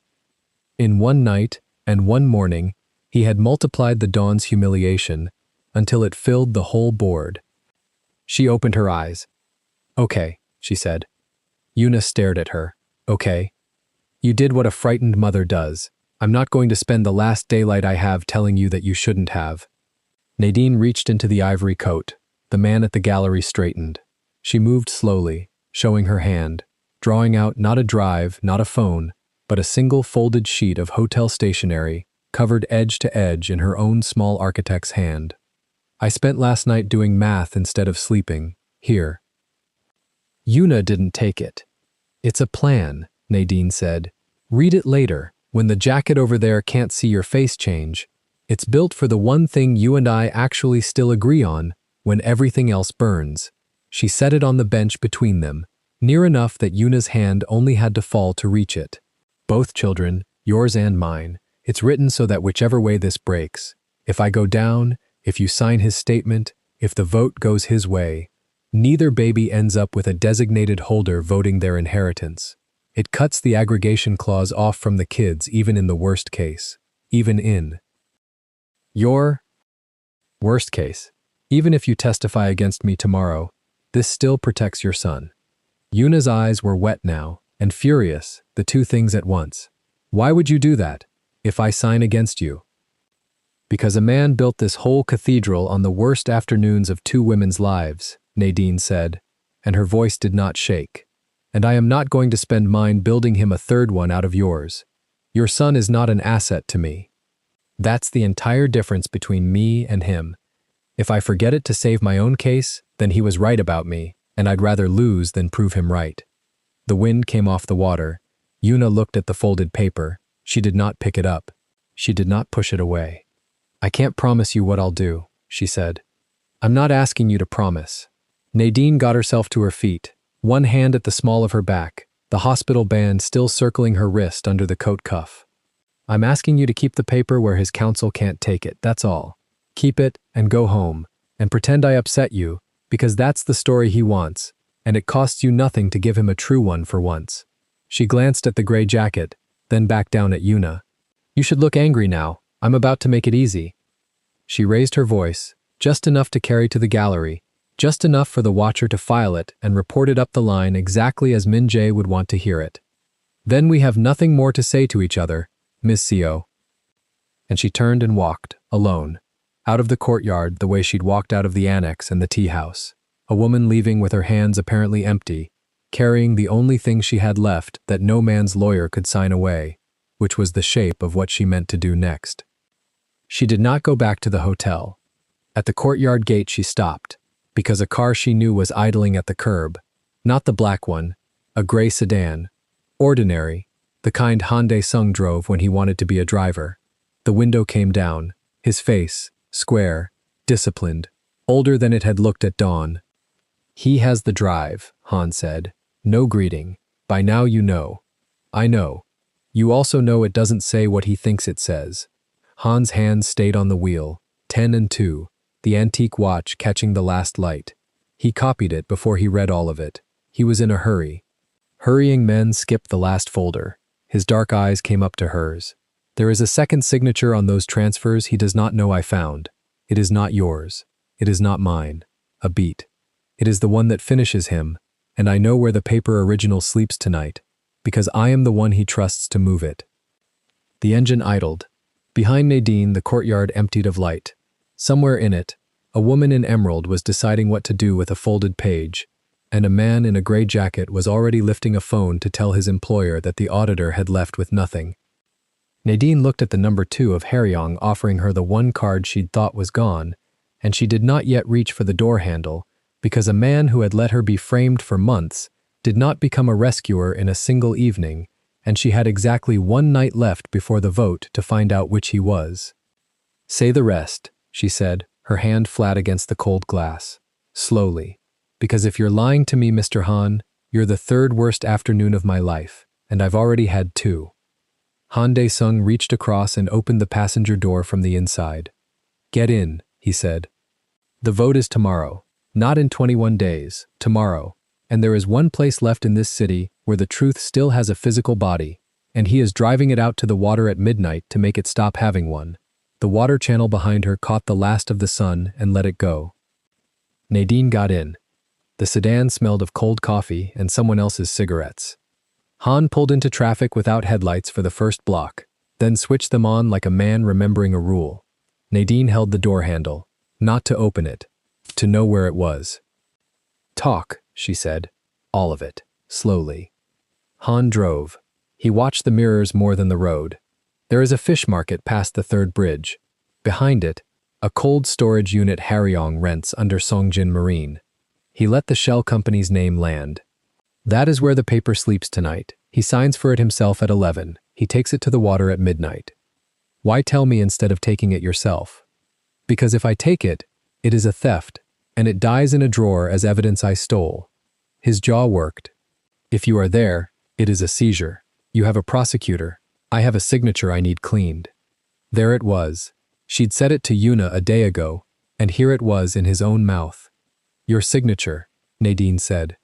In one night and one morning, he had multiplied the dawn's humiliation until it filled the whole board. She opened her eyes. "Okay," she said. Una stared at her. "Okay. You did what a frightened mother does. I'm not going to spend the last daylight I have telling you that you shouldn't have." Nadine reached into the ivory coat. The man at the gallery straightened. She moved slowly, showing her hand, drawing out not a drive, not a phone, but a single folded sheet of hotel stationery, covered edge to edge in her own small architect's hand. "I spent last night doing math instead of sleeping. Here." Una didn't take it. "It's a plan," Nadine said. "Read it later, when the jacket over there can't see your face change. It's built for the one thing you and I actually still agree on, when everything else burns." She set it on the bench between them, near enough that Una's hand only had to fall to reach it. "Both children, yours and mine. It's written so that whichever way this breaks, if I go down, if you sign his statement, if the vote goes his way, neither baby ends up with a designated holder voting their inheritance. It cuts the aggregation clause off from the kids even in the worst case. Even in your worst case. Even if you testify against me tomorrow, this still protects your son." Una's eyes were wet now, and furious, the two things at once. "Why would you do that, if I sign against you?" "Because a man built this whole cathedral on the worst afternoons of 2 women's lives," Nadine said, and her voice did not shake. "And I am not going to spend mine building him a third one out of yours. Your son is not an asset to me. That's the entire difference between me and him. If I forget it to save my own case, then he was right about me, and I'd rather lose than prove him right." The wind came off the water. Una looked at the folded paper. She did not pick it up. She did not push it away. "I can't promise you what I'll do," she said. "I'm not asking you to promise." Nadine got herself to her feet, one hand at the small of her back, the hospital band still circling her wrist under the coat cuff. "I'm asking you to keep the paper where his counsel can't take it, that's all. Keep it and go home. and pretend I upset you, because that's the story he wants, and it costs you nothing to give him a true one for once." She glanced at the gray jacket, then back down at Yuna. "You should look angry now. I'm about to make it easy." She raised her voice, just enough to carry to the gallery, just enough for the watcher to file it and report it up the line exactly as Min Jae would want to hear it. "Then we have nothing more to say to each other, Miss Seo." And she turned and walked, alone, out of the courtyard the way she'd walked out of the annex and the tea house, a woman leaving with her hands apparently empty, carrying the only thing she had left that no man's lawyer could sign away, which was the shape of what she meant to do next. She did not go back to the hotel. At the courtyard gate she stopped, because a car she knew was idling at the curb, not the black one, a gray sedan, ordinary, the kind Han Dae-sung drove when he wanted to be a driver. The window came down, his face, square, disciplined, older than it had looked at dawn. "He has the drive," Han said. "No greeting. By now you know." "I know. You also know it doesn't say what he thinks it says." Han's hands stayed on the wheel, 10 and 2, the antique watch catching the last light. He copied it before he read all of it. He was in a hurry. Hurrying men skipped the last folder. His dark eyes came up to hers. "There is a second signature on those transfers he does not know I found. It is not yours. It is not mine. A beat. It is the one that finishes him, and I know where the paper original sleeps tonight, because I am the one he trusts to move it." The engine idled. Behind Nadine, the courtyard emptied of light. Somewhere in it, a woman in emerald was deciding what to do with a folded page, and a man in a gray jacket was already lifting a phone to tell his employer that the auditor had left with nothing. Nadine looked at the number 2 of Haryong offering her the one card she'd thought was gone, and she did not yet reach for the door handle, because a man who had let her be framed for months did not become a rescuer in a single evening, and she had exactly one night left before the vote to find out which he was. "Say the rest," she said, her hand flat against the cold glass. "Slowly. Because if you're lying to me, Mr. Han, you're the third worst afternoon of my life, and I've already had 2. Han Dae-sung reached across and opened the passenger door from the inside. "Get in," he said. "The vote is tomorrow. Not in 21 days, tomorrow. And there is one place left in this city where the truth still has a physical body, and he is driving it out to the water at midnight to make it stop having one." The water channel behind her caught the last of the sun and let it go. Nadine got in. The sedan smelled of cold coffee and someone else's cigarettes. Han pulled into traffic without headlights for the first block, then switched them on like a man remembering a rule. Nadine held the door handle, not to open it, to know where it was. "Talk," she said. "All of it, slowly." Han drove. He watched the mirrors more than the road. There is a fish market past the 3rd bridge. Behind it, a cold storage unit Haryong rents under Songjin Marine. He let the shell company's name land. "That is where the paper sleeps tonight. He signs for it himself at 11. He takes it to the water at midnight." "Why tell me instead of taking it yourself?" "Because if I take it, it is a theft, and it dies in a drawer as evidence I stole." His jaw worked. "If you are there, it is a seizure. You have a prosecutor. I have a signature I need cleaned." There it was. She'd said it to Yuna a day ago, and here it was in his own mouth. "Your signature," Nadine said.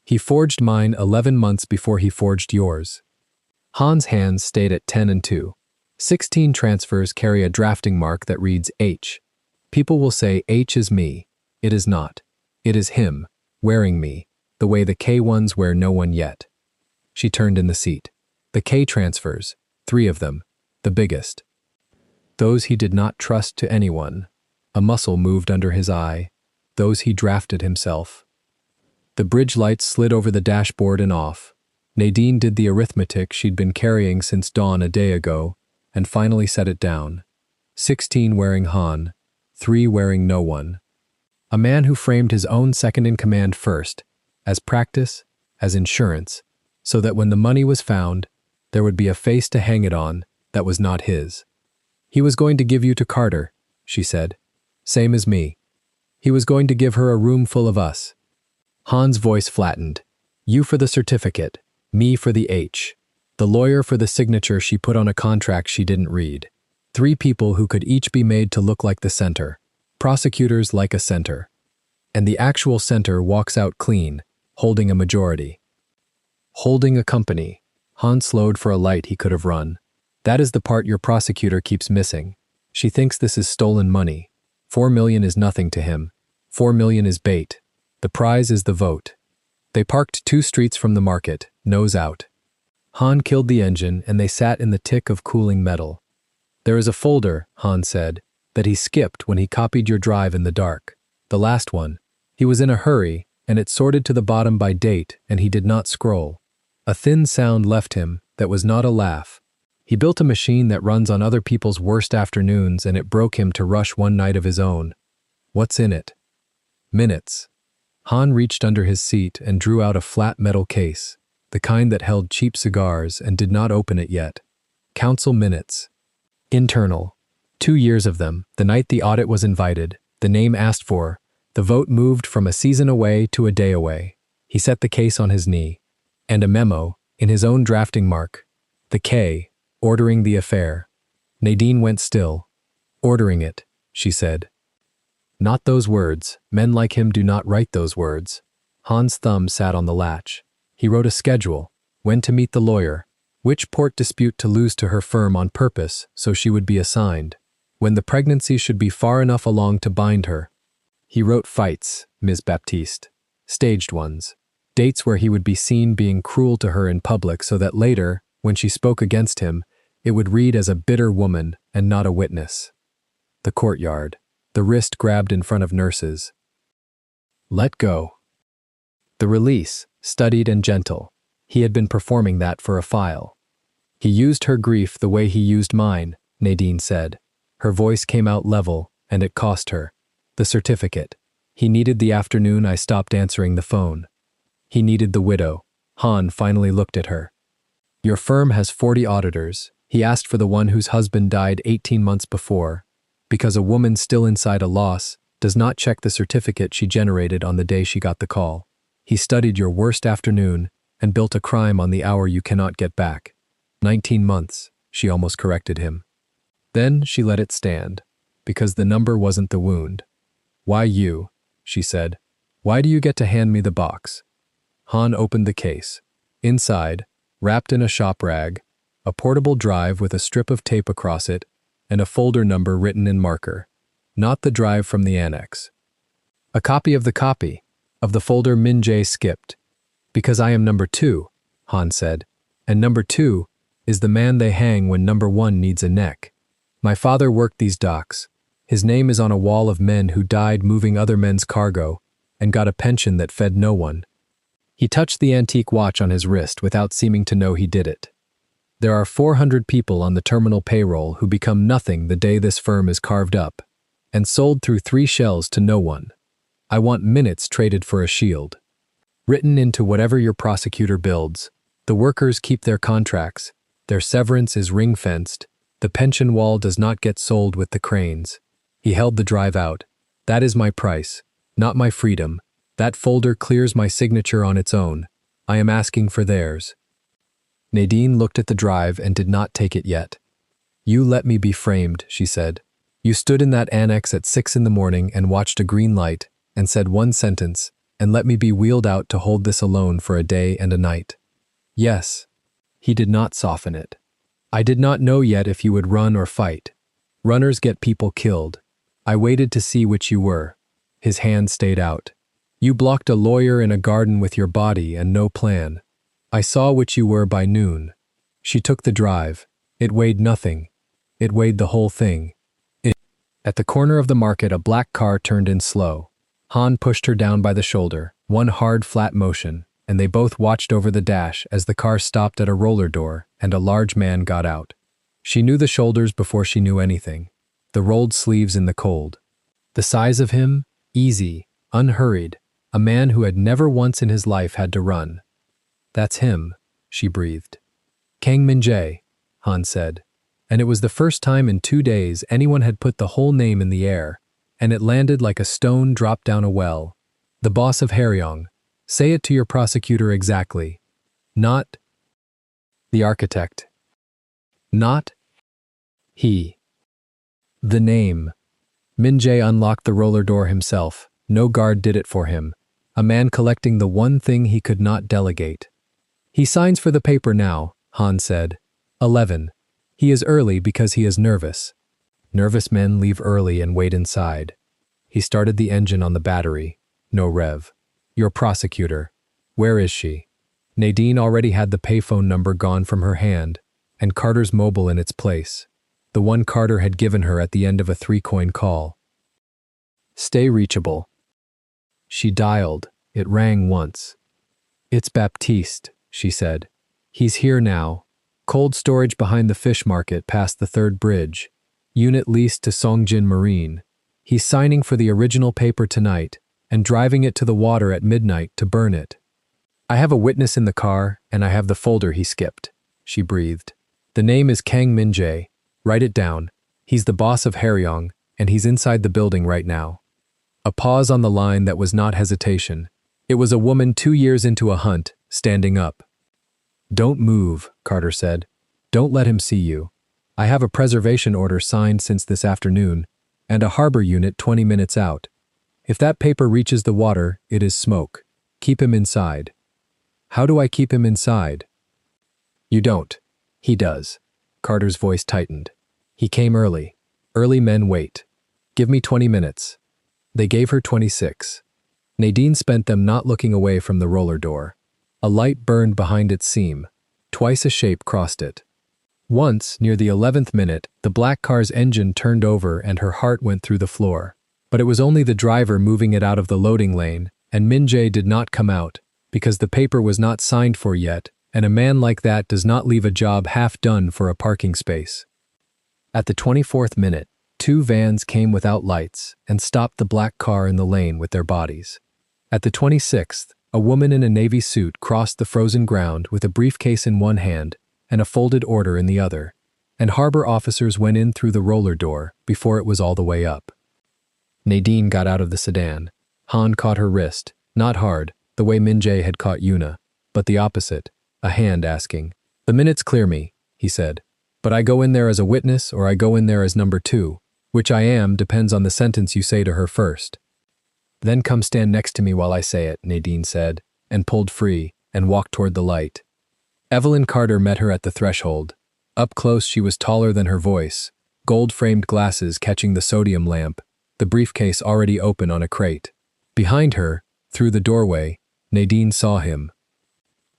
"He forged mine 11 months before he forged yours." Han's hands stayed at 10 and 2. 16 transfers carry a drafting mark that reads H. People will say H is me. It is not. It is him, wearing me, the way the K ones wear no one yet. She turned in the seat. The K transfers, 3 of them, the biggest. Those he did not trust to anyone. A muscle moved under his eye. Those he drafted himself. The bridge lights slid over the dashboard and off. Nadine did the arithmetic she'd been carrying since dawn a day ago, and finally set it down. 16 wearing Han, 3 wearing no one. A man who framed his own second-in-command first, as practice, as insurance, so that when the money was found, there would be a face to hang it on that was not his. "He was going to give you to Carter," she said. "Same as me. He was going to give her a room full of us." Han's voice flattened. "You for the certificate, me for the H. The lawyer for the signature she put on a contract she didn't read. 3 people who could each be made to look like the center. Prosecutors like a center. And the actual center walks out clean, holding a majority. Holding a company. Han slowed for a light he could have run. That is the part your prosecutor keeps missing. She thinks this is stolen money. 4 million is nothing to him. 4 million is bait. The prize is the vote. They parked 2 streets from the market, nose out. Han killed the engine and they sat in the tick of cooling metal. There is a folder, Han said, that he skipped when he copied your drive in the dark. The last one. He was in a hurry, and it sorted to the bottom by date, and he did not scroll. A thin sound left him that was not a laugh. He built a machine that runs on other people's worst afternoons, and it broke him to rush one night of his own. What's in it? Minutes. Han reached under his seat and drew out a flat metal case, the kind that held cheap cigars, and did not open it yet. Council minutes. Internal. 2 years of them, the night the audit was invited, the name asked for, the vote moved from a season away to a day away. He set the case on his knee. And a memo, in his own drafting mark. The K, ordering the affair. Nadine went still. Ordering it, she said. Not those words. Men like him do not write those words. Han's thumb sat on the latch. He wrote a schedule. When to meet the lawyer. Which port dispute to lose to her firm on purpose so she would be assigned. When the pregnancy should be far enough along to bind her. He wrote fights, Ms. Baptiste. Staged ones. Dates where he would be seen being cruel to her in public so that later, when she spoke against him, it would read as a bitter woman and not a witness. The courtyard. The wrist grabbed in front of nurses. Let go. The release, studied and gentle. He had been performing that for a file. He used her grief the way he used mine, Nadine said. Her voice came out level, and it cost her. The certificate. He needed the afternoon I stopped answering the phone. He needed the widow. Han finally looked at her. Your firm has 40 auditors. He asked for the one whose husband died 18 months before, because a woman still inside a loss does not check the certificate she generated on the day she got the call. He studied your worst afternoon and built a crime on the hour you cannot get back. 19 months, she almost corrected him. Then she let it stand, because the number wasn't the wound. Why you? She said. Why do you get to hand me the box? Han opened the case. Inside, wrapped in a shop rag, a portable drive with a strip of tape across it, and a folder number written in marker. Not the drive from the annex. A copy of the folder Min Jae skipped. Because I am number 2, Han said, and number 2 is the man they hang when number 1 needs a neck. My father worked these docks. His name is on a wall of men who died moving other men's cargo and got a pension that fed no one. He touched the antique watch on his wrist without seeming to know he did it. There are 400 people on the terminal payroll who become nothing the day this firm is carved up and sold through 3 shells to no one. I want minutes traded for a shield. Written into whatever your prosecutor builds. The workers keep their contracts. Their severance is ring-fenced. The pension wall does not get sold with the cranes. He held the drive out. That is my price, not my freedom. That folder clears my signature on its own. I am asking for theirs. Nadine looked at the drive and did not take it yet. You let me be framed, she said. You stood in that annex at 6 in the morning and watched a green light and said one sentence, and let me be wheeled out to hold this alone for a day and a night. Yes. He did not soften it. I did not know yet if you would run or fight. Runners get people killed. I waited to see which you were. His hand stayed out. You blocked a lawyer in a garden with your body and no plan. I saw which you were by noon. She took the drive. It weighed nothing. It weighed the whole thing. At the corner of the market, a black car turned in slow. Han pushed her down by the shoulder, one hard, flat motion, and they both watched over the dash as the car stopped at a roller door and a large man got out. She knew the shoulders before she knew anything, the rolled sleeves in the cold. The size of him, easy, unhurried, a man who had never once in his life had to run. That's him, she breathed. Kang Min-jae, Han said, and it was the first time in 2 days anyone had put the whole name in the air, and it landed like a stone dropped down a well. The boss of Haryong. Say it to your prosecutor exactly. Not the architect. Not he. The name. Min-jae unlocked the roller door himself. No guard did it for him. A man collecting the one thing he could not delegate. He signs for the paper now, Han said. 11. He is early because he is nervous. Nervous men leave early and wait inside. He started the engine on the battery. No rev. Your prosecutor. Where is she? Nadine already had the payphone number gone from her hand, and Carter's mobile in its place. The one Carter had given her at the end of a 3-coin call. Stay reachable. She dialed. It rang once. It's Baptiste, she said. He's here now. Cold storage behind the fish market past the 3rd bridge. Unit leased to Songjin Marine. He's signing for the original paper tonight and driving it to the water at midnight to burn it. I have a witness in the car and I have the folder he skipped, she breathed. The name is Kang Min-jae. Write it down. He's the boss of Haryong and he's inside the building right now. A pause on the line that was not hesitation. It was a woman 2 years into a hunt, standing up. Don't move, Carter said. Don't let him see you. I have a preservation order signed since this afternoon, and a harbor unit 20 minutes out. If that paper reaches the water, it is smoke. Keep him inside. How do I keep him inside? You don't. He does. Carter's voice tightened. He came early. Early men wait. Give me 20 minutes. They gave her 26. Nadine spent them not looking away from the roller door. A light burned behind its seam. Twice a shape crossed it. Once, near the 11th minute, the black car's engine turned over and her heart went through the floor. But it was only the driver moving it out of the loading lane, and Min-jae did not come out, because the paper was not signed for yet, and a man like that does not leave a job half done for a parking space. At the 24th minute, 2 vans came without lights and stopped the black car in the lane with their bodies. At the 26th, a woman in a navy suit crossed the frozen ground with a briefcase in one hand and a folded order in the other, and harbor officers went in through the roller door before it was all the way up. Nadine got out of the sedan. Han caught her wrist, not hard, the way Min-jae had caught Yuna, but the opposite, a hand asking. The minutes clear me, he said, but I go in there as a witness or I go in there as number 2, which I am depends on the sentence you say to her first. Then come stand next to me while I say it, Nadine said, and pulled free, and walked toward the light. Evelyn Carter met her at the threshold. Up close she was taller than her voice, gold-framed glasses catching the sodium lamp, the briefcase already open on a crate. Behind her, through the doorway, Nadine saw him.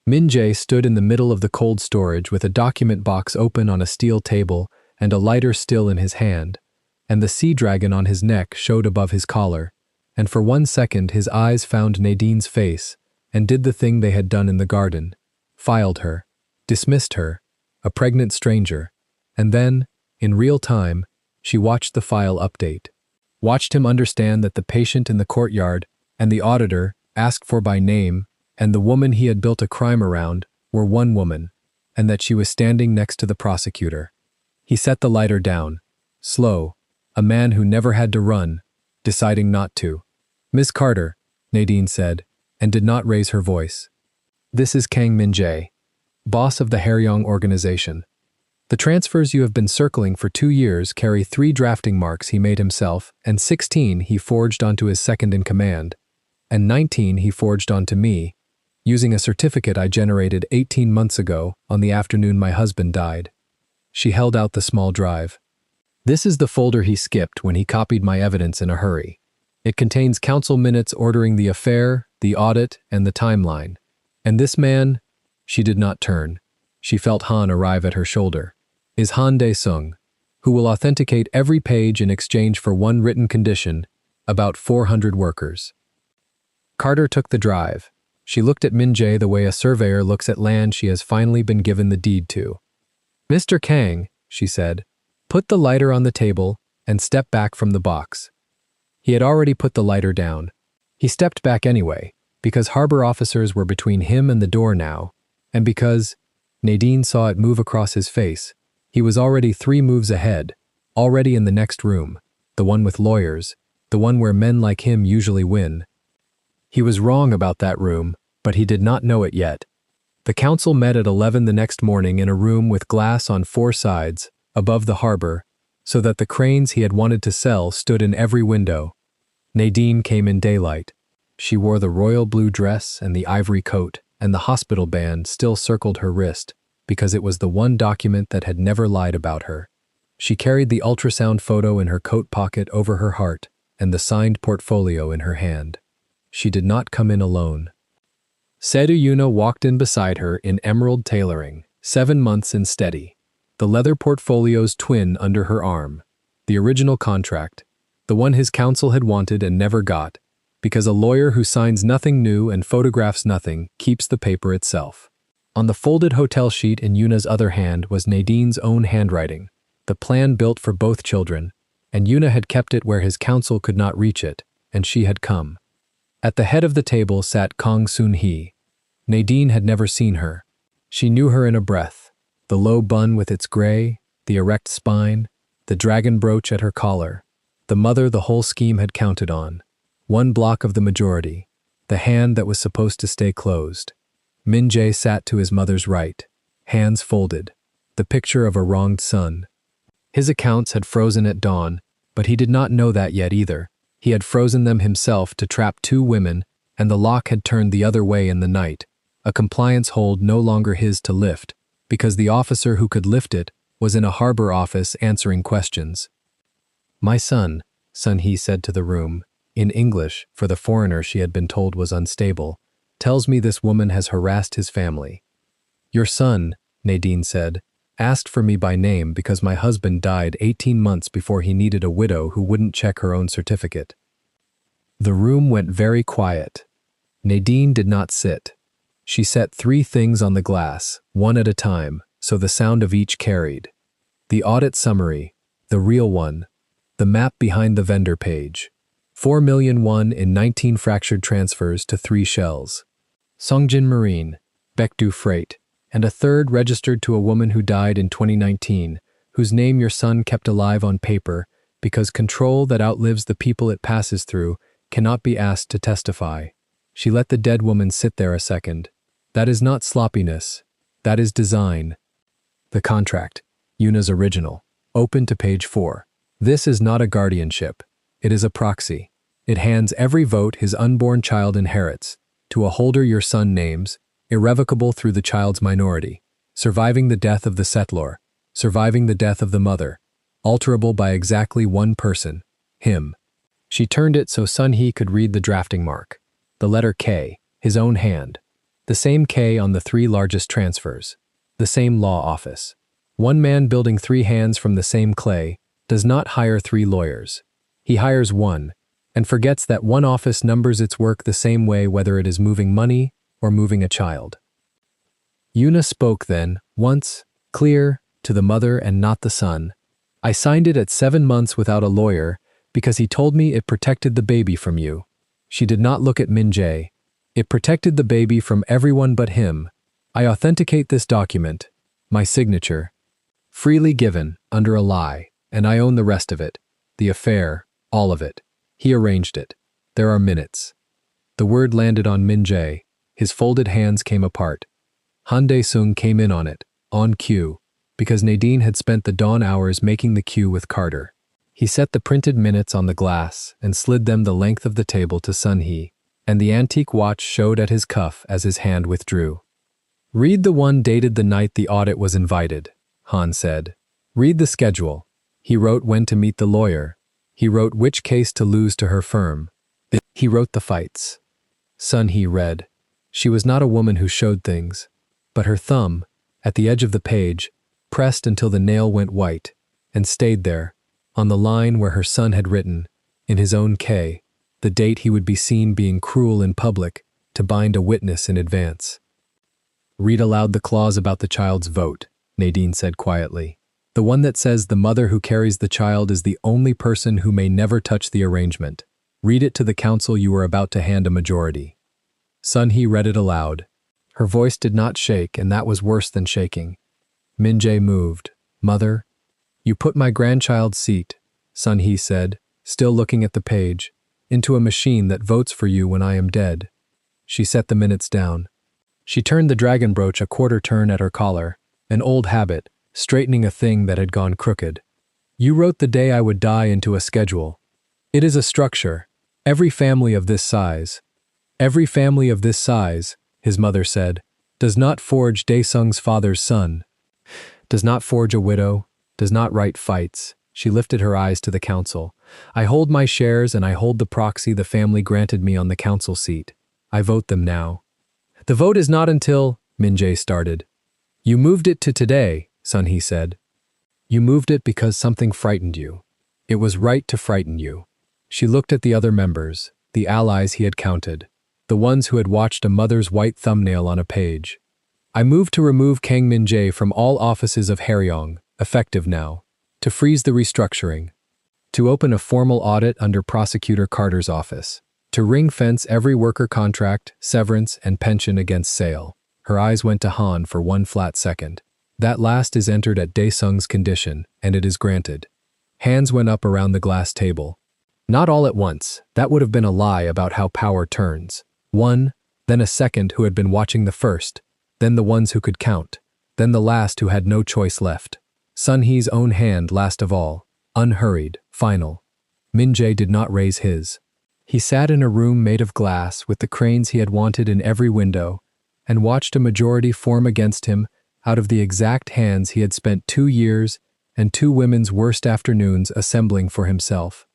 Min-jae stood in the middle of the cold storage with a document box open on a steel table and a lighter still in his hand, and the sea dragon on his neck showed above his collar, and for 1 second his eyes found Nadine's face and did the thing they had done in the garden, filed her, dismissed her, a pregnant stranger, and then, in real time, she watched the file update, watched him understand that the patient in the courtyard and the auditor, asked for by name, and the woman he had built a crime around were one woman, and that she was standing next to the prosecutor. He set the lighter down, slow, a man who never had to run, deciding not to. Miss Carter, Nadine said, and did not raise her voice. This is Kang Min-jae, boss of the Haryong organization. The transfers you have been circling for 2 years carry 3 drafting marks he made himself, and 16 he forged onto his second-in-command, and 19 he forged onto me, using a certificate I generated 18 months ago on the afternoon my husband died. She held out the small drive. This is the folder he skipped when he copied my evidence in a hurry. It contains council minutes ordering the affair, the audit, and the timeline. And this man, she did not turn. She felt Han arrive at her shoulder, is Han Dae-sung, who will authenticate every page in exchange for one written condition, about 400 workers. Carter took the drive. She looked at Min-jae the way a surveyor looks at land she has finally been given the deed to. Mr. Kang, she said, put the lighter on the table and step back from the box. He had already put the lighter down. He stepped back anyway, because harbor officers were between him and the door now, and because Nadine saw it move across his face. He was already 3 moves ahead, already in the next room, the one with lawyers, the one where men like him usually win. He was wrong about that room, but he did not know it yet. The council met at 11 the next morning in a room with glass on 4 sides, above the harbor, so that the cranes he had wanted to sell stood in every window. Nadine came in daylight. She wore the royal blue dress and the ivory coat, and the hospital band still circled her wrist, because it was the one document that had never lied about her. She carried the ultrasound photo in her coat pocket over her heart, and the signed portfolio in her hand. She did not come in alone. Sedu Yuna walked in beside her in emerald tailoring, 7 months in steady. The leather portfolio's twin under her arm. The original contract, the one his counsel had wanted and never got, because a lawyer who signs nothing new and photographs nothing keeps the paper itself. On the folded hotel sheet in Yuna's other hand was Nadine's own handwriting, the plan built for both children, and Yuna had kept it where his counsel could not reach it, and she had come. At the head of the table sat Kang Soon-hee. Nadine had never seen her. She knew her in a breath. The low bun with its gray, the erect spine, the dragon brooch at her collar. The mother the whole scheme had counted on. One block of the majority. The hand that was supposed to stay closed. Min Jae sat to his mother's right, hands folded. The picture of a wronged son. His accounts had frozen at dawn, but he did not know that yet either. He had frozen them himself to trap 2 women, and the lock had turned the other way in the night, a compliance hold no longer his to lift, because the officer who could lift it was in a harbor office answering questions. "My son," Sun-hee said to the room, in English, for the foreigner she had been told was unstable, "tells me this woman has harassed his family." "Your son," Nadine said, "asked for me by name because my husband died 18 months before he needed a widow who wouldn't check her own certificate." The room went very quiet. Nadine did not sit. She set 3 things on the glass, one at a time, so the sound of each carried. The audit summary, the real one, the map behind the vendor page. 4 million won in 19 fractured transfers to 3 shells. Songjin Marine, Baekdu Freight, and a third registered to a woman who died in 2019, whose name your son kept alive on paper because control that outlives the people it passes through cannot be asked to testify. She let the dead woman sit there a second. That is not sloppiness. That is design. The contract, Yuna's original, open to page 4. This is not a guardianship. It is a proxy. It hands every vote his unborn child inherits to a holder your son names, irrevocable through the child's minority, surviving the death of the settlor, surviving the death of the mother, alterable by exactly one person, him. She turned it so Sun-hee could read the drafting mark. The letter K, his own hand. The same K on the 3 largest transfers. The same law office. One man building 3 hands from the same clay does not hire 3 lawyers. He hires one, and forgets that one office numbers its work the same way whether it is moving money or moving a child. Yuna spoke then, once, clear, to the mother and not the son. "I signed it at 7 months without a lawyer because he told me it protected the baby from you." She did not look at Min Jae. "It protected the baby from everyone but him. I authenticate this document, my signature, freely given, under a lie, and I own the rest of it, the affair, all of it. He arranged it. There are minutes." The word landed on Min Jae. His folded hands came apart. Han Dae-sung came in on it, on cue, because Nadine had spent the dawn hours making the cue with Carter. He set the printed minutes on the glass and slid them the length of the table to Sun-hee, and the antique watch showed at his cuff as his hand withdrew. "Read the one dated the night the audit was invited," Han said. "Read the schedule." He wrote when to meet the lawyer. He wrote which case to lose to her firm. He wrote the fights. Sun-hee read. She was not a woman who showed things, but her thumb, at the edge of the page, pressed until the nail went white, and stayed there, on the line where her son had written, in his own K, the date he would be seen being cruel in public to bind a witness in advance. "Read aloud the clause about the child's vote," Nadine said quietly. "The one that says the mother who carries the child is the only person who may never touch the arrangement. Read it to the council you are about to hand a majority." Sun-hee read it aloud. Her voice did not shake, and that was worse than shaking. Min Jae moved. "Mother?" "You put my grandchild's seat," Sun-hee said, still looking at the page, "into a machine that votes for you when I am dead." She set the minutes down. She turned the dragon brooch a quarter turn at her collar, an old habit, straightening a thing that had gone crooked. You wrote the day I would die into a schedule. It is a structure. Every family of this size, his mother said, does not forge Daesung's father's son, does not forge a widow, does not write fights. She lifted her eyes to the council. I hold my shares and I hold the proxy the family granted me on the council seat. I vote them now. The vote is not until, Min-jae started. You moved it to today, Sun-hee said. You moved it because something frightened you. It was right to frighten you. She looked at the other members, the allies he had counted, the ones who had watched a mother's white thumbnail on a page. I moved to remove Kang Min-jae from all offices of Haryong, effective now, to freeze the restructuring, to open a formal audit under Prosecutor Carter's office, to ring-fence every worker contract, severance, and pension against sale. Her eyes went to Han for one flat second. That last is entered at Daesung's condition, and it is granted. Hands went up around the glass table. Not all at once, that would have been a lie about how power turns. One, then a second who had been watching the first, then the ones who could count, then the last who had no choice left. Sun-hee's own hand last of all, unhurried, final. Min-jae did not raise his. He sat in a room made of glass with the cranes he had wanted in every window and watched a majority form against him out of the exact hands he had spent 2 years and 2 women's worst afternoons assembling for himself.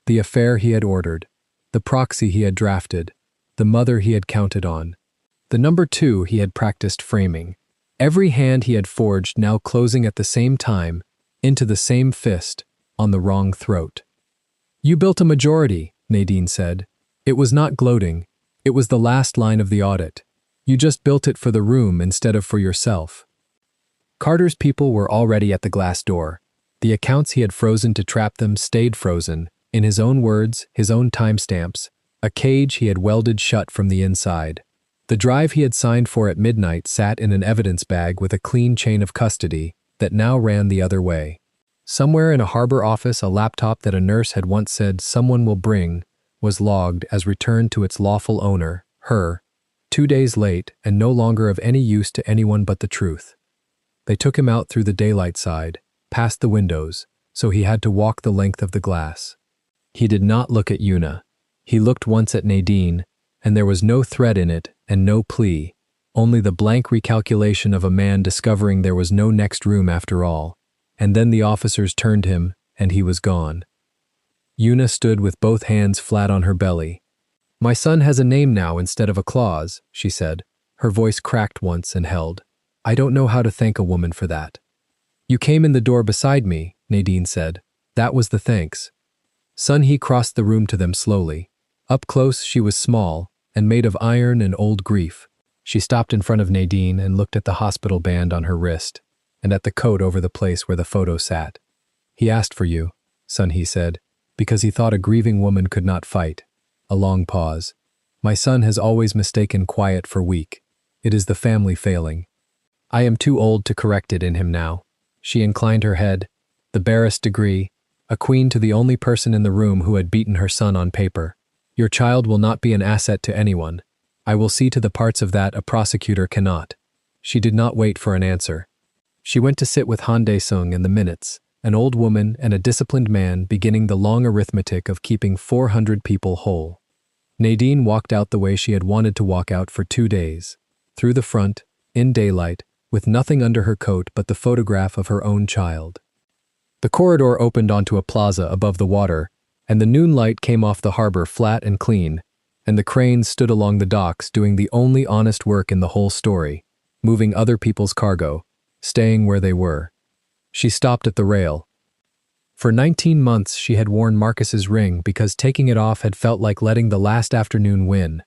The affair he had ordered, the proxy he had drafted, the mother he had counted on, the number 2 he had practiced framing, every hand he had forged now closing at the same time, into the same fist, on the wrong throat. You built a majority, Nadine said. It was not gloating, it was the last line of the audit. You just built it for the room instead of for yourself. Carter's people were already at the glass door. The accounts he had frozen to trap them stayed frozen, in his own words, his own timestamps, a cage he had welded shut from the inside. The drive he had signed for at midnight sat in an evidence bag with a clean chain of custody that now ran the other way. Somewhere in a harbor office, a laptop that a nurse had once said someone will bring was logged as returned to its lawful owner, her, 2 days late and no longer of any use to anyone but the truth. They took him out through the daylight side, past the windows, so he had to walk the length of the glass. He did not look at Yuna. He looked once at Nadine, and there was no threat in it and no plea, only the blank recalculation of a man discovering there was no next room after all. And then the officers turned him, and he was gone. Yuna stood with both hands flat on her belly. My son has a name now instead of a clause, she said. Her voice cracked once and held. I don't know how to thank a woman for that. You came in the door beside me, Nadine said. That was the thanks. Sun-hee crossed the room to them slowly. Up close she was small, and made of iron and old grief. She stopped in front of Nadine and looked at the hospital band on her wrist, and at the coat over the place where the photo sat. He asked for you, Sun-hee said, because he thought a grieving woman could not fight. A long pause. My son has always mistaken quiet for weak. It is the family failing. I am too old to correct it in him now. She inclined her head, the barest degree, a queen to the only person in the room who had beaten her son on paper. Your child will not be an asset to anyone. I will see to the parts of that a prosecutor cannot. She did not wait for an answer. She went to sit with Han Dae-sung and the minutes, an old woman and a disciplined man beginning the long arithmetic of keeping 400 people whole. Nadine walked out the way she had wanted to walk out for 2 days, through the front, in daylight, with nothing under her coat but the photograph of her own child. The corridor opened onto a plaza above the water, and the noon light came off the harbor flat and clean, and the cranes stood along the docks doing the only honest work in the whole story, moving other people's cargo, staying where they were. She stopped at the rail. For 19 months she had worn Marcus's ring because taking it off had felt like letting the last afternoon win.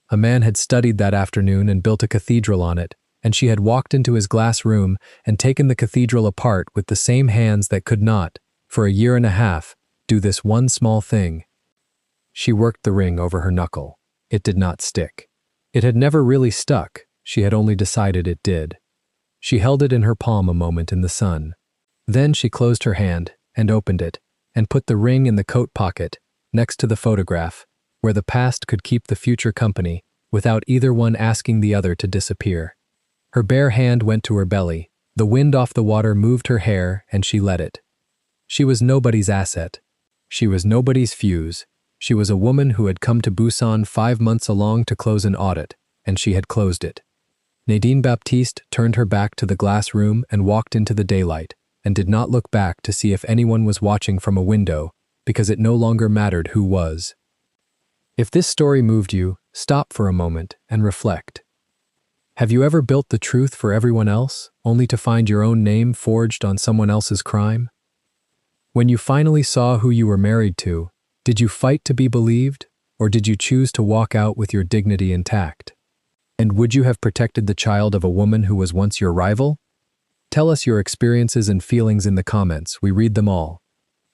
A man had studied that afternoon and built a cathedral on it, and she had walked into his glass room and taken the cathedral apart with the same hands that could not, for a year and a half, do this one small thing. She worked the ring over her knuckle. It did not stick. It had never really stuck, she had only decided it did. She held it in her palm a moment in the sun. Then she closed her hand and opened it and put the ring in the coat pocket next to the photograph, where the past could keep the future company without either one asking the other to disappear. Her bare hand went to her belly. The wind off the water moved her hair and she let it. She was nobody's asset. She was nobody's fuse. She was a woman who had come to Busan 5 months along to close an audit, and she had closed it. Nadine Baptiste turned her back to the glass room and walked into the daylight, and did not look back to see if anyone was watching from a window, because it no longer mattered who was. If this story moved you, stop for a moment and reflect. Have you ever built the truth for everyone else, only to find your own name forged on someone else's crime? When you finally saw who you were married to, did you fight to be believed, or did you choose to walk out with your dignity intact? And would you have protected the child of a woman who was once your rival? Tell us your experiences and feelings in the comments. We read them all.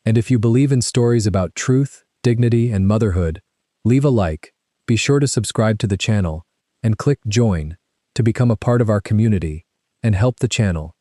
And if you believe in stories about truth, dignity, and motherhood, leave a like, be sure to subscribe to the channel, and click join to become a part of our community and help the channel